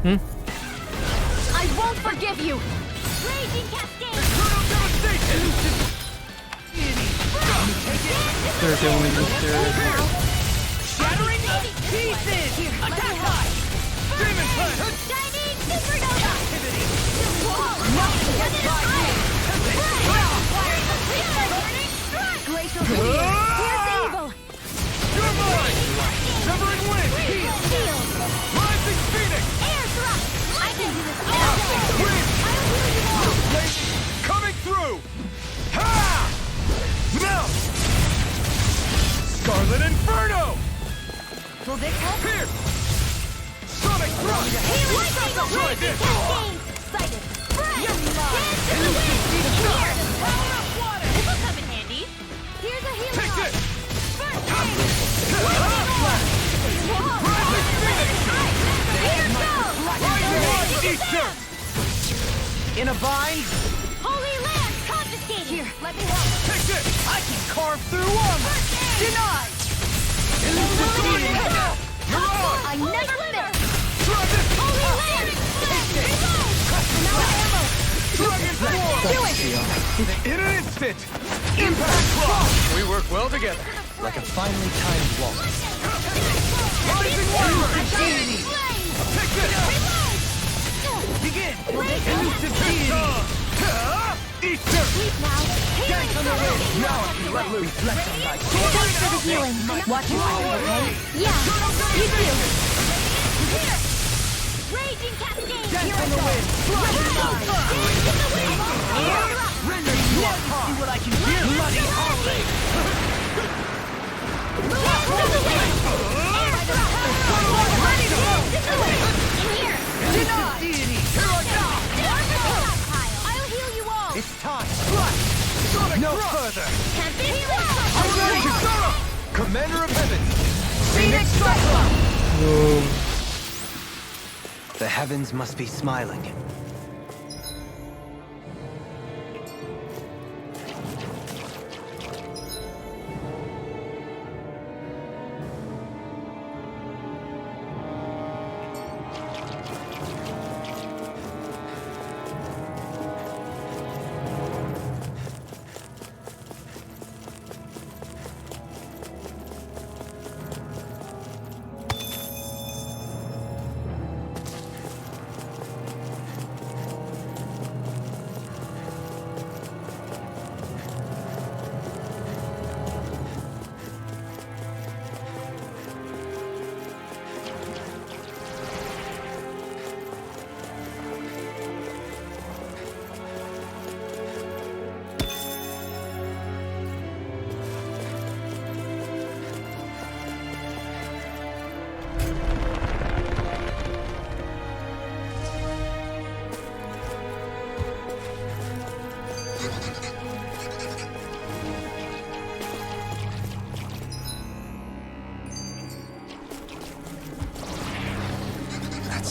I won't forgive you! Raging Cascade! There's only this there. Shattering pieces! Attack time! Demon Punch! Shining Supernova! Nothing gets by me! Glacial Spear! Here's evil! You're mine! Severing Wind! Seal! Rising Phoenix! Air thrust! I can do this all day! Wind! I'll heal you all! Coming through! Ha! Melt! Scarlet Inferno! Will this help? Pierce! Sonic Thrust! Healing Cycle! Try Raging this! Cascade! Sighted! Spray! Dance in the wind! Here! Power of water! This will come in handy! Here's a healing Take arm. this! First aid! Lightning orb! Whoa! Here goes! Easter! In a bind? Holy land confiscated! Here, let me help! Take this! I can carve through armor! Denied! You're on! I never miss! Try this! Holy land! Reload! Another ammo! Dragon Form! Do it! In an instant! Impact Claw! We work well together. Like a finely timed waltz. Rising Warrior! Deity! Take this! Begin! Elusive Deity! Easter! Sleep now! Healing Cycle! Now I can let loose. Reflect on thy Thanks for the healing! Watch your eye, okay? Yeah, you too! Here! Raging Cascade! Dance Here on it the goes! wind! Dance in the wind! Air thrust! Render you a see what I can do! Bloody hallway! Dance in the wind! Air thrust! Dance in the wind! In here! Denied! Deity! Here I go! I'll heal you all! It's time! Flush! Sonic No Thrust! further! Can't be healing! I'm ready! Kisara! Commander of Heaven! Phoenix Cyclone! The heavens must be smiling.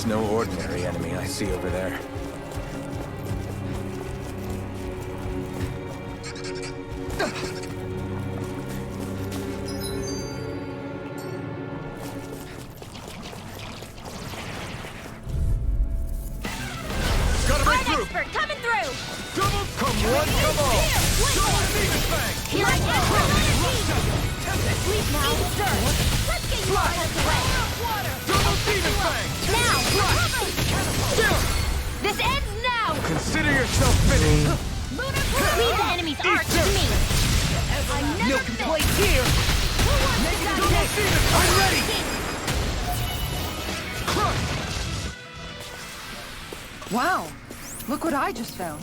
It's no ordinary enemy I see over there. Expert coming through! Double, come one, come all! Double Demon Fang! Sleep now, sir! Let's get you out of the way! Double Demon Fang! Now! This ends now! Consider yourself finished! Leave the enemy's arch to me! No complaints here! Double Demon Fang! I'm ready! Wow! Look what I just found.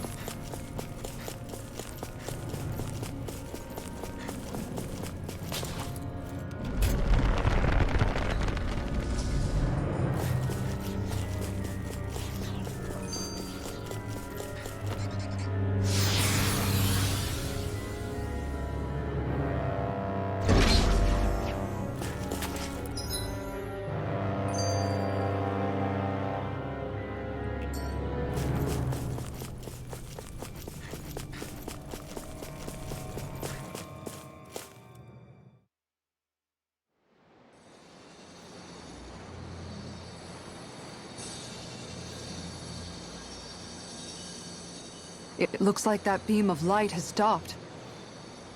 It looks like that beam of light has stopped.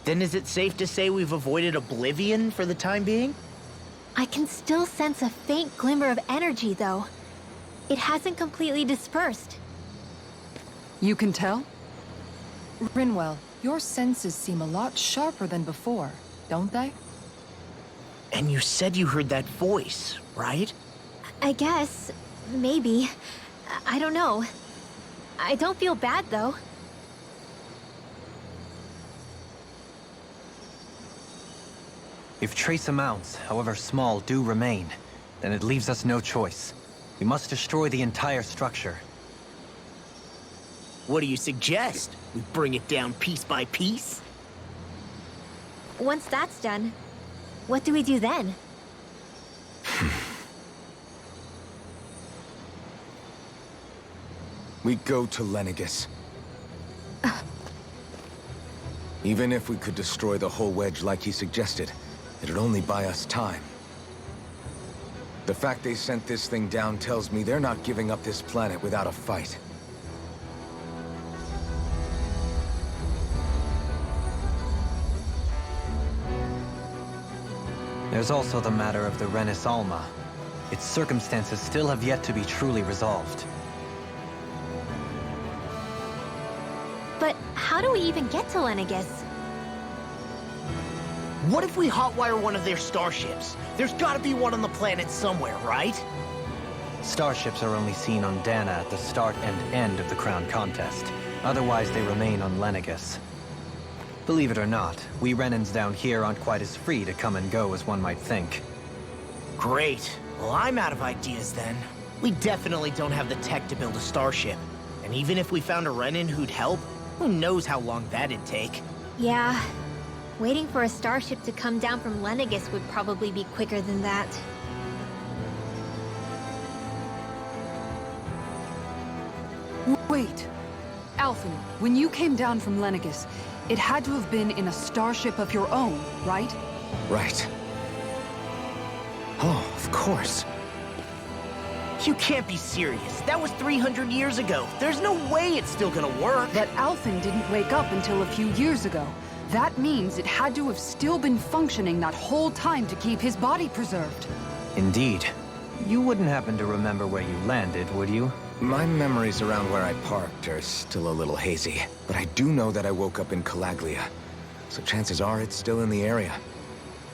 Then is it safe to say we've avoided oblivion for the time being? I can still sense a faint glimmer of energy, though. It hasn't completely dispersed. You can tell? Rinwell, your senses seem a lot sharper than before, don't they? And you said you heard that voice, right? I guess. Maybe. I don't know. I don't feel bad, though. If trace amounts, however small, do remain, then it leaves us no choice. We must destroy the entire structure. What do you suggest? We bring it down piece by piece? Once that's done, what do we do then? We go to Lenegis. Even if we could destroy the whole wedge like he suggested, it'd only buy us time. The fact they sent this thing down tells me they're not giving up this planet without a fight. There's also the matter of the Renis Alma. Its circumstances still have yet to be truly resolved. But how do we even get to Lenegis? What if we hotwire one of their starships? There's gotta be one on the planet somewhere, right? Starships are only seen on Dana at the start and end of the Crown Contest. Otherwise, they remain on Lenegis. Believe it or not, we Renans down here aren't quite as free to come and go as one might think. Great. Well, I'm out of ideas then. We definitely don't have the tech to build a starship. And even if we found a Renin who'd help, who knows how long that'd take? Yeah. Waiting for a starship to come down from Lenegis would probably be quicker than that. Wait. Alphen, when you came down from Lenegis, it had to have been in a starship of your own, right? Right. Oh, of course. You can't be serious. That was 300 years ago. There's no way it's still gonna work. But Alphen didn't wake up until a few years ago. That means it had to have still been functioning that whole time to keep his body preserved. Indeed. You wouldn't happen to remember where you landed, would you? My memories around where I parked are still a little hazy, but I do know that I woke up in Calaglia, so chances are it's still in the area.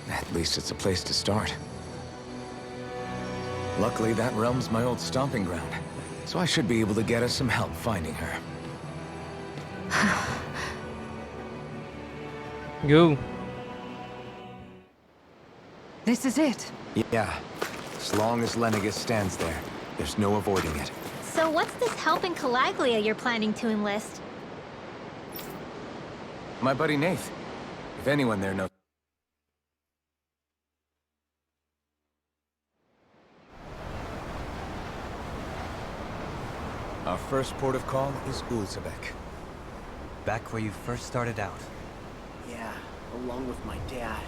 At least it's a place to start. Luckily, that realm's my old stomping ground, so I should be able to get us some help finding her. Go. This is it. Yeah. As long as Lenegis stands there, there's no avoiding it. So what's this help in Calaglia you're planning to enlist? My buddy Nath. If anyone there knows... first port of call is Ulzebek. Back where you first started out. Yeah, along with my dad.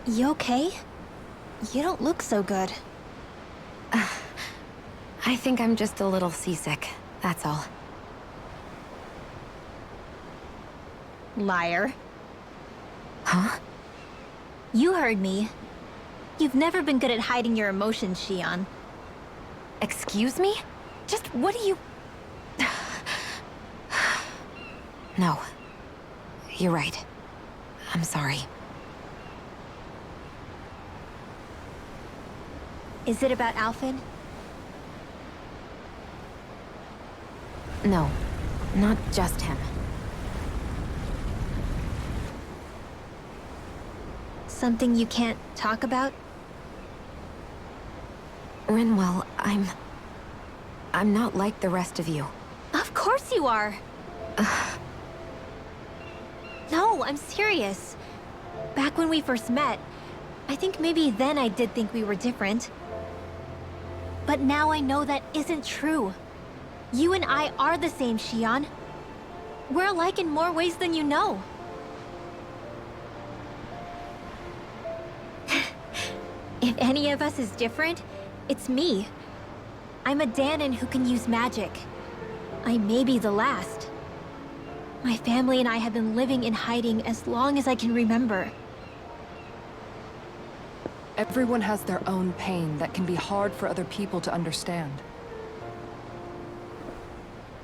You okay? You don't look so good. I think I'm just a little seasick, that's all. Liar. Huh? You heard me. You've never been good at hiding your emotions, Shion. Excuse me? Just what do you... No. You're right. I'm sorry. Is it about Alphen? No. Not just him. Something you can't talk about? Rinwell, I'm not like the rest of you. Of course you are! No, I'm serious. Back when we first met, I think maybe then I did think we were different. But now I know that isn't true. You and I are the same, Shion. We're alike in more ways than you know. If any of us is different, it's me. I'm a Dahnan who can use magic. I may be the last. My family and I have been living in hiding as long as I can remember. Everyone has their own pain that can be hard for other people to understand.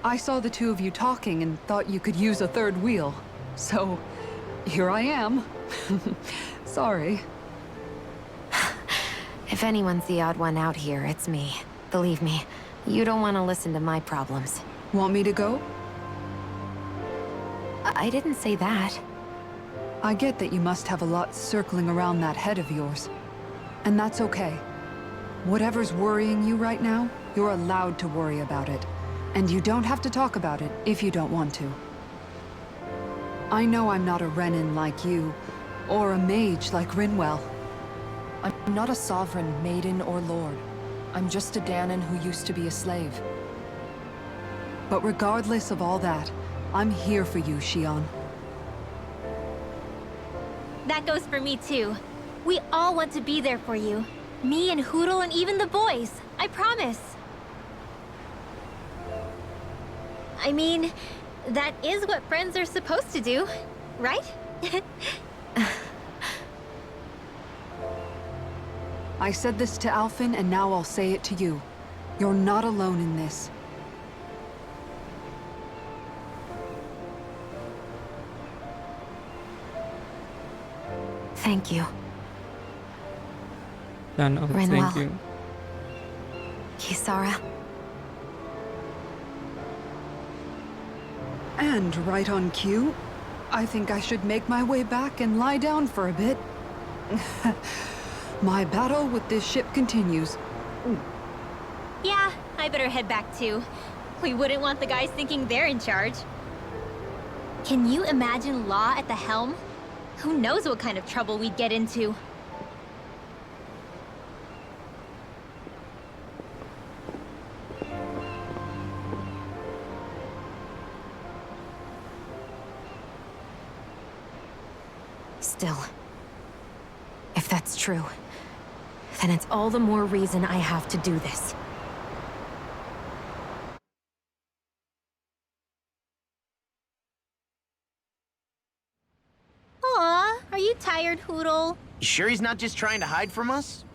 I saw the two of you talking and thought you could use a third wheel. So, here I am. Sorry. If anyone's the odd one out here, it's me. Believe me, you don't want to listen to my problems. Want me to go? I didn't say that. I get that you must have a lot circling around that head of yours. And that's okay. Whatever's worrying you right now, you're allowed to worry about it. And you don't have to talk about it if you don't want to. I know I'm not a Renin like you, or a mage like Rinwell. I'm not a sovereign, maiden, or lord. I'm just a Dahnan who used to be a slave. But regardless of all that, I'm here for you, Shion. That goes for me too. We all want to be there for you. Me and Hootle and even the boys. I promise. I mean, that is what friends are supposed to do, right? I said this to Alphen, and now I'll say it to you. You're not alone in this. Thank you. No, thank Rinwell. you. Kisara. And right on cue, I think I should make my way back and lie down for a bit. My battle with this ship continues. Yeah, I better head back too. We wouldn't want the guys thinking they're in charge. Can you imagine Law at the helm? Who knows what kind of trouble we'd get into? Still, if that's true, then it's all the more reason I have to do this. Aw, are you tired, Hootle? You sure he's not just trying to hide from us?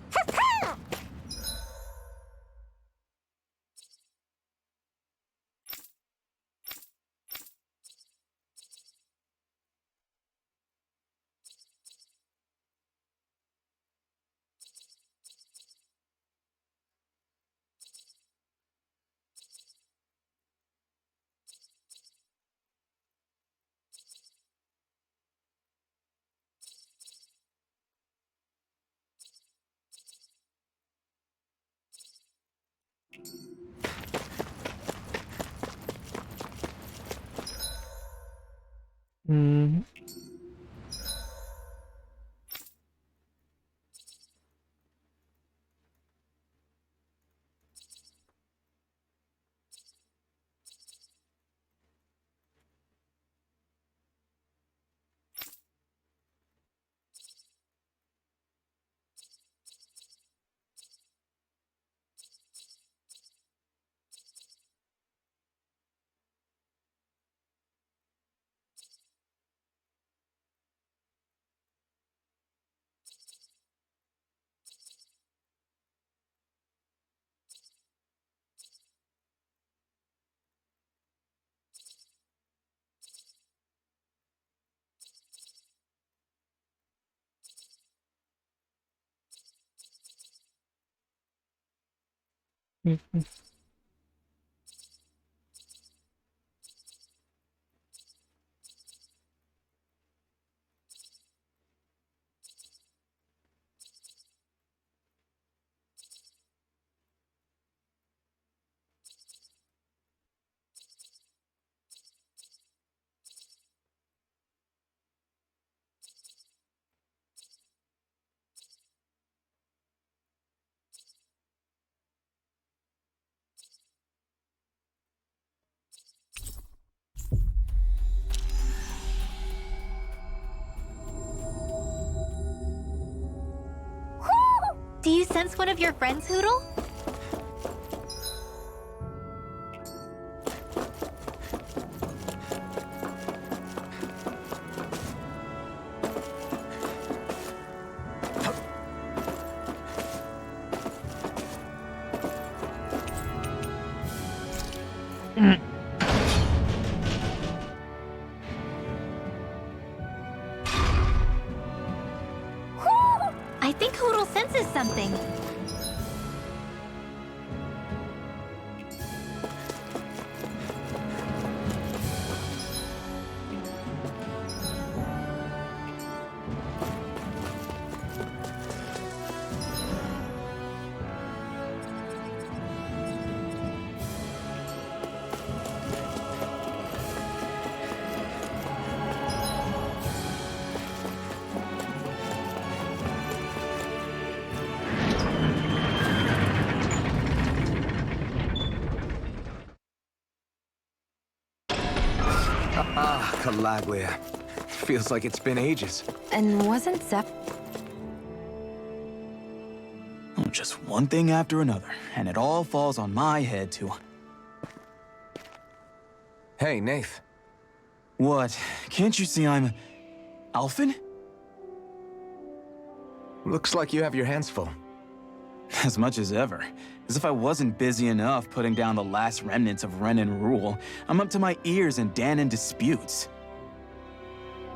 Hmm. Mhm. Do you sense one of your friends, Hootle? I think Hootle senses something. Ah, Calaglia. Feels like it's been ages. And wasn't Zeph... Oh, just one thing after another, and it all falls on my head too. Hey, Nath. What? Can't you see I'm... Alphen? Looks like you have your hands full. As much as ever. As if I wasn't busy enough putting down the last remnants of Renan rule, I'm up to my ears in Dahnan disputes.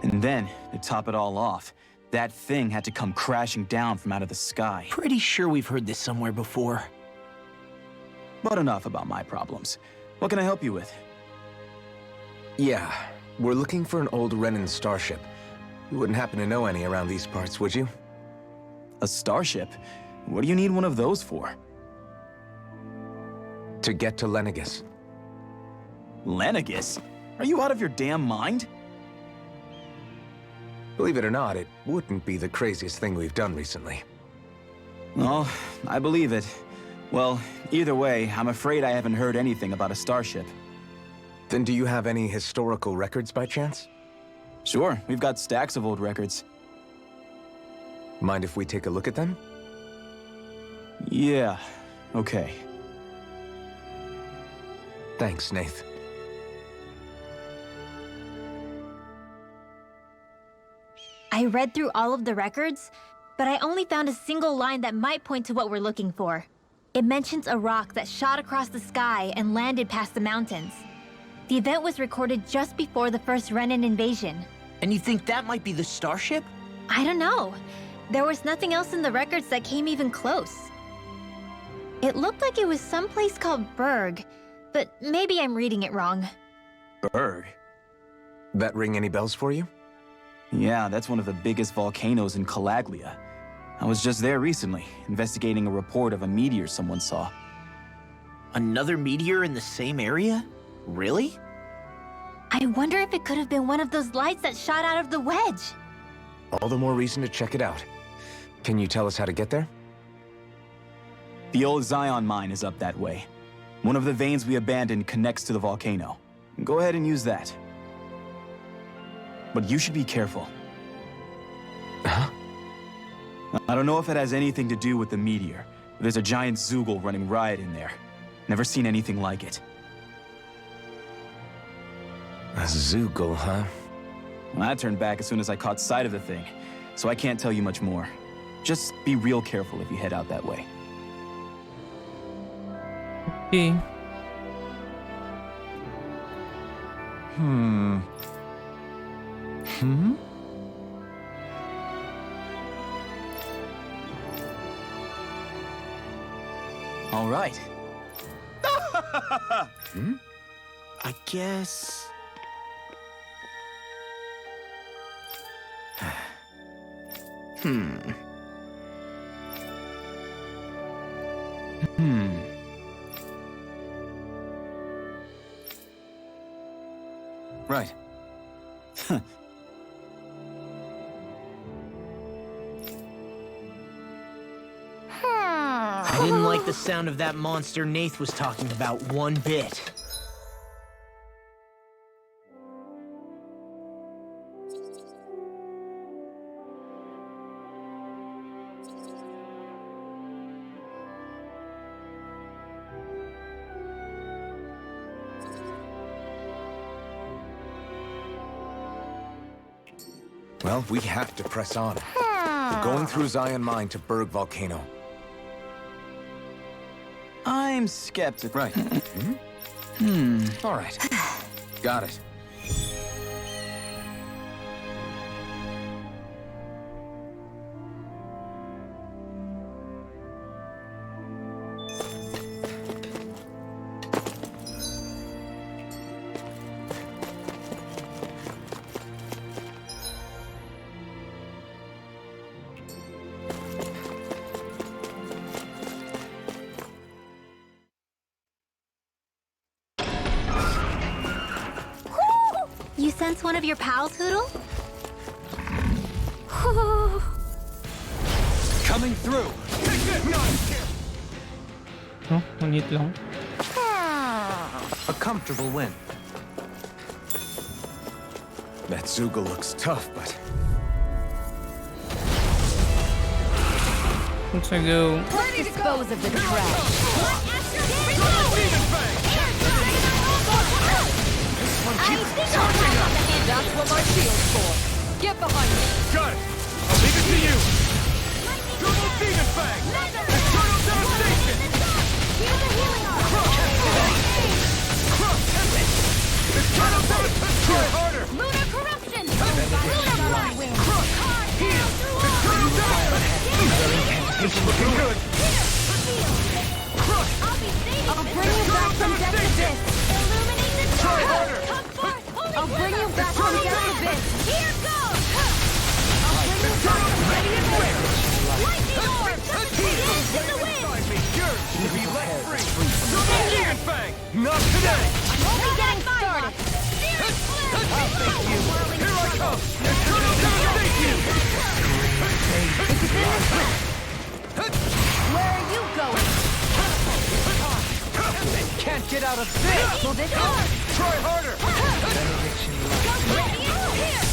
And then, to top it all off, that thing had to come crashing down from out of the sky. Pretty sure we've heard this somewhere before. But enough about my problems. What can I help you with? Yeah, we're looking for an old Renan starship. You wouldn't happen to know any around these parts, would you? A starship? What do you need one of those for? To get to Lenegis. Lenegis? Are you out of your damn mind? Believe it or not, it wouldn't be the craziest thing we've done recently. Oh, I believe it. Well, either way, I'm afraid I haven't heard anything about a starship. Then do you have any historical records by chance? Sure, we've got stacks of old records. Mind if we take a look at them? Yeah, okay. Thanks, Nath. I read through all of the records, but I only found a single line that might point to what we're looking for. It mentions a rock that shot across the sky and landed past the mountains. The event was recorded just before the first Renan invasion. And you think that might be the starship? I don't know. There was nothing else in the records that came even close. It looked like it was someplace called Berg, but maybe I'm reading it wrong. Berg? That ring any bells for you? Yeah, that's one of the biggest volcanoes in Calaglia. I was just there recently, investigating a report of a meteor someone saw. Another meteor in the same area? Really? I wonder if it could have been one of those lights that shot out of the wedge. All the more reason to check it out. Can you tell us how to get there? The old Zion mine is up that way. One of the veins we abandoned connects to the volcano. Go ahead and use that. But you should be careful. Huh? I don't know if it has anything to do with the meteor. But there's a giant Zoogle running riot in there. Never seen anything like it. A Zoogle, huh? Well, I turned back as soon as I caught sight of the thing, so I can't tell you much more. Just be real careful if you head out that way. Okay. Hmm. All right. I guess... Right. I didn't like the sound of that monster Nath was talking about one bit. Well, we have to press on. We're going through Zion Mine to Berg Volcano. I'm skeptical. Right. All right. Got it. You sense one of your pals, Hoodle? Coming through. Oh, manit lang. A comfortable win. That Zoogle looks tough, but Once I go... Dispose of the trash. That's what my shield's for. Get behind me. Got it. I'll leave it to you. Turbo Demon Fang. Eternal Devastation. Eternal Devastation. Try harder. Lunar corruption! Heal. Eternal Devastation. This is looking good. I'll bring you back from death abyss! Illuminate the Try dark! harder. Come forth, holy I'll bring you back from death abyss! Here goes! I'll bring you back from ready and where? Lightning orb! This is the wind! Yours to be let free. Turbo Demon Fang. Not today. I'm only getting started! I'll thank you. Here I come. Eternal Devastation. Where are you going? Can't get out of this. Will this work? Try harder.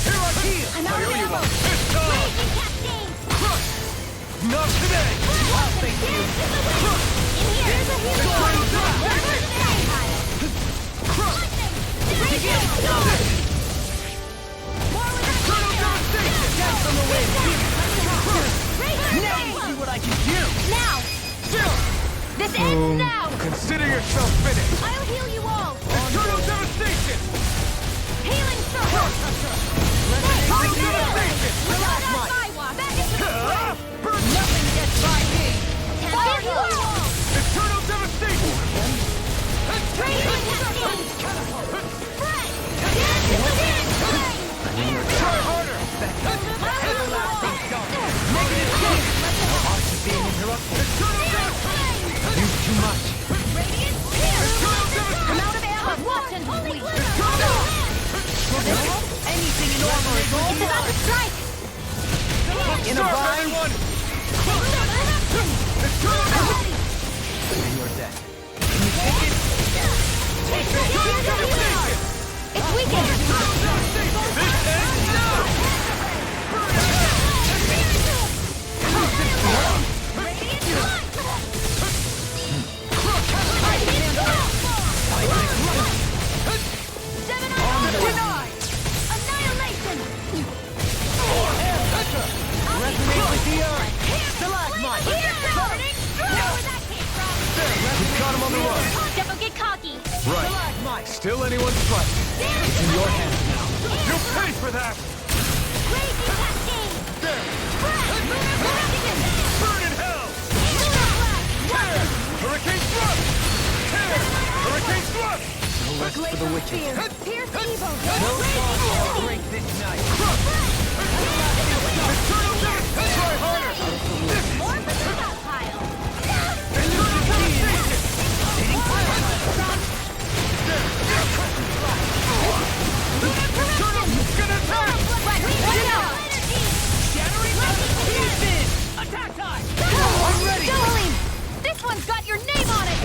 Here I heal. I'm out of ammo! This time. Raging cascade! Not today. I'll thank you! In here! There's a heal! Now see what I can do. Now! Still. This ends now! Consider yourself finished. I'll heal you all! Eternal Devastation. Healing circle! Eternal Devastation. Without my walk! Back into the fray! Nothing gets by me. I'll heal you all! Eternal Devastation. Raging cascade! Spread! Dance in the wind! Try harder. Everlasting Negative change. Being interrupted. Eternal Devastation. Use too much. Radiant here! I'm out of ammo! Watch and bleed! Anything in armor is all It's about to strike! In a vine. Eternal Devastation. You're dead. It's weakened! This ends now. Annihilation! Resonate with the earth. Stalagmite. Here goes! Know where that came from! We've got him on the run. Don't get cocky! Right. Still anyone's fight. It's in your hands now. You'll pay for that. Raging cascade! There. Burn in hell. Tear. Hurricane thrust. Tear. thrust! No rest for the wicked. Pierce evil! No fall will break this night. Try harder! More for the stockpile! Attack time! I'm ready! Go, Helene! This one's got your name on it!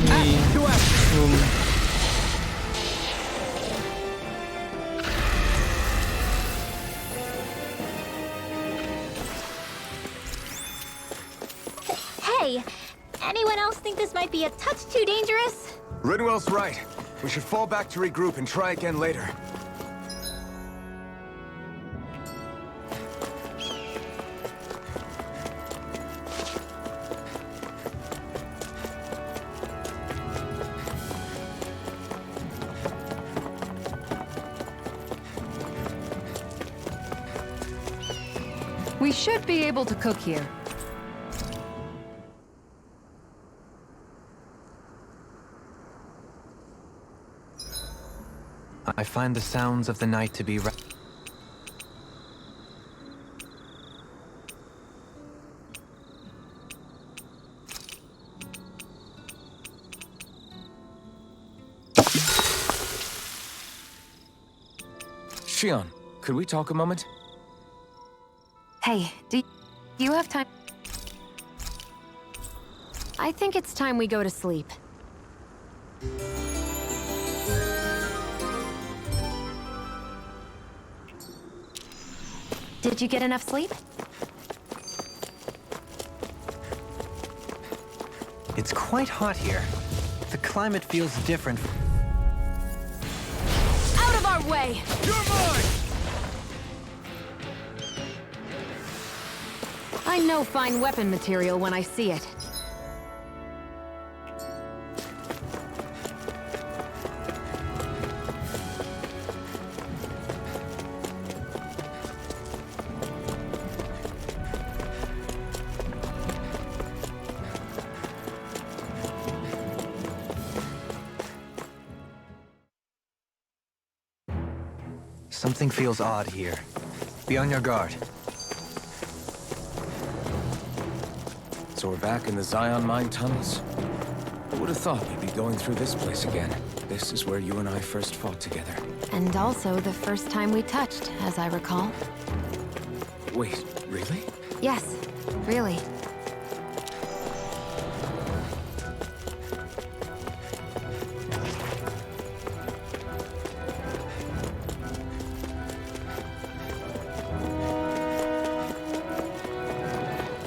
Hey, anyone else think this might be a touch too dangerous? Rinwell's right. We should fall back to regroup and try again later. We should be able to cook here. I find the sounds of the night to be Shion, could we talk a moment? Hey, do you have time? I think it's time we go to sleep. Did you get enough sleep? It's quite hot here. The climate feels different. Out of our way! You're mine! I know fine weapon material when I see it. Something feels odd here. Be on your guard. So we're back in the Zion Mine tunnels. Who would have thought we'd be going through this place again? This is where you and I first fought together. And also the first time we touched, as I recall. Wait, really? Yes, really.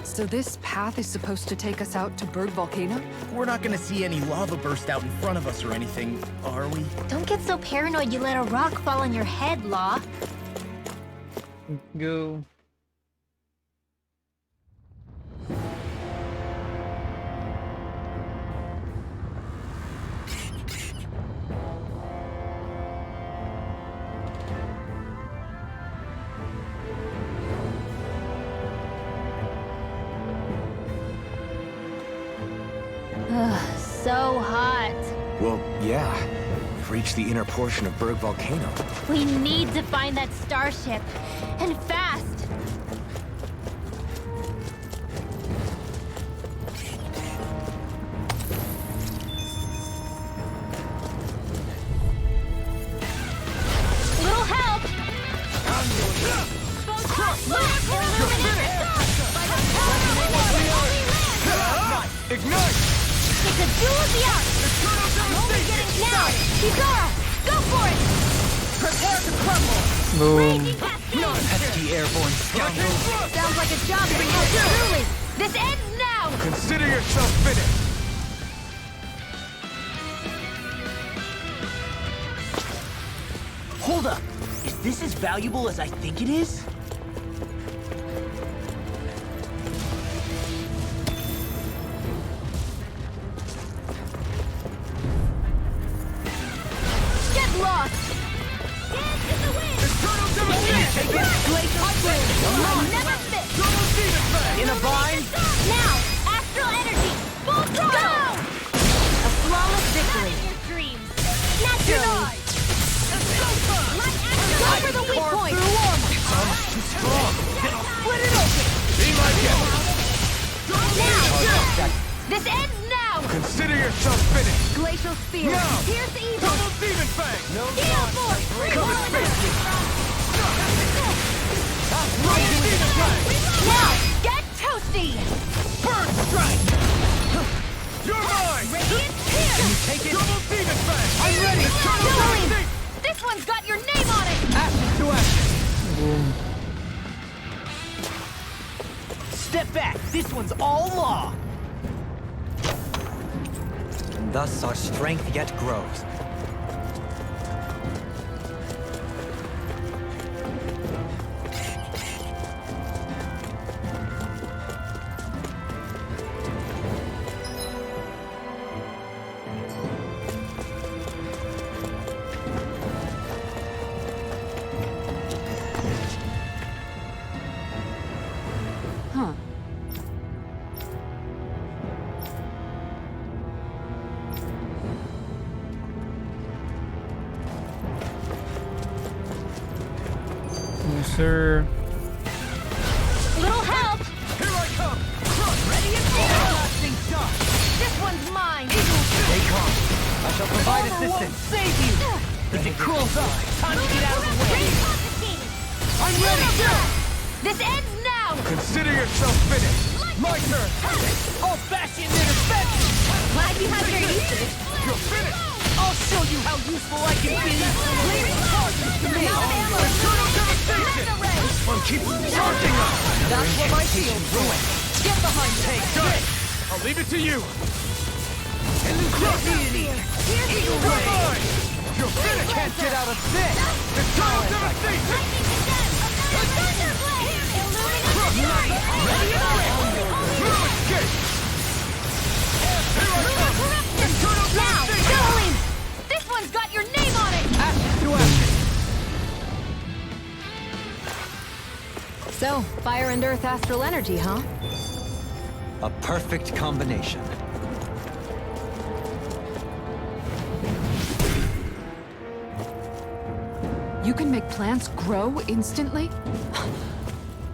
So this path is supposed to take us out to Berg Volcano? We're not gonna see any lava burst out in front of us or anything, are we? Don't get so paranoid you let a rock fall on your head, Law. Go. Ugh, so hot. Well, yeah. We've reached the inner portion of Berg Volcano. We need to find that starship. And fast. Little help! Ignite! It's a duel of the arts! I'm only getting now! Kizara, go for it! Prepare to crumble! Boom. Pesky airborne scoundrel. Sounds like a job for you, truly! This ends now! Consider yourself finished! Hold up! Is this as valuable as I think it is? Get lost! Never fit! In a bind? Now! Astral energy! Full throttle! A flawless victory! Your dreams! Glacial Spear! Now! Here's evil! Double Demon Fang! No Come and face me! Now, get toasty! Bird Strike! You're mine! Radiant Spear! Can you take it? Double Demon Fang! I'm ready! Eternal Nolan! Dynasty! This one's got your name on it! Ashes to ashes! Boom. Step back. This one's all law. And thus our strength yet grows. Huh. Yes, sir. Little help! Here I come! Ready and lasting shot! This one's mine! Stay calm. I shall provide assistance. Save you. If it cools up, time to get out of the way. I'm ready! This ends now! Consider yourself finished! My turn! Old-fashioned intervention. Glad you had your uses. You're finished! I'll show you how useful I can be. Leave charges to me. Eternal devastation! This one keeps charging us! That's what my shield doing. Get behind me. Take this! I'll leave it to you! Here's You're mine! You're finished! Can't get out of this. Eternal devastation! Ready No escape! Here I come! Eternal Now, devastation! Jolene! This one's got your name on it! Ashes to ashes! So, fire and earth astral energy, huh? A perfect combination. You can make plants grow instantly?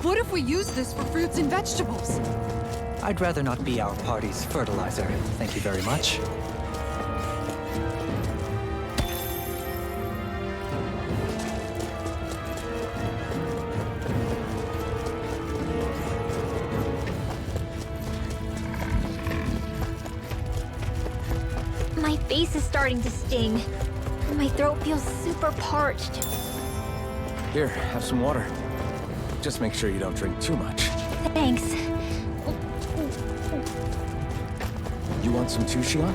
What if we use this for fruits and vegetables? I'd rather not be our party's fertilizer. Thank you very much. My face is starting to sting. My throat feels super parched. Here, have some water. Just make sure you don't drink too much. Thanks. You want some too, Shion?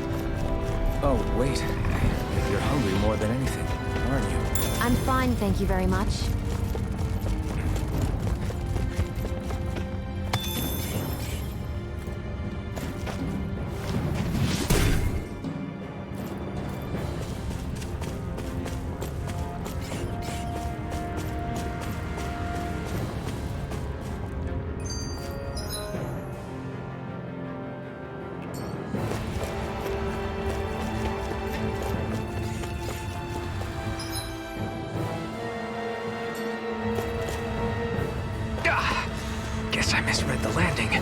Oh, wait. You're hungry more than anything, aren't you? I'm fine, thank you very much. Guess I misread the landing.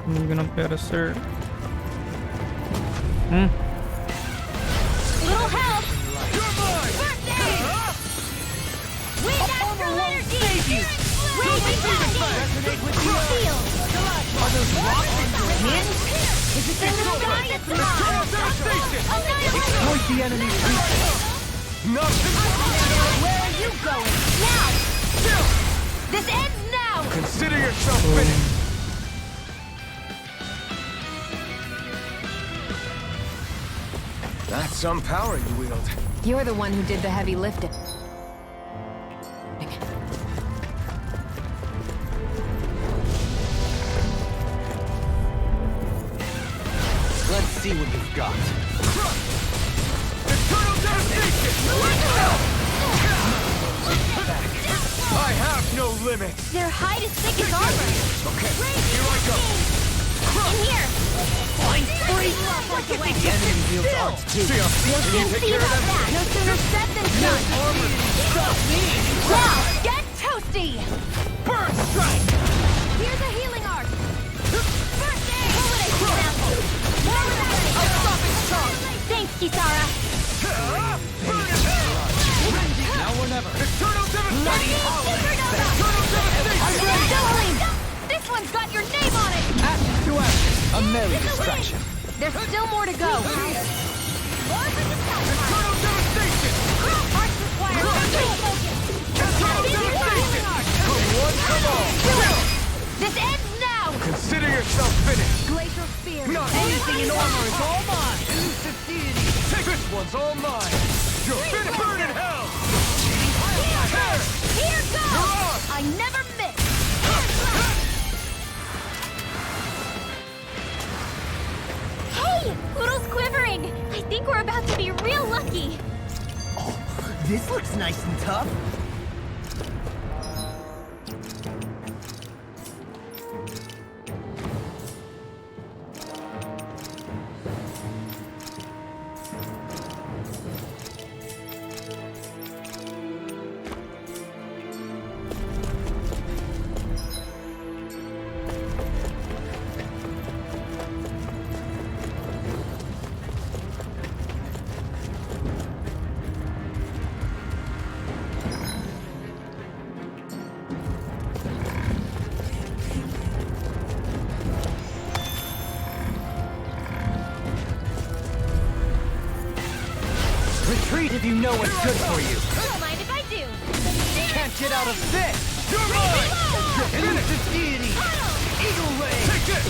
I'm gonna better, sir. Little help! You're mine! Birthday! Wind astral energy! Raging Resonate with you! Shield! Are those rocks in your hands? Is it in the sky? It's Eternal mine! devastation! Exploit the enemy's weakness. Nothing! Where are you going? Now! This ends now! Consider yourself finished! That's some power you wield. You're the one who did the heavy lifting. Let's see what we've got. Eternal devastation! I have no limits! Their hide is thick as armor. Okay, here I go! In here. Fine free! The enemy wields arts too. See ya! We'll Can you soon take see care of about that? that. No sooner said than done. Stop me! Now, get toasty! Burn strike! Here's a healing art. First aid! Holiday sample. More without it. I'll stop its charge! Thanks, Kisara. Burn in hell! Now or never. Eternal devastation! Supernova! Eternal devastation! I'm ready. Doubling! This one's got your name on it! Ashes to ashes. A merry It's a distraction. There's still more to go. Eternal devastation! Arts required. Eternal devastation! Come one, come all! This ends now! Consider yourself finished! Glacial Spear. Not Anything in armor is all mine! Elusive deity! Take this one's all mine! You're finished! Burn in hell! Here goes! You're on! I never miss! Hey! Poodle's quivering! I think we're about to be real lucky! This looks nice and tough. Retreat if you know what's good for you. Don't mind if I do! Can't get out of this! You're mine! Elusive deity! Eagle ray! Take this!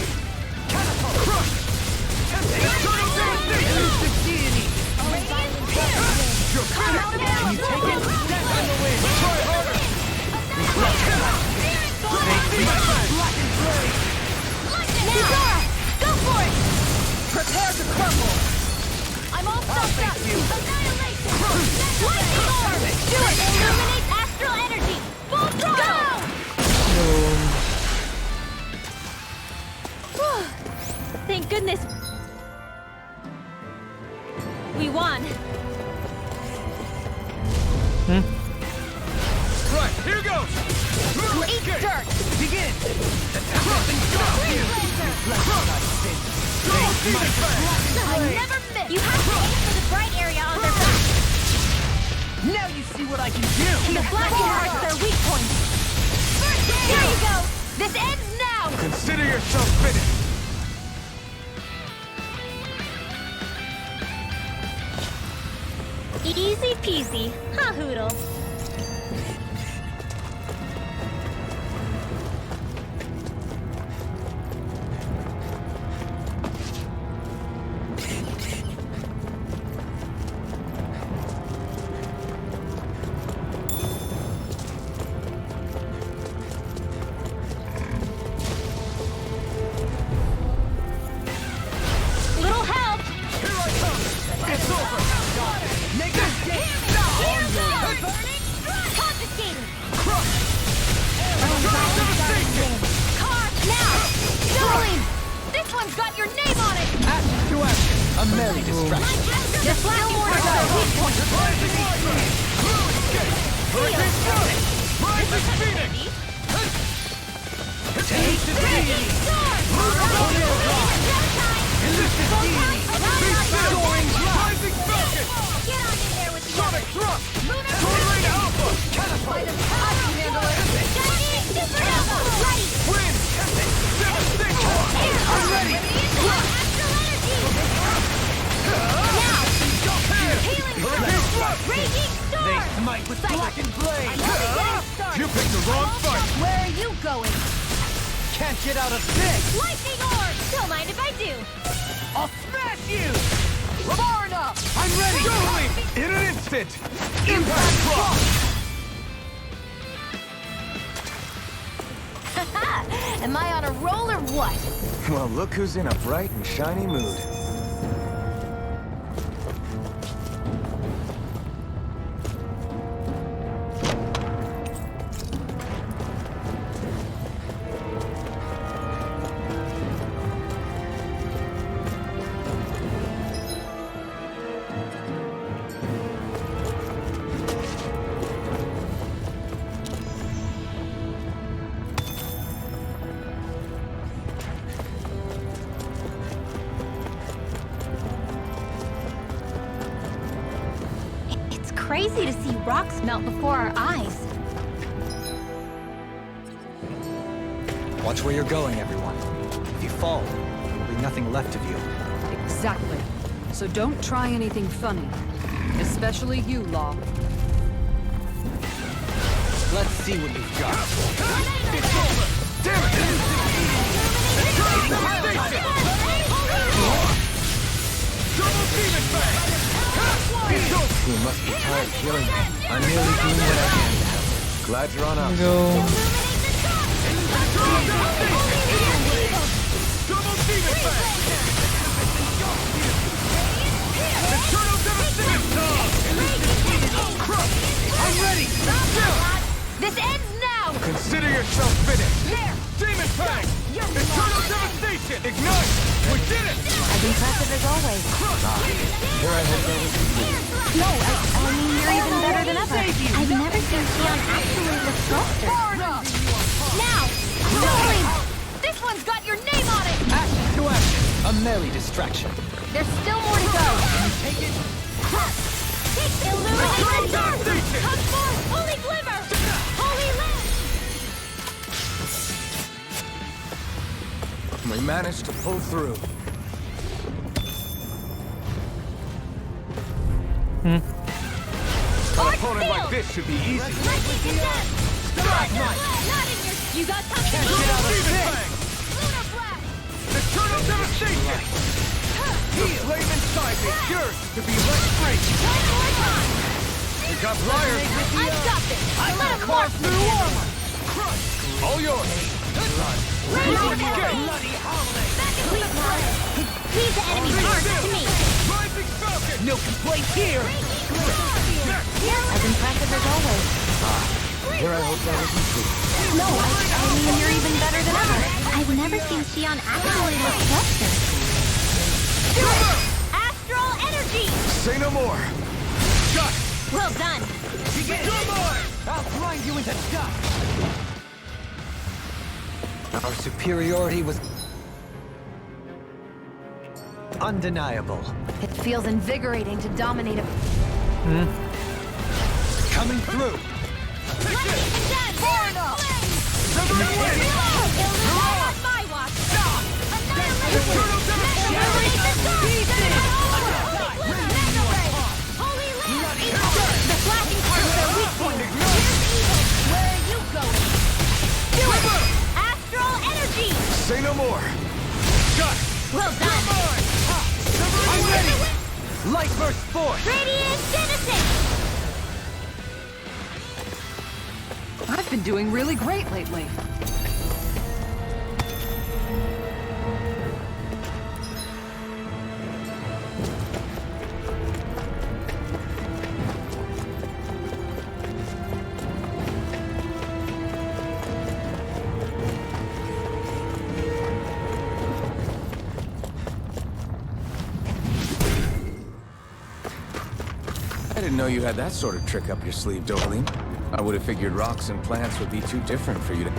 Catapult! Crush! Eternal devastation! Elusive deity! You're finished! Can you take it? Death on the wind! Try harder! Black and gray! Kisara! Go for it! Prepare to crumble! I'm all stuffed up! you. Annihilation! Lightning orb! Do it! Illuminate astral energy! Full throttle! Go! Thank goodness. We won. Right, here goes! Eat dirt! Begin! I never miss! You have to aim for the bright area on their back. Now you see what I can do! The flashing hearts their weak points. There you go! This ends now! Consider yourself finished! Easy peasy. Ha hoodle. Little help! Here I come! It's over! Make this game! Burning! Confiscated! Crush! Eternal devastation! Car, now! Jolene! This one's got your name on it! Ashes to ashes! A merry distraction! There's still more to go! Weak point! Rising Wildlife! Blue escape! Hurricane Strike! Rising Phoenix! Take the deity! Elusive deity! Soaring Rising Falcon! Get on in there with the Sonic others! Thrust! Lunar Tornado Alpha! By Catapult! the power of Chinese Supernova! Ready! Wind! Devastation! I'm ready! Astral energy! Now! Healing Hurricane Thrust! Raging storm! They smite with blackened blade! I'm only getting started! You picked the wrong fight! Where are you going? Can't get out of this! Lightning orb! Don't mind if I do! I'll smash you! Far enough! I'm ready! Jolene! In an instant! Impact Cross! Am I on a roll or what? Well, look who's in a bright and shiny mood. crazy to see rocks melt before our eyes. Watch where you're going, everyone. If you fall, there will be nothing left of you. Exactly. So don't try anything funny. Especially you, Law. Let's see what you've got. It's over! Damn it! Double demon bang! You must be tired of healing me. I'm merely doing what I can to help. Glad you're on our Go. Double demon bang! Eternal devastation! Crush! I'm ready! This ends now! Consider yourself finished! Demon Fang! Eternal devastation! Ignite! We did it! As impressive as always. Here I hope that was complete. No, I mean, you're even better than ever. I've never seen Xion actually look softer. Now! Zoe! This one's got your name on it! Action to action! A merry distraction. There's still more to go! Take it! Illuminate the dark! Come forth! Holy glimmer! Holy lamp! We managed to pull through. An opponent like this should be easy. You got something? Demon Fang! Eternal devastation! The flame inside me yearns to be let free. We got Briar. I've got this! Let him march through armor! All yours. Leave the enemy parts to me! Rising Falcon! No complaints here! As impressive as always. Here I hope that was complete. No, I mean, you're even better than ever. I've never seen Xion actually look softer. Do it! Astral energy! Say no more. Shut! Well done! I'll grind you into dust! Our superiority was undeniable. It feels invigorating to dominate a... Coming through! Far enough! Illuminate on my watch! Holy lamp! The flashing part is their weak point! Where are you going? Do it! Astral energy! Say no more. Shut! Well done! I'm ready! Light burst forth! Radiant Genesis! I've been doing really great lately. I didn't know you had that sort of trick up your sleeve, Dohalim. I would have figured rocks and plants would be too different for you to...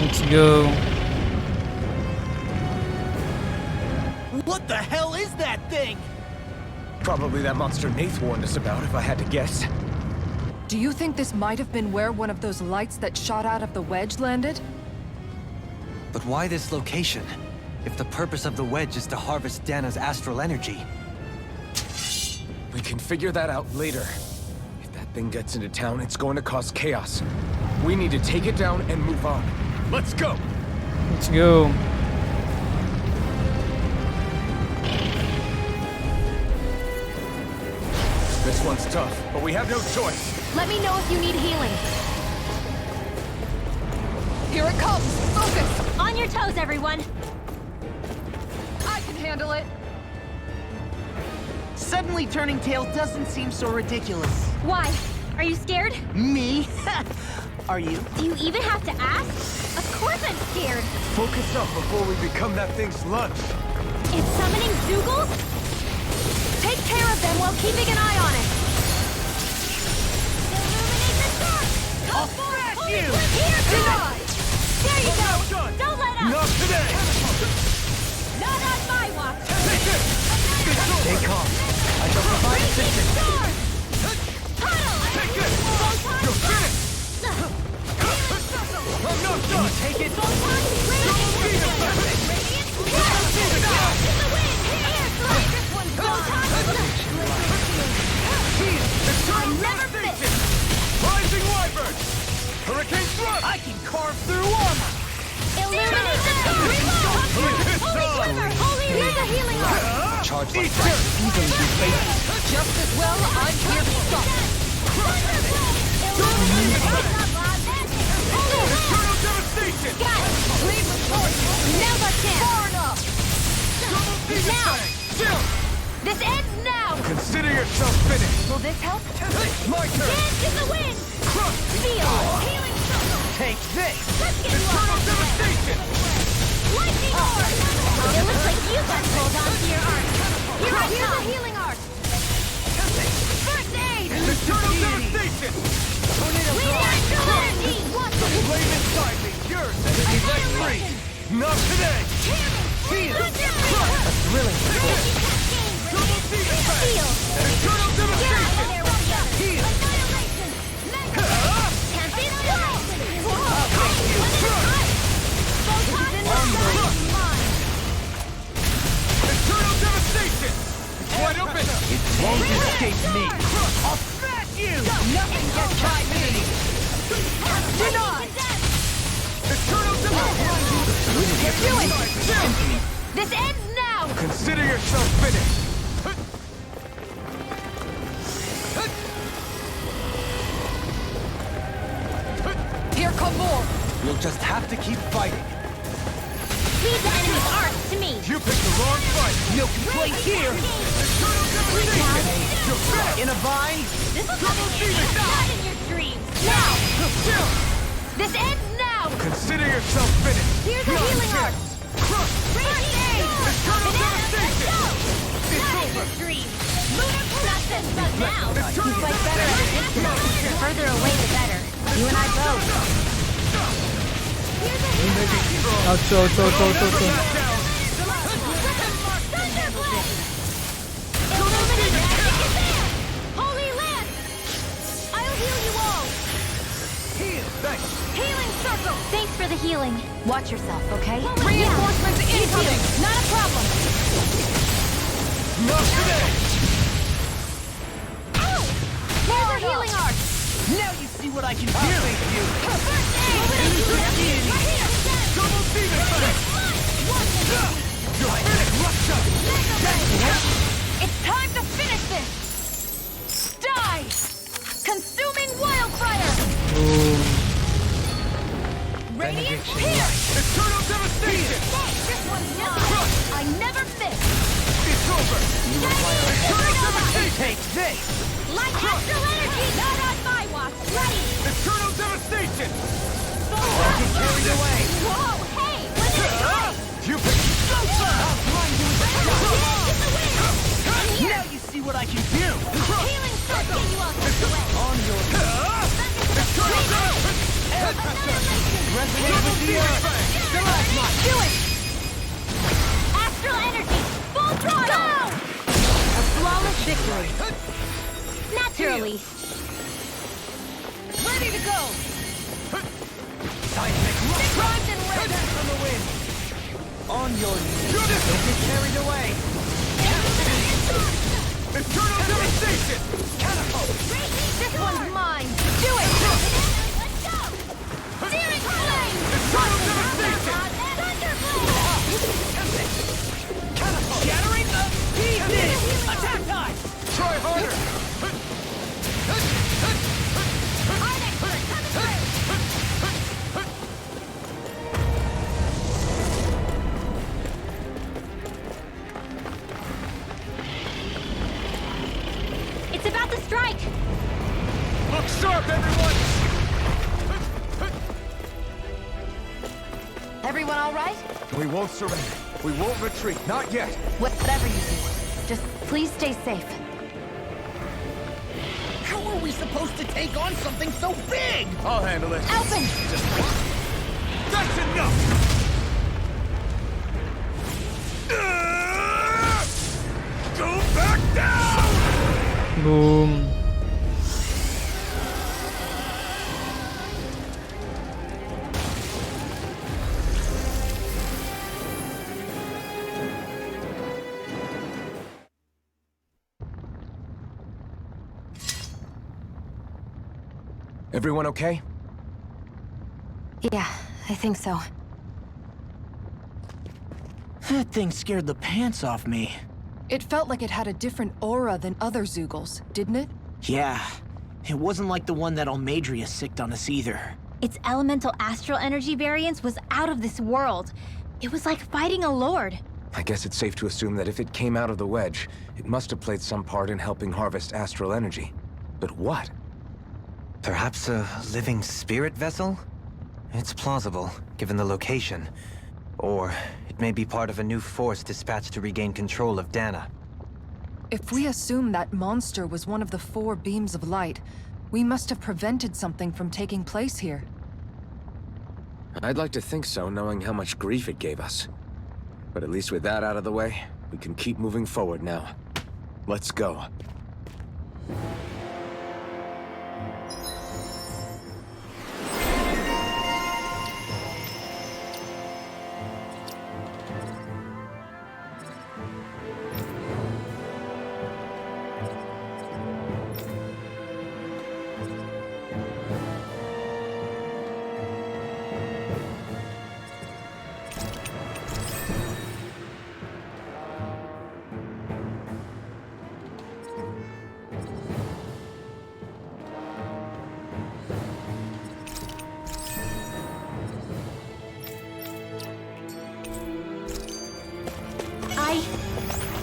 Let's go. What the hell is that thing? Probably that monster Nath warned us about, if I had to guess. Do you think this might have been where one of those lights that shot out of the wedge landed? But why this location? If the purpose of the wedge is to harvest Dana's astral energy. We can figure that out later. If that thing gets into town, it's going to cause chaos. We need to take it down and move on. Let's go! Let's go. This one's tough, but we have no choice. Let me know if you need healing. Here it comes! Focus! On your toes, everyone! I can handle it! Suddenly turning tail doesn't seem so ridiculous. Why? Are you scared? Me? Are you? Do you even have to ask? Of course I'm scared! Focus up before we become that thing's lunch. It's summoning Zoogles? Take care of them while keeping an eye on it! Illuminate the dark! I'll smash you! Here, Denied! There you go! Done. Don't let up! Not today! Not on my watch! Take it! Stay calm. I shall provide assistance. Take it! You're finished! I'm not done! Take it! Rising Wyvern! Hurricane Thrust! I can carve through armor! Illuminate the dark! Holy River healing art! Charge like that. Easily be fatal. Just as well, I'm here to stop it! Eternal Devastation! Got it! Leave the force! Now's our chance! Far enough! Now! Still! This ends now! Consider yourself finished! Will this help? My turn! Dance in the wind! Crush! Feel! Healing circle! Take this! Let's get you Eternal off this way! Devastation! Lightning orb! It looks like you got pulled onto your arc! Here I come! Here's a healing arc! First aid! Eternal Devastation! Natural energy! Flame inside me! Yours! Enemy leg free! Not today! Heal! A thrilling sport. Double Demon Fang! Heal! Eternal Devastation! There we go! Heal! Annihilation! Tempest Eternal Devastation! Wide open! It won't escape me. I'll smash you! Nothing gets by me! Denied! Eternal Devastation! Do it! This ends now! Consider yourself finished! Here come more! We'll just have to keep fighting. Leave the enemy's arc to me! You picked the wrong fight! No complaint here! Eternal Devastation! You're finished! In a bind? This will come not in your dreams! Now! Still! This ends now! Consider yourself finished! Here's a healing arc! Crush! First aid! Eternal Devastation! It's Not in over! your dreams! Not this bug now! Eternal You fight better at a distance. The further away, the better. You and I both. Here's a healing arc! Thunderblade! Illuminate magic is there! Holy Lance! I'll heal you all! Heal! Thanks! Healing circle! Thanks for the healing. Watch yourself, okay? Reinforcements incoming! Not a problem! Not today! Ow! There's a healing arc! Now you see what I can do! First aid! Right here! Double Demon Fang! You're finished! It's time to finish this! Die! Consuming wildfire! Radiant pierce! Eternal Devastation! This one's mine! I never miss! It's over! Eternal Devastation! Take this! Light astral energy! Not on my watch! Ready! Eternal Devastation! Don't get carried away! Whoa! Hey! When did it go? You picked I'll blind you with a shot! Get the wind! Here! Now you see what I can do! Healing circle! Get you all this way! On your Resonate with the earth! Do it! Astral energy! Full throttle! Go! A flawless victory. Naturally. Ready to go! Seismic rush! Primed and ready! From the wind! On your knees! Don't get carried away! Eternal Devastation! Catapult! This one's strike! Look sharp, everyone! Everyone all right? We won't surrender. We won't retreat. Not yet. Whatever you do, just please stay safe. How are we supposed to take on something so big? I'll handle it. Alphen! That's enough! Go back down! Boom. Everyone okay? Yeah, I think so. That thing scared the pants off me. It felt like it had a different aura than other Zeugles, didn't it? Yeah, it wasn't like the one that Almadria sicked on us either. Its elemental astral energy variance was out of this world. It was like fighting a lord. I guess it's safe to assume that if it came out of the wedge, it must have played some part in helping harvest astral energy. But what? Perhaps a living spirit vessel? It's plausible, given the location. Or it may be part of a new force dispatched to regain control of Dana. If we assume that monster was one of the 4 beams of light, we must have prevented something from taking place here. I'd like to think so, knowing how much grief it gave us. But at least with that out of the way, we can keep moving forward now. Let's go.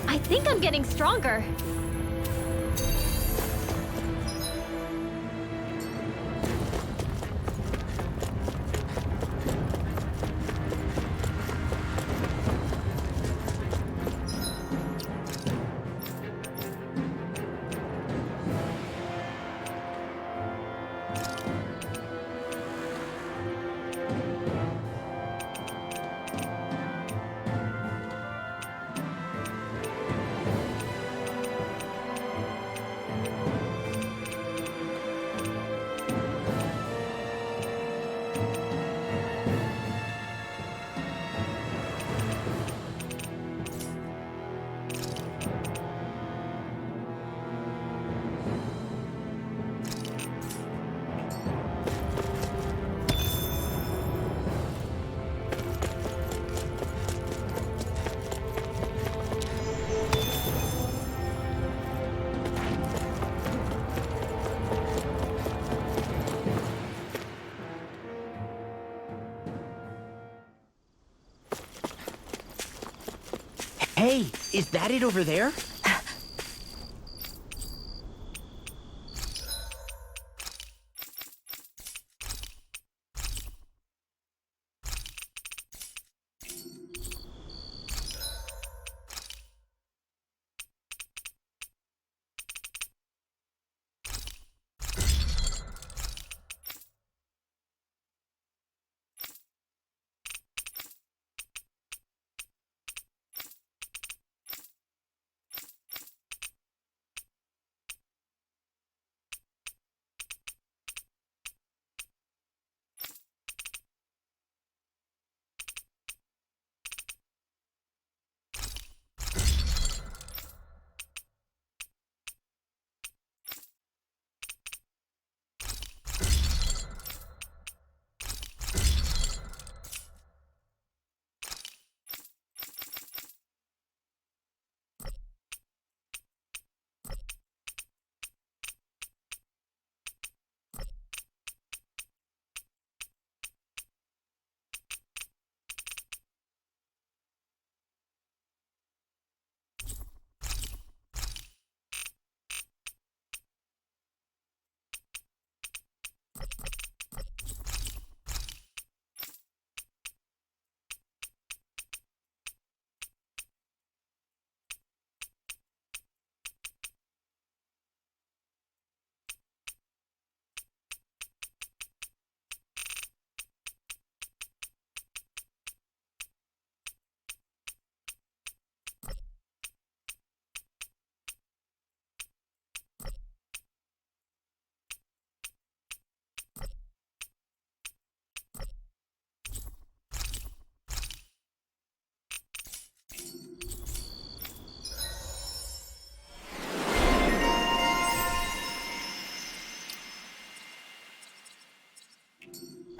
I think I'm getting stronger. Hey, is that it over there?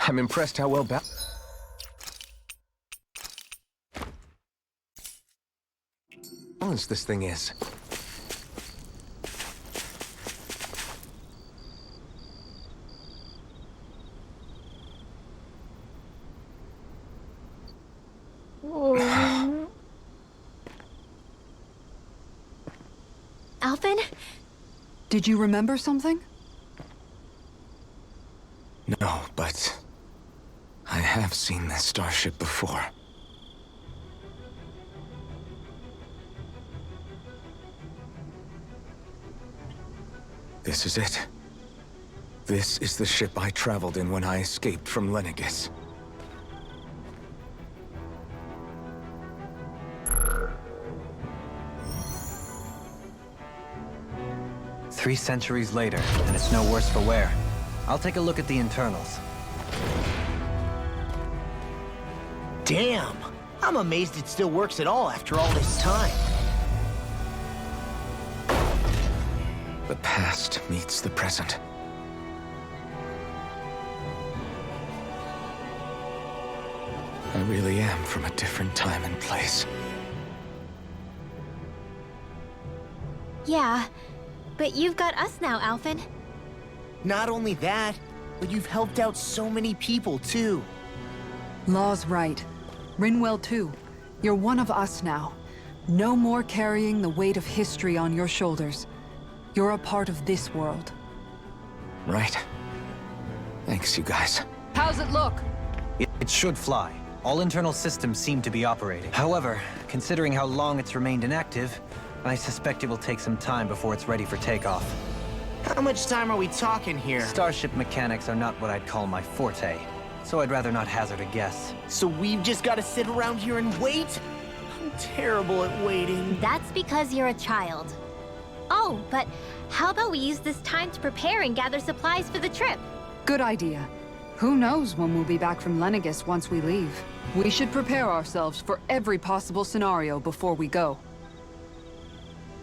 I'm impressed how well balanced this thing is. Alphen? Did you remember something? No, but I have seen this starship before. This is it. This is the ship I traveled in when I escaped from Lenegis. Three centuries later, and it's no worse for wear. I'll take a look at the internals. Damn! I'm amazed it still works at all after all this time. The past meets the present. I really am from a different time and place. Yeah, but you've got us now, Alphen. Not only that, but you've helped out so many people, too. Law's right. Rinwell too. You're one of us now. No more carrying the weight of history on your shoulders. You're a part of this world. Right. Thanks, you guys. How's it look? It should fly. All internal systems seem to be operating. However, considering how long it's remained inactive, I suspect it will take some time before it's ready for takeoff. How much time are we talking here? Starship mechanics are not what I'd call my forte, so I'd rather not hazard a guess. So we've just got to sit around here and wait? I'm terrible at waiting. That's because you're a child. Oh, but how about we use this time to prepare and gather supplies for the trip? Good idea. Who knows when we'll be back from Lenegis once we leave. We should prepare ourselves for every possible scenario before we go.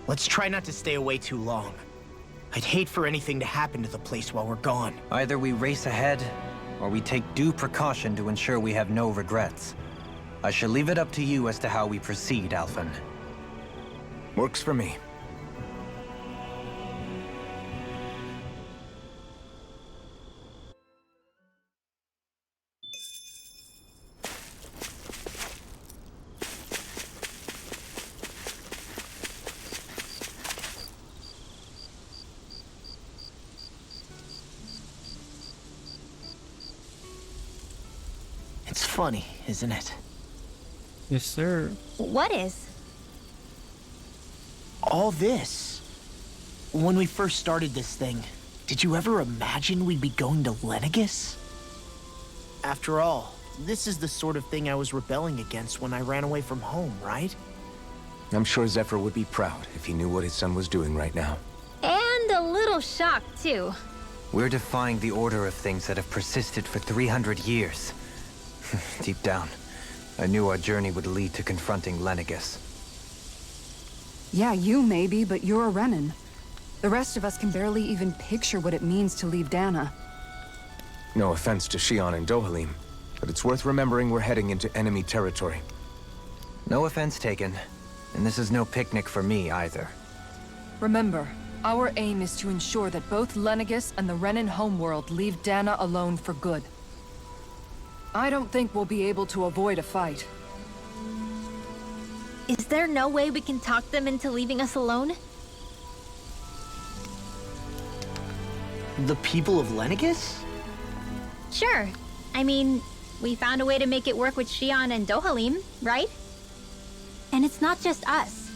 Let's try not to stay away too long. I'd hate for anything to happen to the place while we're gone. Either we race ahead, or we take due precaution to ensure we have no regrets. I shall leave it up to you as to how we proceed, Alphen. Works for me. It's funny, isn't it? Yes, sir. What is? All this. When we first started this thing, did you ever imagine we'd be going to Lenegis? After all, this is the sort of thing I was rebelling against when I ran away from home, right? I'm sure Zephyr would be proud if he knew what his son was doing right now. And a little shocked, too. We're defying the order of things that have persisted for 300 years. Deep down, I knew our journey would lead to confronting Lenegis. Yeah, you maybe, but you're a Renan. The rest of us can barely even picture what it means to leave Dana. No offense to Shion and Dohalim, but it's worth remembering we're heading into enemy territory. No offense taken, and this is no picnic for me either. Remember, our aim is to ensure that both Lenegis and the Renan homeworld leave Dana alone for good. I don't think we'll be able to avoid a fight. Is there no way we can talk them into leaving us alone? The people of Lenegis? Sure. I mean, we found a way to make it work with Shion and Dohalim, right? And it's not just us.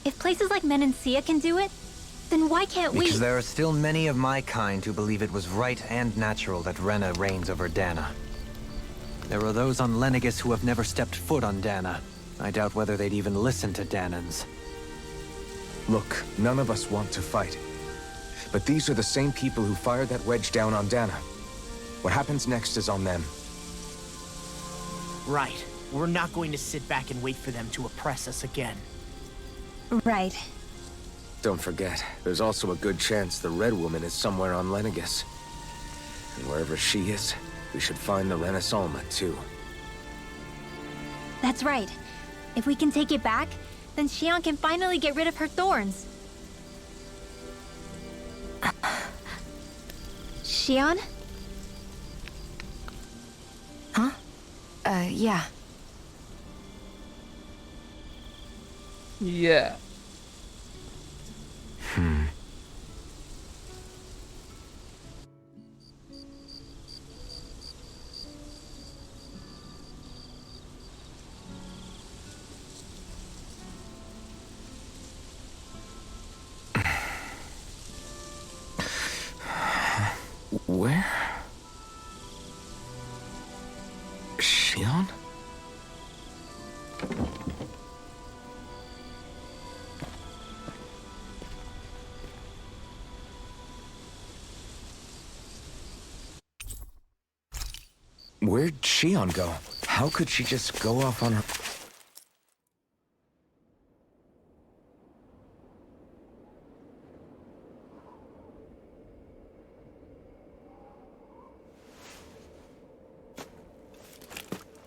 If places like Menancia can do it, then why can't we? Because there are still many of my kind who believe it was right and natural that Rena reigns over Dana. There are those on Lenegis who have never stepped foot on Dana. I doubt whether they'd even listen to Danans. Look, none of us want to fight. But these are the same people who fired that wedge down on Dana. What happens next is on them. Right. We're not going to sit back and wait for them to oppress us again. Right. Don't forget, there's also a good chance the Red Woman is somewhere on Lenegis. And wherever she is, we should find the Renaissance too. That's right. If we can take it back, then Xion can finally get rid of her thorns. Xion? Huh? Yeah. Yeah. Where? Xion? Where'd Xion go? How could she just go off on her...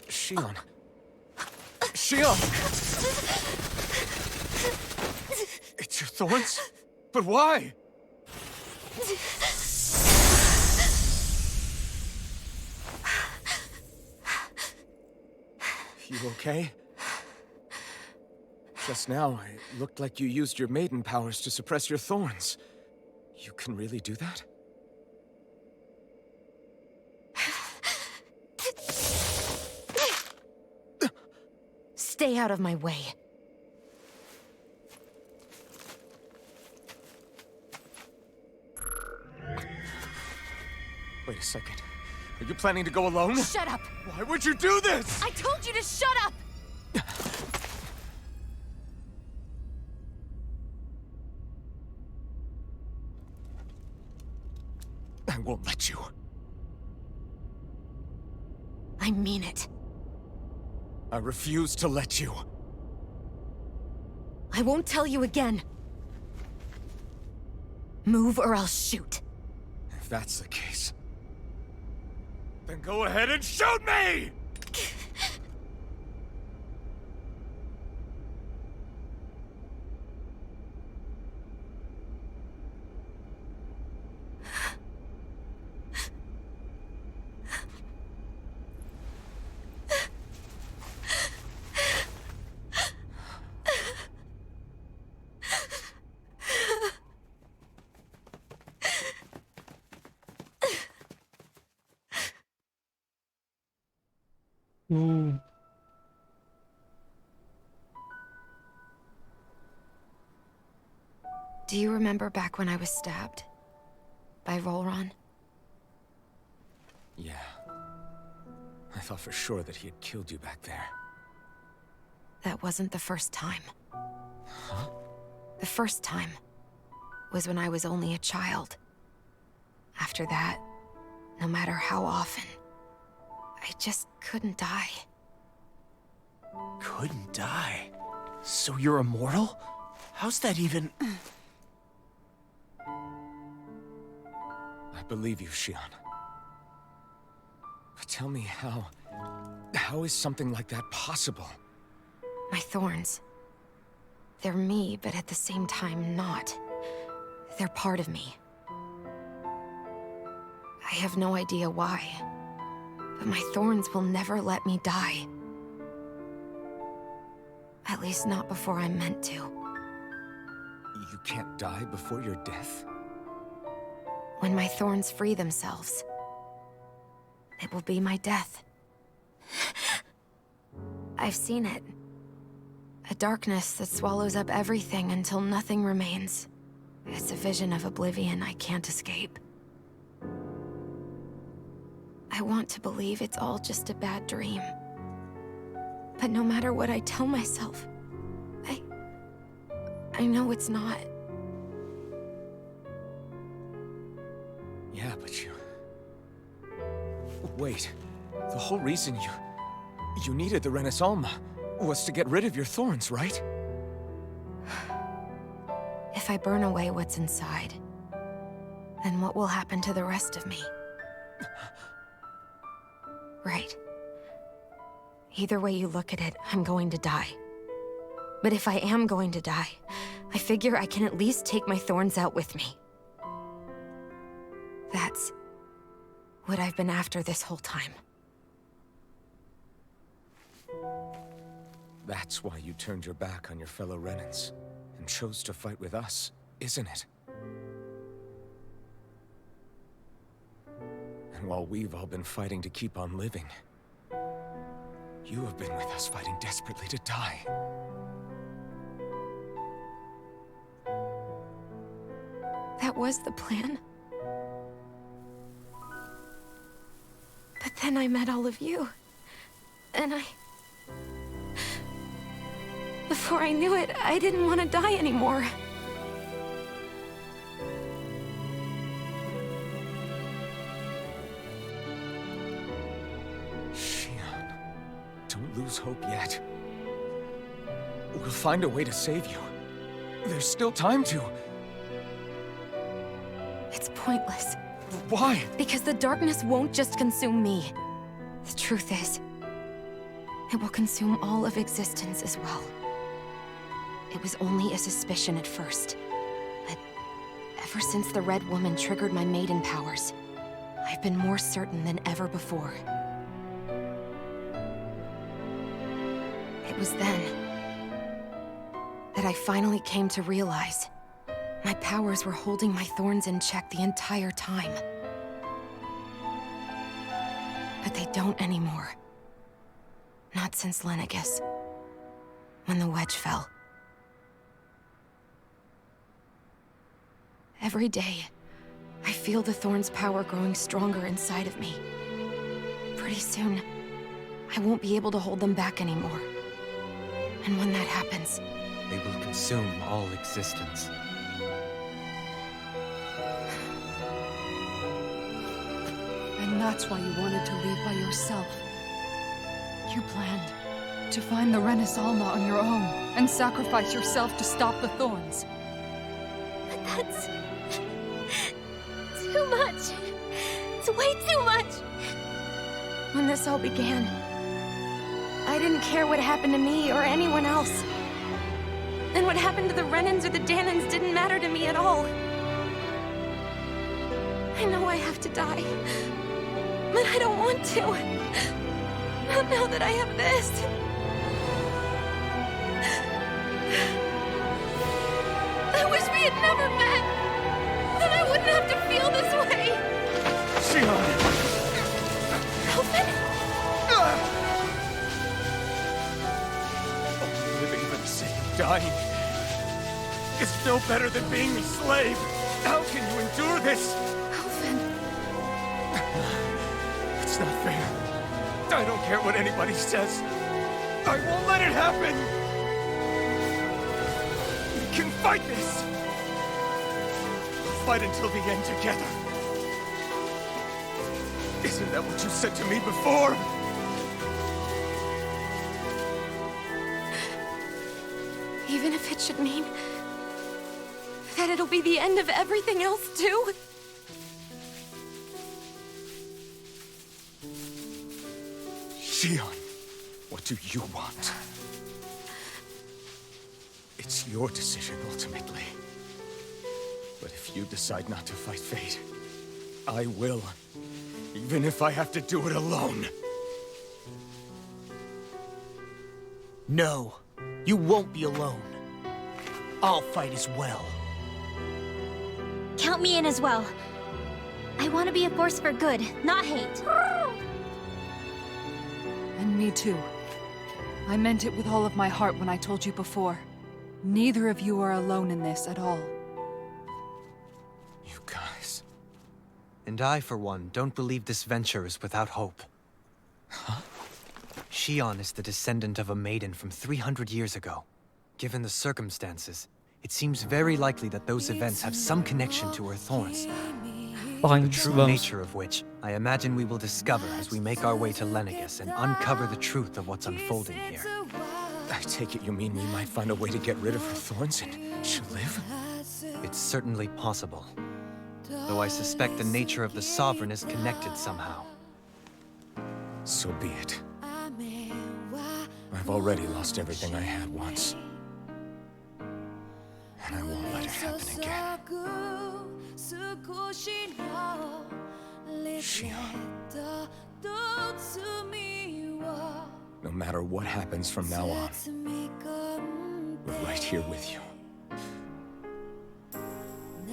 Xion. Xion! It's your thorns? But why? You okay? Just now, it looked like you used your maiden powers to suppress your thorns. You can really do that? Stay out of my way. Wait a second. Are you planning to go alone? Shut up! Why would you do this? I told you to shut up! I won't let you. I mean it. I refuse to let you. I won't tell you again. Move or I'll shoot. If that's the case, then go ahead and shoot me! Ooh. Do you remember back when I was stabbed? By Volron? Yeah. I thought for sure that he had killed you back there. That wasn't the first time. Huh? The first time was when I was only a child. After that, no matter how often, I just couldn't die. Couldn't die? So you're immortal? How's that even... I believe you, Xion. But tell me how... How is something like that possible? My thorns. They're me, but at the same time not. They're part of me. I have no idea why. But my thorns will never let me die. At least not before I'm meant to. You can't die before your death? When my thorns free themselves, it will be my death. I've seen it. A darkness that swallows up everything until nothing remains. It's a vision of oblivion I can't escape. I want to believe it's all just a bad dream. But no matter what I tell myself, I know it's not. Yeah, but you... Wait. The whole reason you needed the Renaissance was to get rid of your thorns, right? If I burn away what's inside, then what will happen to the rest of me? Right. Either way you look at it, I'm going to die. But if I am going to die, I figure I can at least take my thorns out with me. That's what I've been after this whole time. That's why you turned your back on your fellow Renans and chose to fight with us, isn't it? And while we've all been fighting to keep on living, you have been with us fighting desperately to die. That was the plan. But then I met all of you. And before I knew it, I didn't want to die anymore. Shion, don't lose hope yet. We'll find a way to save you. There's still time to. It's pointless. Why? Because the darkness won't just consume me. The truth is, it will consume all of existence as well. It was only a suspicion at first, but ever since the Red Woman triggered my maiden powers, I've been more certain than ever before. It was then that I finally came to realize my powers were holding my thorns in check the entire time. But they don't anymore. Not since Lenegis, when the wedge fell. Every day, I feel the thorn's power growing stronger inside of me. Pretty soon, I won't be able to hold them back anymore. And when that happens, they will consume all existence. And that's why you wanted to leave by yourself. You planned to find the Renis Alma on your own and sacrifice yourself to stop the thorns. But that's too much. It's way too much. When this all began, I didn't care what happened to me or anyone else. And what happened to the Renans or the Dahnans didn't matter to me at all. I know I have to die, but I don't want to. Not now that I have this. I wish we had never met. Then I wouldn't have to feel this way. Shion! Elfin? Living for the sake of dying is no better than being a slave. How can you endure this? Elfin. It's not fair. I don't care what anybody says. I won't let it happen! We can fight this! We'll fight until the end together. Isn't that what you said to me before? Even if it should mean that it'll be the end of everything else, too? Shion, what do you want? It's your decision, ultimately. But if you decide not to fight fate, I will. Even if I have to do it alone. No, you won't be alone. I'll fight as well. Count me in as well. I want to be a force for good, not hate. And me too. I meant it with all of my heart when I told you before. Neither of you are alone in this at all. You guys. And I, for one, don't believe this venture is without hope. Huh? Shion is the descendant of a maiden from 300 years ago. Given the circumstances, it seems very likely that those events have some connection to her thorns. The true nature of which, I imagine we will discover as we make our way to Lenegis and uncover the truth of what's unfolding here. I take it you mean we might find a way to get rid of her thorns and she'll live? It's certainly possible. Though I suspect the nature of the Sovereign is connected somehow. So be it. I've already lost everything I had once. And I won't let it happen again. Shion. No matter what happens from now on, we're right here with you.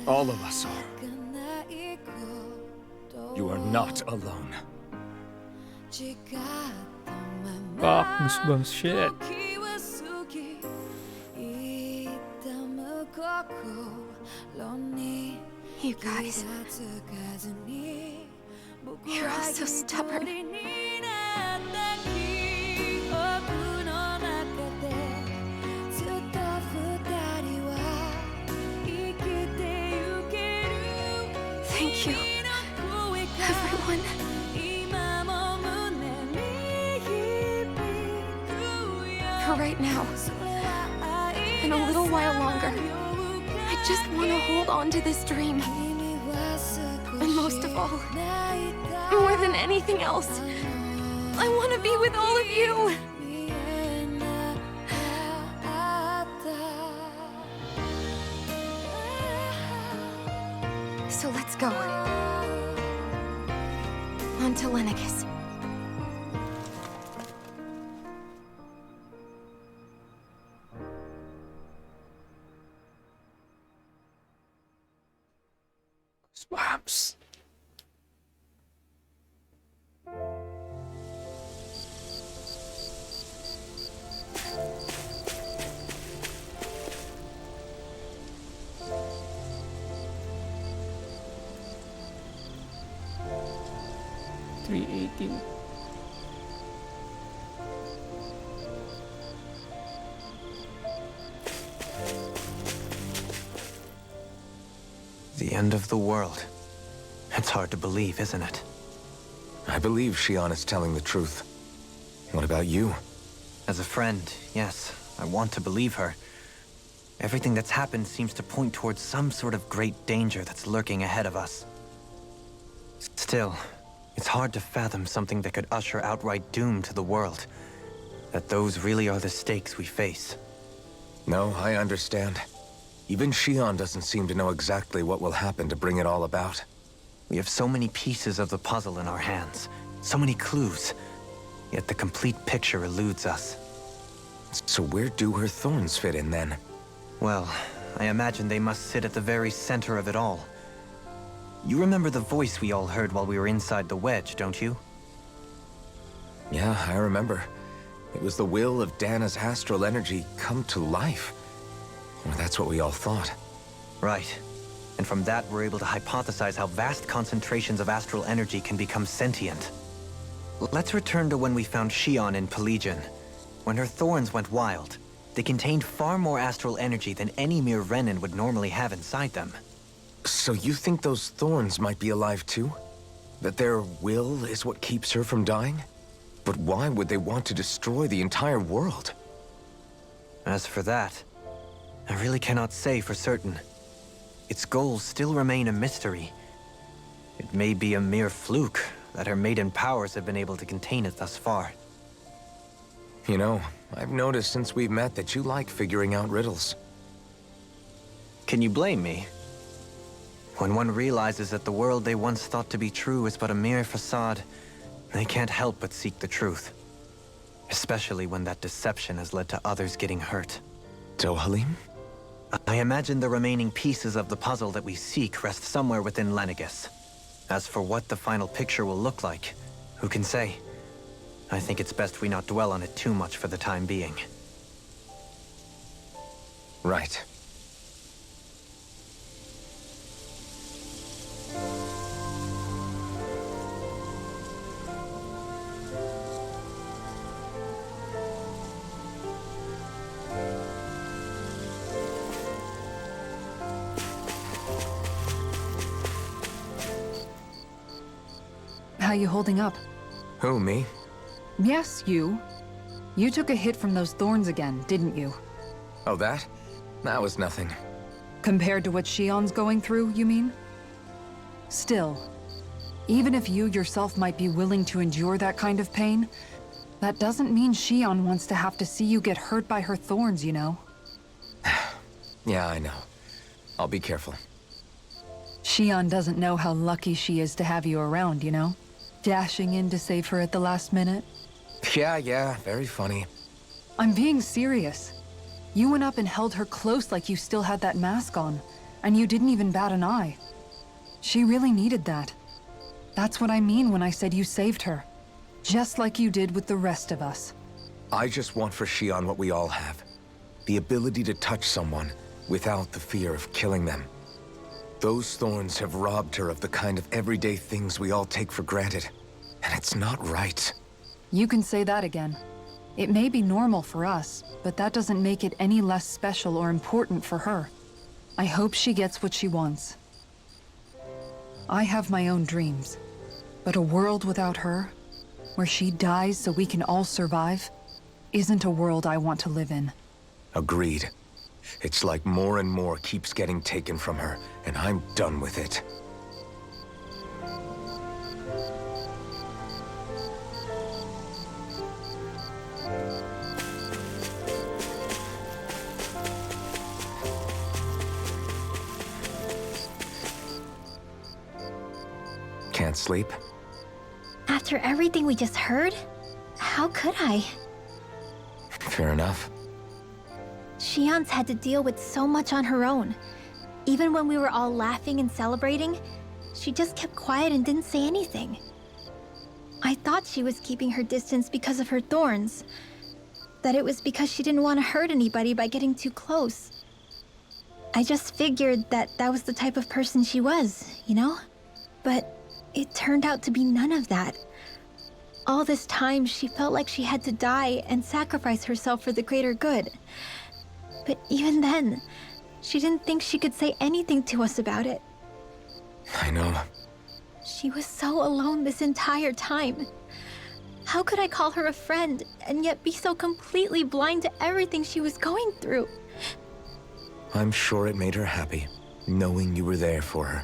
All of us are. You are not alone. Fuck, goosebumps shit. You guys. You're all so stubborn. Thank you, everyone. For right now, and a little while longer, I just want to hold on to this dream. And most of all, more than anything else, I want to be with all of you. So let's go. On to Lenegis. Swaps. $318. The end of the world. It's hard to believe, isn't it? I believe Shion is telling the truth. What about you? As a friend, yes, I want to believe her. Everything that's happened seems to point towards some sort of great danger that's lurking ahead of us. Still, it's hard to fathom something that could usher outright doom to the world. That those really are the stakes we face. No, I understand. Even Shion doesn't seem to know exactly what will happen to bring it all about. We have so many pieces of the puzzle in our hands, so many clues, yet the complete picture eludes us. So where do her thorns fit in then? Well, I imagine they must sit at the very center of it all. You remember the voice we all heard while we were inside the wedge, don't you? Yeah, I remember. It was the will of Dana's astral energy come to life. Or that's what we all thought. Right. And from that, we're able to hypothesize how vast concentrations of astral energy can become sentient. Let's return to when we found Shion in Pelegion. When her thorns went wild, they contained far more astral energy than any mere Renin would normally have inside them. So you think those thorns might be alive too? That their will is what keeps her from dying? But why would they want to destroy the entire world? As for that, I really cannot say for certain. Its goals still remain a mystery. It may be a mere fluke that her maiden powers have been able to contain it thus far. You know, I've noticed since we've met that you like figuring out riddles. Can you blame me? When one realizes that the world they once thought to be true is but a mere facade, they can't help but seek the truth. Especially when that deception has led to others getting hurt. Dohalim? I imagine the remaining pieces of the puzzle that we seek rest somewhere within Lenegis. As for what the final picture will look like, who can say? I think it's best we not dwell on it too much for the time being. Right. How you holding up? Who, me? Yes, you. You took a hit from those thorns again, didn't you? Oh, that? That was nothing. Compared to what Shion's going through, you mean? Still, Even if you yourself might be willing to endure that kind of pain, that doesn't mean Shion wants to have to see you get hurt by her thorns, you know? Yeah, I know. I'll be careful. Shion doesn't know how lucky she is to have you around, you know? Dashing in to save her at the last minute. Yeah, very funny. I'm being serious. You went up and held her close like you still had that mask on, and you didn't even bat an eye. She really needed that. That's what I mean when I said you saved her. Just like you did with the rest of us. I just want for Shion what we all have. The ability to touch someone without the fear of killing them. Those thorns have robbed her of the kind of everyday things we all take for granted. And it's not right. You can say that again. It may be normal for us, but that doesn't make it any less special or important for her. I hope she gets what she wants. I have my own dreams, but a world without her, where she dies so we can all survive, isn't a world I want to live in. Agreed. It's like more and more keeps getting taken from her, and I'm done with it. Can't sleep? After everything we just heard? How could I? Fair enough. Shion's had to deal with so much on her own. Even when we were all laughing and celebrating, she just kept quiet and didn't say anything. I thought she was keeping her distance because of her thorns. That it was because she didn't want to hurt anybody by getting too close. I just figured that that was the type of person she was, you know? But it turned out to be none of that. All this time, she felt like she had to die and sacrifice herself for the greater good. But even then, she didn't think she could say anything to us about it. I know. She was so alone this entire time. How could I call her a friend and yet be so completely blind to everything she was going through? I'm sure it made her happy, knowing you were there for her.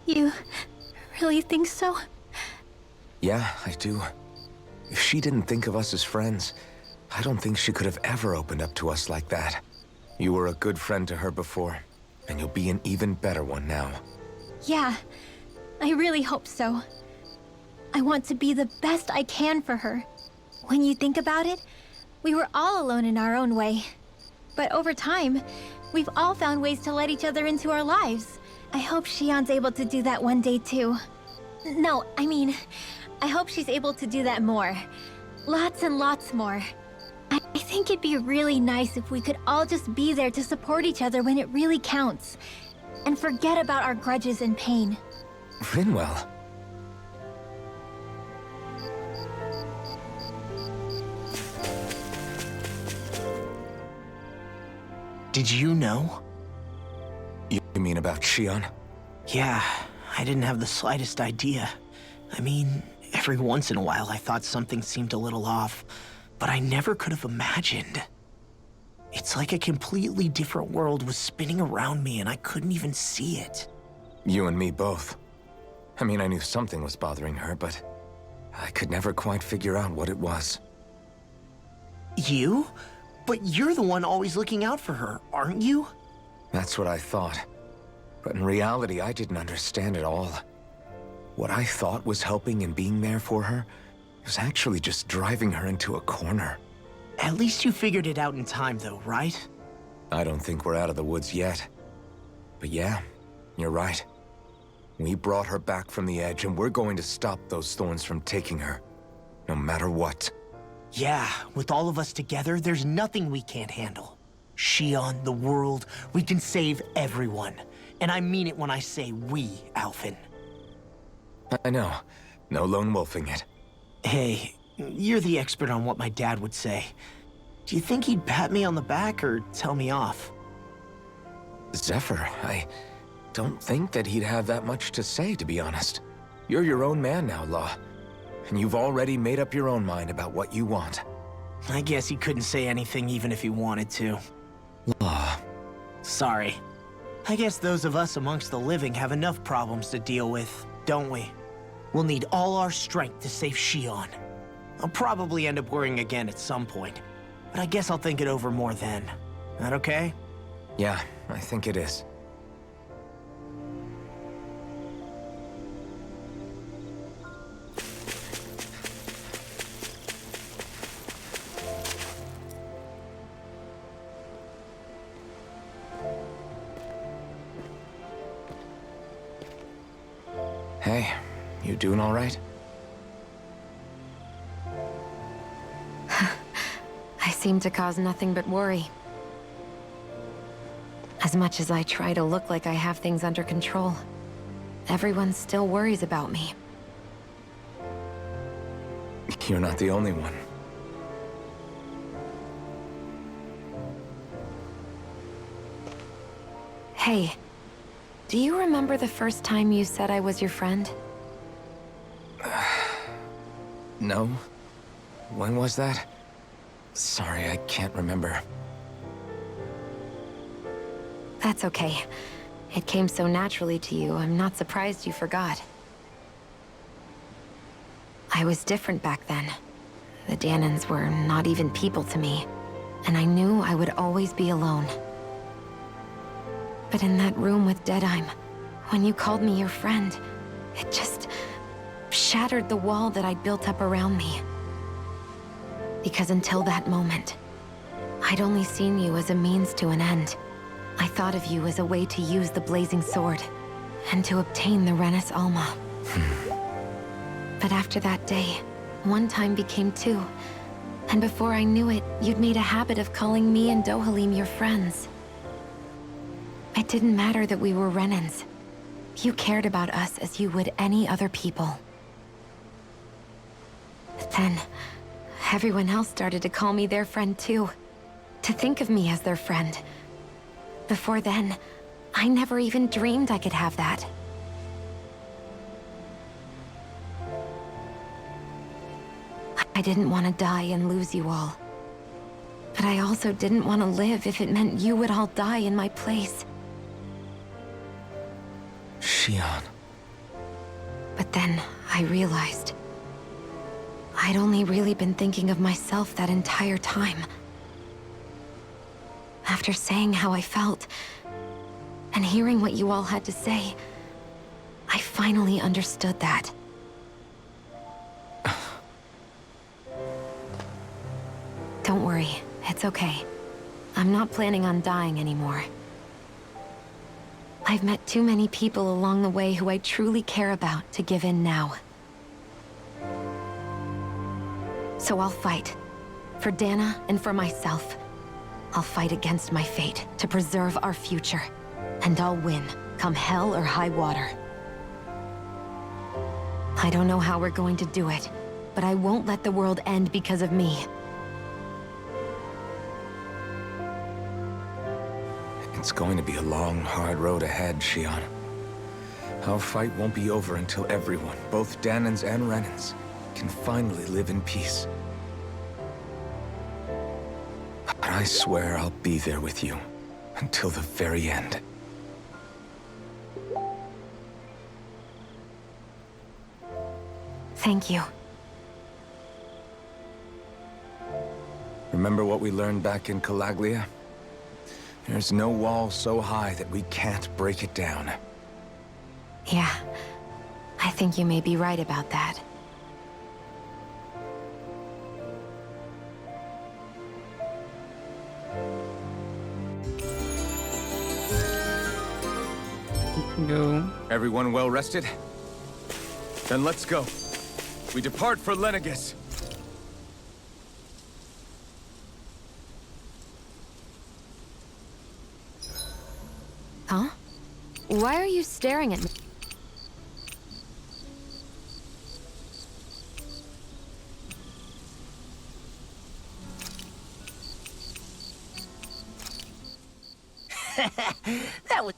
You really think so? Yeah, I do. If she didn't think of us as friends, I don't think she could have ever opened up to us like that. You were a good friend to her before, and you'll be an even better one now. Yeah, I really hope so. I want to be the best I can for her. When you think about it, we were all alone in our own way. But over time, we've all found ways to let each other into our lives. I hope Shion's able to do that one day too. No, I mean, I hope she's able to do that more. Lots and lots more. I think it'd be really nice if we could all just be there to support each other when it really counts. And forget about our grudges and pain. Rinwell. Did you know? You mean about Shion? Yeah, I didn't have the slightest idea. I mean, every once in a while I thought something seemed a little off, but I never could have imagined. It's like a completely different world was spinning around me and I couldn't even see it. You and me both. I mean, I knew something was bothering her, but I could never quite figure out what it was. You? But you're the one always looking out for her, aren't you? That's what I thought. But in reality, I didn't understand it all. What I thought was helping and being there for her was actually just driving her into a corner. At least you figured it out in time, though, right? I don't think we're out of the woods yet. But yeah, you're right. We brought her back from the edge, and we're going to stop those thorns from taking her, no matter what. Yeah, with all of us together, there's nothing we can't handle. Shion, the world, we can save everyone. And I mean it when I say we, Alphen. I know. No lone wolfing it. Hey, you're the expert on what my dad would say. Do you think he'd pat me on the back or tell me off? Zephyr, I don't think that he'd have that much to say, to be honest. You're your own man now, Law. And you've already made up your own mind about what you want. I guess he couldn't say anything even if he wanted to. Law. Sorry. I guess those of us amongst the living have enough problems to deal with, don't we? We'll need all our strength to save Shion. I'll probably end up worrying again at some point, but I guess I'll think it over more then. That okay? Yeah, I think it is. Hey, you doing all right? I seem to cause nothing but worry. As much as I try to look like I have things under control, everyone still worries about me. You're not the only one. Hey, do you remember the first time you said I was your friend? No? When was that? Sorry, I can't remember. That's okay. It came so naturally to you, I'm not surprised you forgot. I was different back then. The Dahnans were not even people to me, and I knew I would always be alone. But in that room with Deadheim, when you called me your friend, it just shattered the wall that I'd built up around me. Because until that moment, I'd only seen you as a means to an end. I thought of you as a way to use the Blazing Sword, and to obtain the Renis Alma. But after that day, one time became two, and before I knew it, you'd made a habit of calling me and Dohalim your friends. It didn't matter that we were Renins. You cared about us as you would any other people. Then, everyone else started to call me their friend too. To think of me as their friend. Before then, I never even dreamed I could have that. I didn't want to die and lose you all. But I also didn't want to live if it meant you would all die in my place. Shion. But then, I realized I'd only really been thinking of myself that entire time. After saying how I felt, and hearing what you all had to say, I finally understood that. Don't worry, it's okay. I'm not planning on dying anymore. I've met too many people along the way who I truly care about to give in now. So I'll fight. For Dana and for myself. I'll fight against my fate to preserve our future. And I'll win, come hell or high water. I don't know how we're going to do it, but I won't let the world end because of me. It's going to be a long, hard road ahead, Shion. Our fight won't be over until everyone, both Dahnans and Renins, can finally live in peace. But I swear I'll be there with you until the very end. Thank you. Remember what we learned back in Calaglia? There's no wall so high that we can't break it down. Yeah, I think you may be right about that. Go. Everyone well rested? Then let's go. We depart for Lenegis. Huh? Why are you staring at me? That was...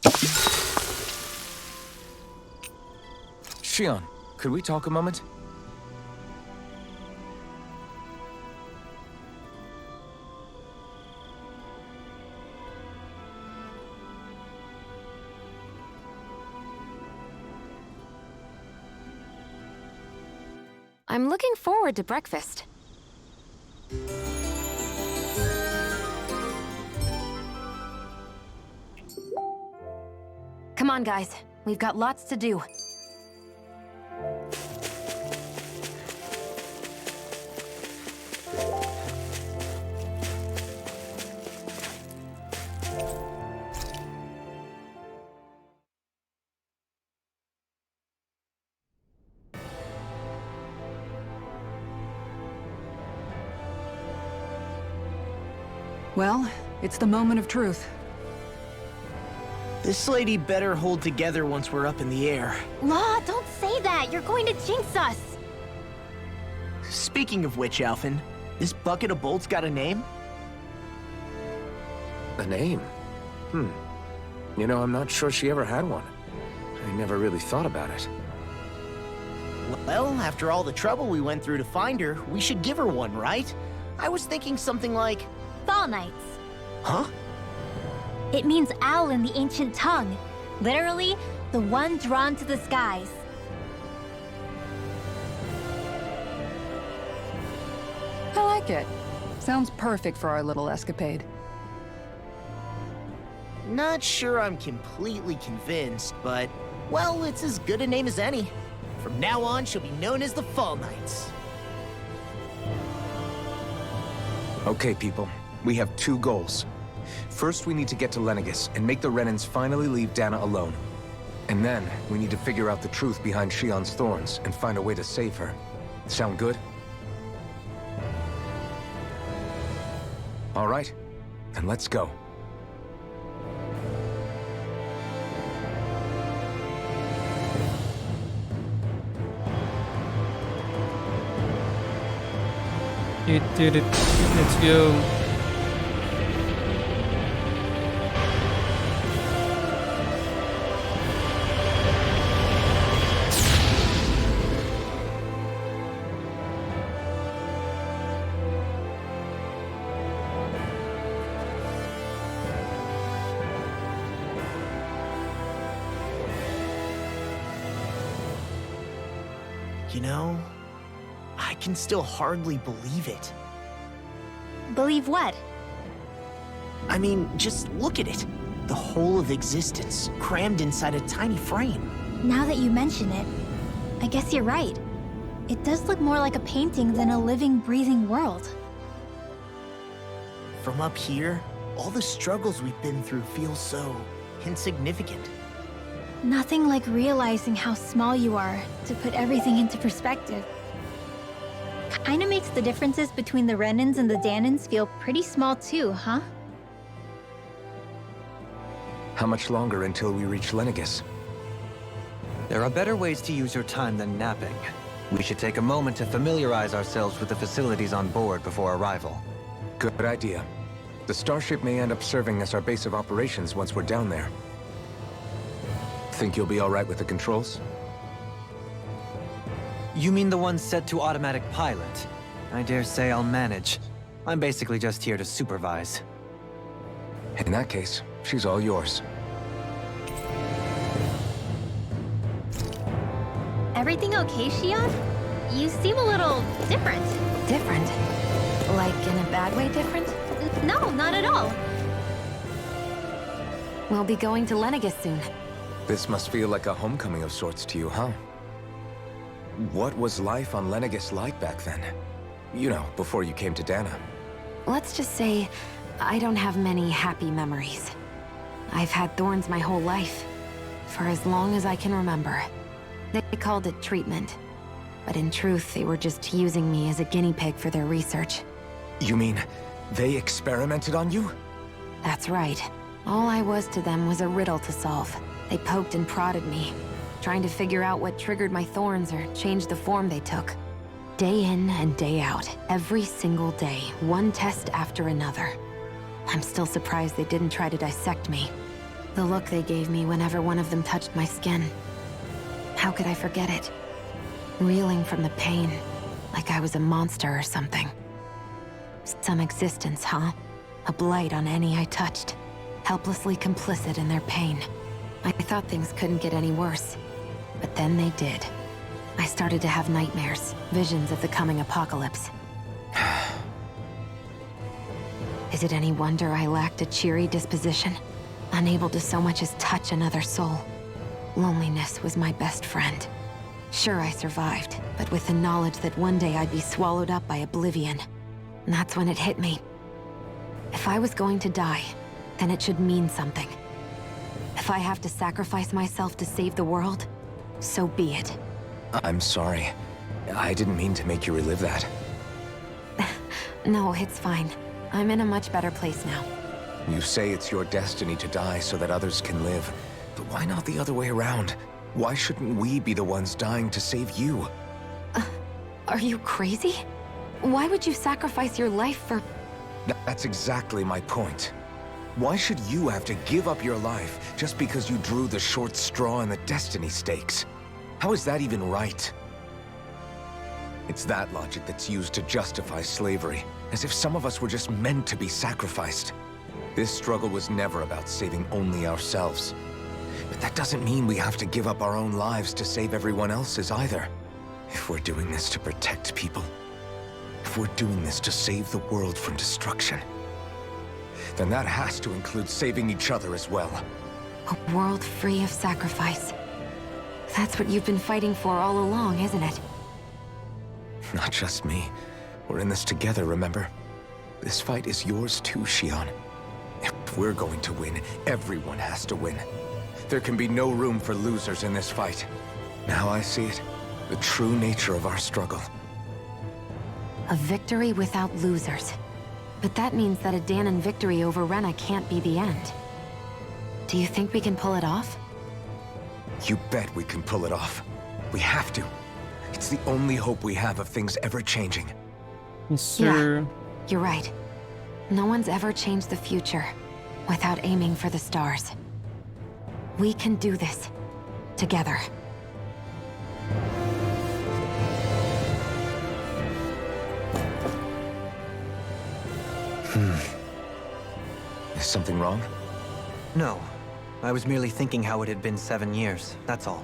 Shion, could we talk a moment? I'm looking forward to breakfast. Come on, guys. We've got lots to do. Well, it's the moment of truth. This lady better hold together once we're up in the air. Law, don't say that. You're going to jinx us. Speaking of which, Alphen, this bucket of bolts got a name? A name? You know, I'm not sure she ever had one. I never really thought about it. Well, after all the trouble we went through to find her, we should give her one, right? I was thinking something like... Fall Knights. Huh? It means owl in the ancient tongue. Literally, the one drawn to the skies. I like it. Sounds perfect for our little escapade. Not sure I'm completely convinced, but... Well, it's as good a name as any. From now on, she'll be known as the Fall Knights. Okay, people. We have 2 goals. First, we need to get to Lenegis and make the Renans finally leave Dana alone. And then, we need to figure out the truth behind Shionne's thorns and find a way to save her. Sound good? All right, then let's go. You did it. Let's go. You know, I can still hardly believe it. Believe what? I mean, just look at it. The whole of existence, crammed inside a tiny frame. Now that you mention it, I guess you're right. It does look more like a painting than a living, breathing world. From up here, all the struggles we've been through feel so insignificant. Nothing like realizing how small you are to put everything into perspective. Kinda makes the differences between the Renans and the Danans feel pretty small too, huh? How much longer until we reach Lenegis? There are better ways to use your time than napping. We should take a moment to familiarize ourselves with the facilities on board before arrival. Good idea. The starship may end up serving as our base of operations once we're down there. Think you'll be all right with the controls? You mean the one set to automatic pilot? I dare say I'll manage. I'm basically just here to supervise. In that case, she's all yours. Everything okay, Shionne? You seem a little different. Different? Like in a bad way different? No, not at all. We'll be going to Lenegis soon. This must feel like a homecoming of sorts to you, huh? What was life on Lenegis like back then? You know, before you came to Dana. Let's just say, I don't have many happy memories. I've had thorns my whole life, for as long as I can remember. They called it treatment, but in truth, they were just using me as a guinea pig for their research. You mean, they experimented on you? That's right. All I was to them was a riddle to solve. They poked and prodded me, trying to figure out what triggered my thorns or changed the form they took. Day in and day out, every single day, one test after another. I'm still surprised they didn't try to dissect me. The look they gave me whenever one of them touched my skin. How could I forget it? Reeling from the pain, like I was a monster or something. Some existence, huh? A blight on any I touched, helplessly complicit in their pain. I thought things couldn't get any worse, but then they did. I started to have nightmares, visions of the coming apocalypse. Is it any wonder I lacked a cheery disposition? Unable to so much as touch another soul. Loneliness was my best friend. Sure, I survived, but with the knowledge that one day I'd be swallowed up by oblivion. And that's when it hit me. If I was going to die, then it should mean something. If I have to sacrifice myself to save the world, so be it. I'm sorry. I didn't mean to make you relive that. No, it's fine. I'm in a much better place now. You say it's your destiny to die so that others can live. But why not the other way around? Why shouldn't we be the ones dying to save you? Are you crazy? Why would you sacrifice your life for... That's exactly my point. Why should you have to give up your life just because you drew the short straw in the destiny stakes? How is that even right? It's that logic that's used to justify slavery, as if some of us were just meant to be sacrificed. This struggle was never about saving only ourselves. But that doesn't mean we have to give up our own lives to save everyone else's either. If we're doing this to protect people, if we're doing this to save the world from destruction, then that has to include saving each other as well. A world free of sacrifice. That's what you've been fighting for all along, isn't it? Not just me. We're in this together, remember? This fight is yours too, Xion. If we're going to win, everyone has to win. There can be no room for losers in this fight. Now I see it. The true nature of our struggle. A victory without losers. But that means that a Dahnan victory over Rena can't be the end. Do you think we can pull it off? You bet we can pull it off. We have to. It's the only hope we have of things ever changing. Yes, sir. Yeah, you're right. No one's ever changed the future without aiming for the stars. We can do this. Together. Is something wrong? No. I was merely thinking how it had been 7 years, that's all.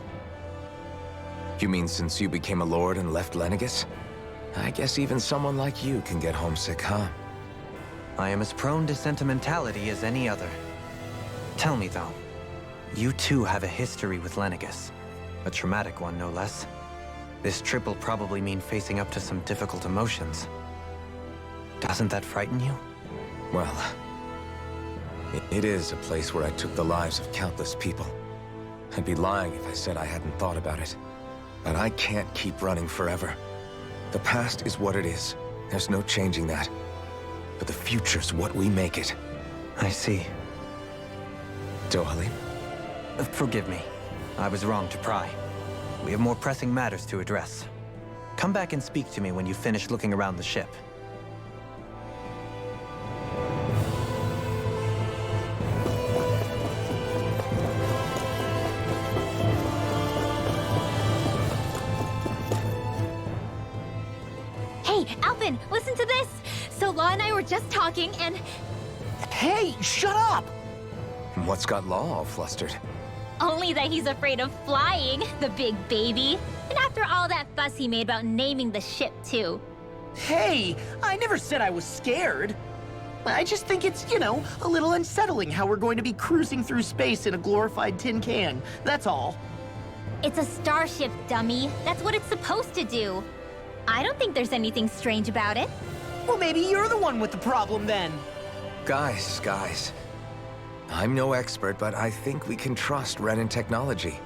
You mean since you became a lord and left Lenegis? I guess even someone like you can get homesick, huh? I am as prone to sentimentality as any other. Tell me, though, you too have a history with Lenegis. A traumatic one, no less. This trip will probably mean facing up to some difficult emotions. Doesn't that frighten you? Well, it is a place where I took the lives of countless people. I'd be lying if I said I hadn't thought about it. But I can't keep running forever. The past is what it is. There's no changing that. But the future's what we make it. I see. Dohalim? Forgive me. I was wrong to pry. We have more pressing matters to address. Come back and speak to me when you finish looking around the ship. Hey, Alphen, listen to this! So Law and I were just talking and... Hey, shut up! What's got Law all flustered? Only that he's afraid of flying, the big baby. And after all that fuss he made about naming the ship, too. Hey, I never said I was scared. I just think it's, you know, a little unsettling how we're going to be cruising through space in a glorified tin can. That's all. It's a starship, dummy. That's what it's supposed to do. I don't think there's anything strange about it. Well, maybe you're the one with the problem then. Guys. I'm no expert, but I think we can trust Renan technology.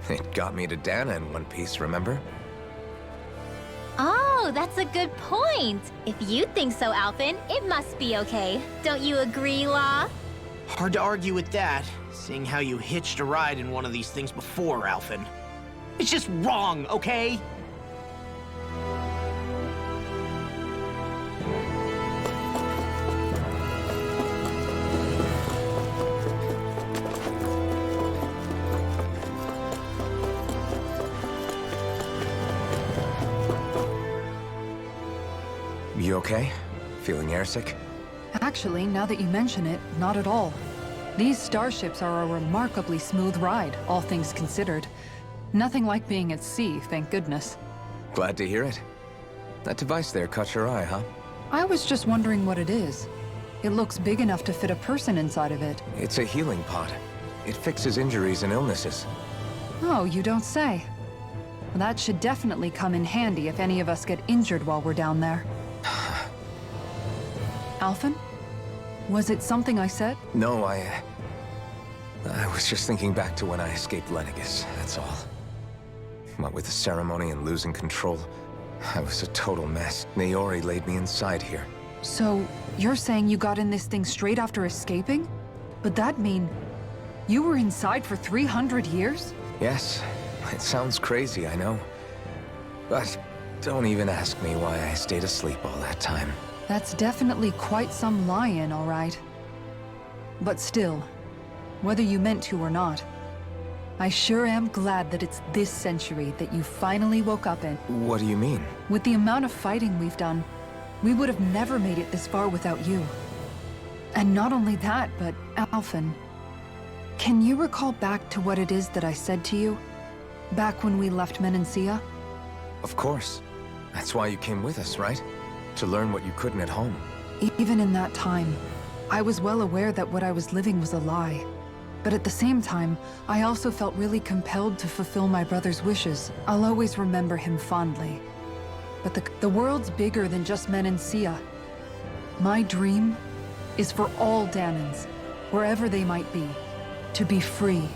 It got me to Dahna in one piece, remember? Oh, that's a good point. If you think so, Alphen, it must be okay. Don't you agree, Law? Hard to argue with that, seeing how you hitched a ride in one of these things before, Alphen. It's just wrong, okay? You okay? Feeling airsick? Actually, now that you mention it, not at all. These starships are a remarkably smooth ride, all things considered. Nothing like being at sea, thank goodness. Glad to hear it. That device there caught your eye, huh? I was just wondering what it is. It looks big enough to fit a person inside of it. It's a healing pod. It fixes injuries and illnesses. Oh, you don't say. Well, that should definitely come in handy if any of us get injured while we're down there. Alphen? Was it something I said? No, I was just thinking back to when I escaped Lenegis, that's all. What with the ceremony and losing control, I was a total mess. Naori laid me inside here. So, you're saying you got in this thing straight after escaping? But that'd mean you were inside for 300 years? Yes, it sounds crazy, I know. But don't even ask me why I stayed asleep all that time. That's definitely quite some lie-in, all right. But still, whether you meant to or not, I sure am glad that it's this century that you finally woke up in. What do you mean? With the amount of fighting we've done, we would have never made it this far without you. And not only that, but Alphen, can you recall back to what it is that I said to you? Back when we left Menancia? Of course. That's why you came with us, right? To learn what you couldn't at home. Even in that time, I was well aware that what I was living was a lie. But at the same time, I also felt really compelled to fulfill my brother's wishes. I'll always remember him fondly. But the world's bigger than just Menancia. My dream is for all Dahnans, wherever they might be, to be free.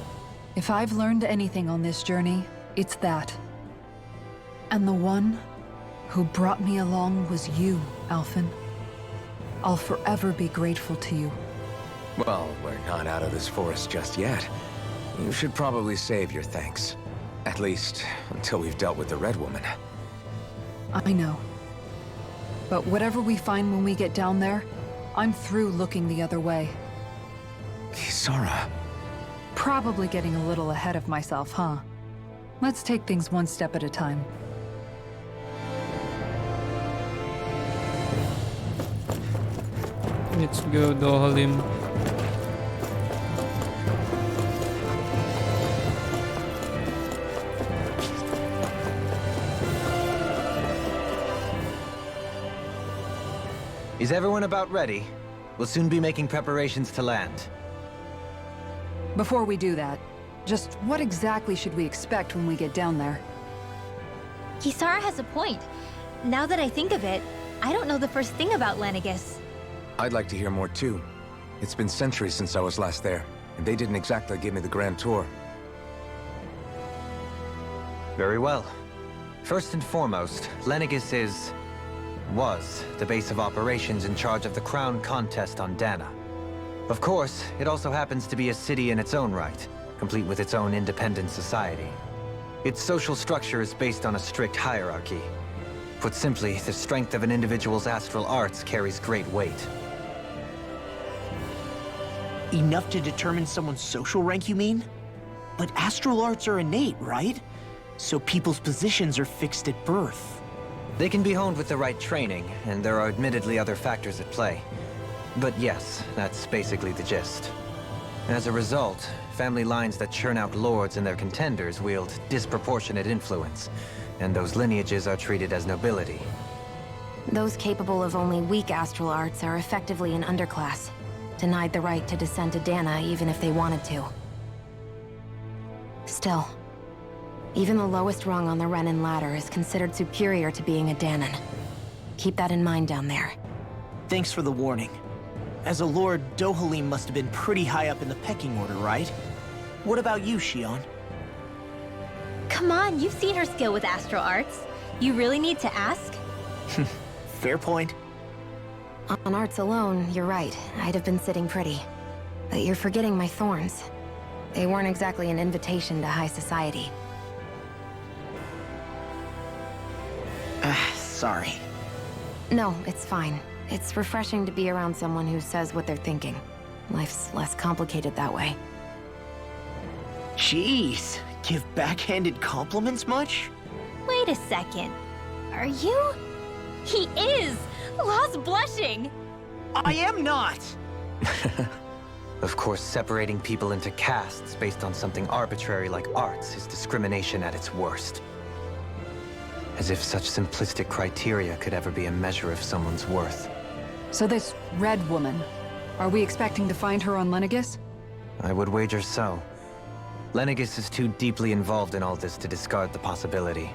If I've learned anything on this journey, it's that. And the one who brought me along was you, Alphen. I'll forever be grateful to you. Well, we're not out of this forest just yet. You should probably save your thanks. At least, until we've dealt with the Red Woman. I know. But whatever we find when we get down there, I'm through looking the other way. Kisara. Probably getting a little ahead of myself, huh? Let's take things one step at a time. Let's go, Dohalim. Is everyone about ready? We'll soon be making preparations to land. Before we do that, just what exactly should we expect when we get down there? Kisara has a point. Now that I think of it, I don't know the first thing about Lenegis. I'd like to hear more too. It's been centuries since I was last there, and they didn't exactly give me the grand tour. Very well. First and foremost, Lenegis was the base of operations in charge of the crown contest on Dahna. Of course, it also happens to be a city in its own right, complete with its own independent society. Its social structure is based on a strict hierarchy. Put simply, the strength of an individual's astral arts carries great weight. Enough to determine someone's social rank, you mean? But astral arts are innate, right? So people's positions are fixed at birth. They can be honed with the right training, and there are admittedly other factors at play. But yes, that's basically the gist. As a result, family lines that churn out lords and their contenders wield disproportionate influence, and those lineages are treated as nobility. Those capable of only weak astral arts are effectively an underclass, denied the right to descend to Dahna even if they wanted to. Still, even the lowest rung on the Renin ladder is considered superior to being a Dahnan. Keep that in mind down there. Thanks for the warning. As a lord, Dohalim must have been pretty high up in the pecking order, right? What about you, Shionne? Come on, you've seen her skill with astral arts. You really need to ask? Fair point. On arts alone, you're right. I'd have been sitting pretty. But you're forgetting my thorns. They weren't exactly an invitation to high society. Sorry. No, it's fine. It's refreshing to be around someone who says what they're thinking. Life's less complicated that way. Jeez, give backhanded compliments much? Wait a second. Are you? He is! Law's blushing! I am not! Of course, separating people into castes based on something arbitrary like arts is discrimination at its worst. As if such simplistic criteria could ever be a measure of someone's worth. So this Red Woman, are we expecting to find her on Lenegis? I would wager so. Lenegis is too deeply involved in all this to discard the possibility.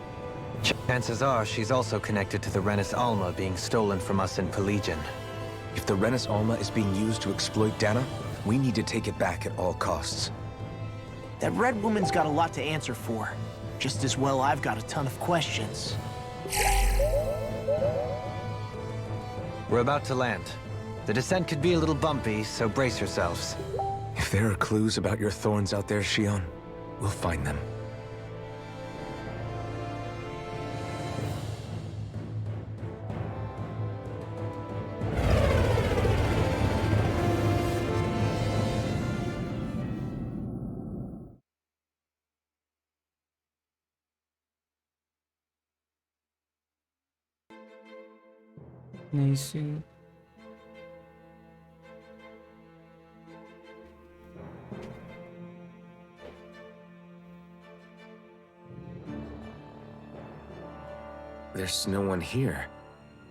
Chances are she's also connected to the Renis Alma being stolen from us in Pelegion. If the Renis Alma is being used to exploit Dana, we need to take it back at all costs. That Red Woman's got a lot to answer for. Just as well I've got a ton of questions. We're about to land. The descent could be a little bumpy, so brace yourselves. If there are clues about your thorns out there, Shion, we'll find them. Nice. There's no one here.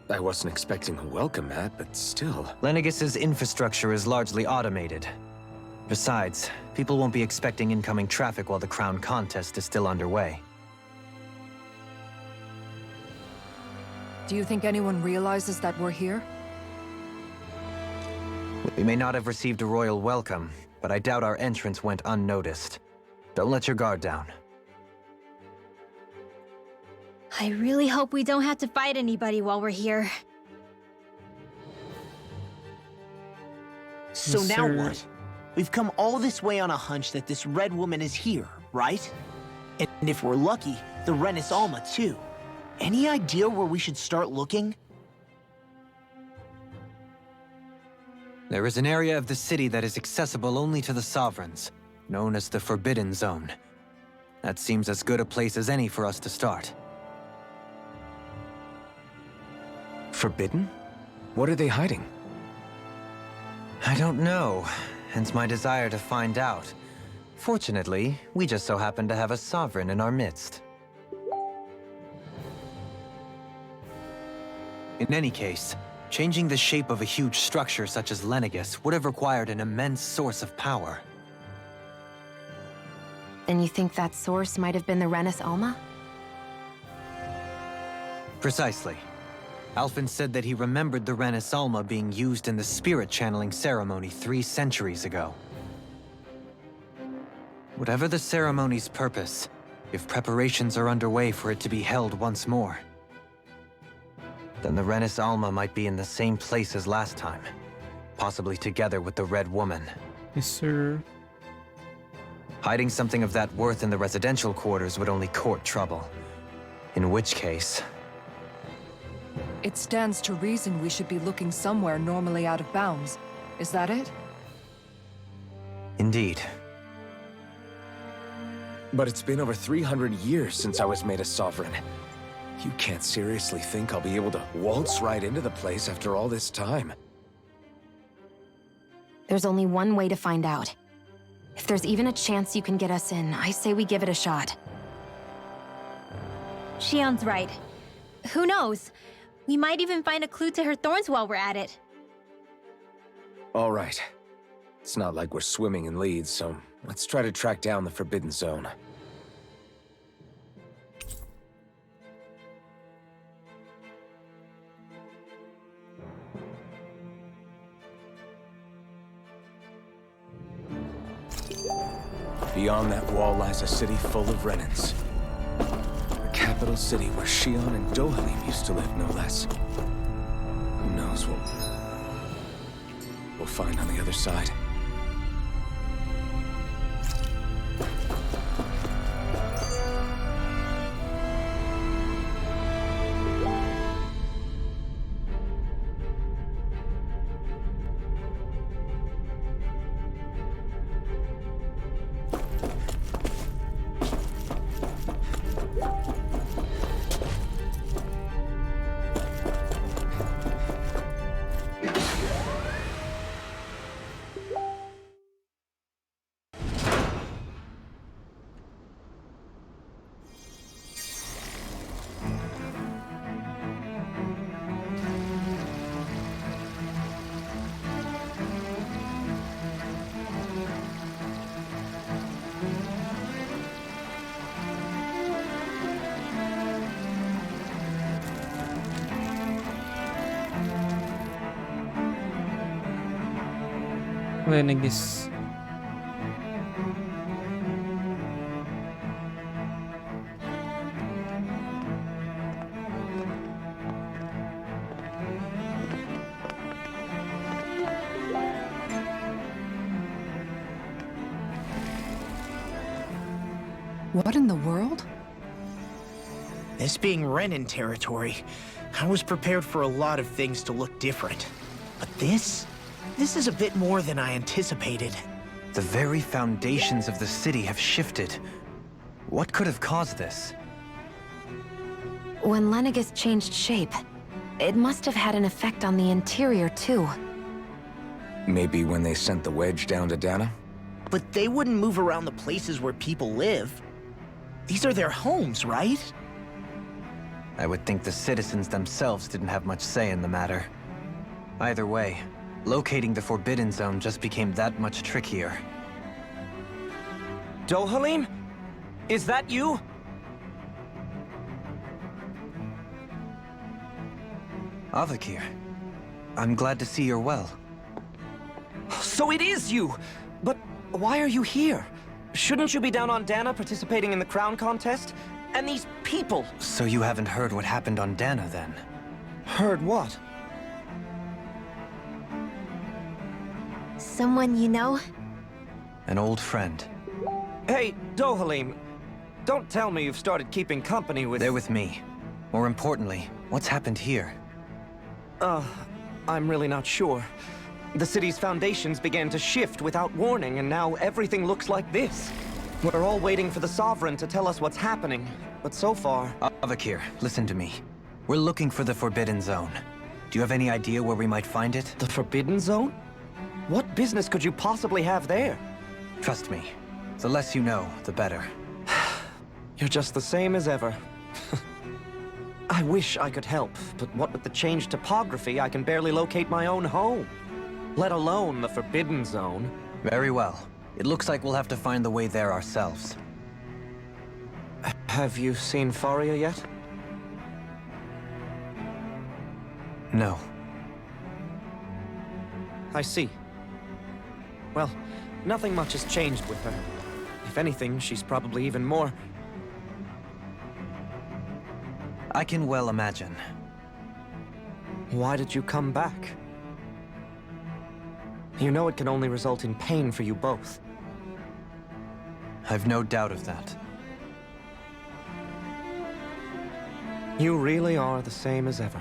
I wasn't expecting a welcome mat, but still. Lenegis's infrastructure is largely automated. Besides, people won't be expecting incoming traffic while the crown contest is still underway. Do you think anyone realizes that we're here? We may not have received a royal welcome, but I doubt our entrance went unnoticed. Don't let your guard down. I really hope we don't have to fight anybody while we're here. So Yes, now sir. what? We've come all this way on a hunch that this Red Woman is here, right? And if we're lucky, the Renis Alma too. Any idea where we should start looking? There is an area of the city that is accessible only to the Sovereigns, known as the Forbidden Zone. That seems as good a place as any for us to start. Forbidden? What are they hiding? I don't know, hence my desire to find out. Fortunately, we just so happen to have a Sovereign in our midst. In any case, changing the shape of a huge structure such as Lenegis would have required an immense source of power. Then you think that source might have been the Renis Alma? Precisely. Alphen said that he remembered the Renis Alma being used in the spirit channeling ceremony 3 centuries ago. Whatever the ceremony's purpose, if preparations are underway for it to be held once more, then the Renis Alma might be in the same place as last time, possibly together with the Red Woman. Yes, sir. Hiding something of that worth in the residential quarters would only court trouble. In which case... It stands to reason we should be looking somewhere normally out of bounds. Is that it? Indeed. But it's been over 300 years since I was made a Sovereign. You can't seriously think I'll be able to waltz right into the place after all this time. There's only one way to find out. If there's even a chance you can get us in, I say we give it a shot. Shion's right. Who knows? We might even find a clue to her thorns while we're at it. All right. It's not like we're swimming in leads, so let's try to track down the Forbidden Zone. Beyond that wall lies a city full of Renins. The capital city where Shion and Dohalim used to live, no less. Who knows what we'll find on the other side. Lenegis. What in the world? This being Renin territory, I was prepared for a lot of things to look different. But this is a bit more than I anticipated. The very foundations of the city have shifted. What could have caused this? When Lenegis changed shape, it must have had an effect on the interior too. Maybe when they sent the wedge down to Dana? But they wouldn't move around the places where people live. These are their homes, right? I would think the citizens themselves didn't have much say in the matter. Either way, locating the Forbidden Zone just became that much trickier. Dohalim? Is that you? Avakir, I'm glad to see you're well. So it is you! But why are you here? Shouldn't you be down on Dana participating in the crown contest? And these people! So you haven't heard what happened on Dana, then? Heard what? Someone you know? An old friend. Hey, Dohalim, don't tell me you've started keeping company with... They're with me. More importantly, what's happened here? I'm really not sure. The city's foundations began to shift without warning, and now everything looks like this. We're all waiting for the Sovereign to tell us what's happening, but so far... Avakir, listen to me. We're looking for the Forbidden Zone. Do you have any idea where we might find it? The Forbidden Zone? What business could you possibly have there? Trust me. The less you know, the better. You're just the same as ever. I wish I could help, but what with the changed topography, I can barely locate my own home. Let alone the Forbidden Zone. Very well. It looks like we'll have to find the way there ourselves. Have you seen Faria yet? No. I see. Well, nothing much has changed with her. If anything, she's probably even more... I can well imagine. Why did you come back? You know it can only result in pain for you both. I've no doubt of that. You really are the same as ever.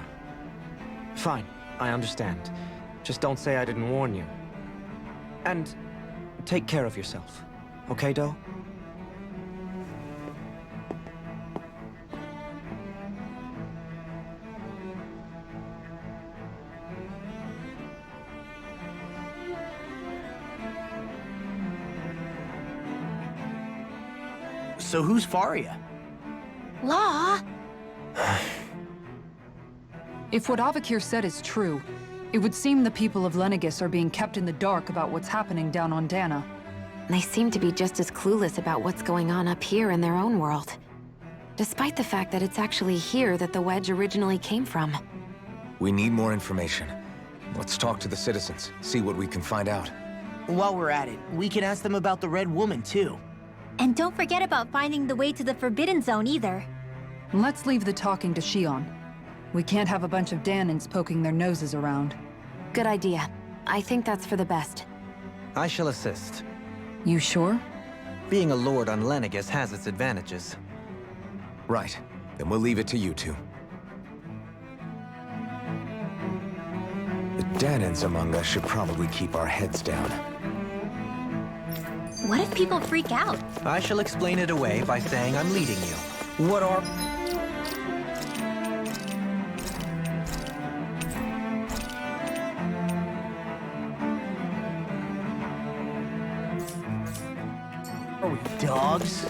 Fine, I understand. Just don't say I didn't warn you. And take care of yourself. Okay, Do? So who's Faria? Law? If what Avakir said is true, it would seem the people of Lenegis are being kept in the dark about what's happening down on Dana. They seem to be just as clueless about what's going on up here in their own world. Despite the fact that it's actually here that the wedge originally came from. We need more information. Let's talk to the citizens, see what we can find out. While we're at it, we can ask them about the Red Woman, too. And don't forget about finding the way to the Forbidden Zone either. Let's leave the talking to Shion. We can't have a bunch of Danans poking their noses around. Good idea. I think that's for the best. I shall assist. You sure? Being a lord on Lenegis has its advantages. Right. Then we'll leave it to you two. The Danans among us should probably keep our heads down. What if people freak out? I shall explain it away by saying I'm leading you. What are... Are we dogs?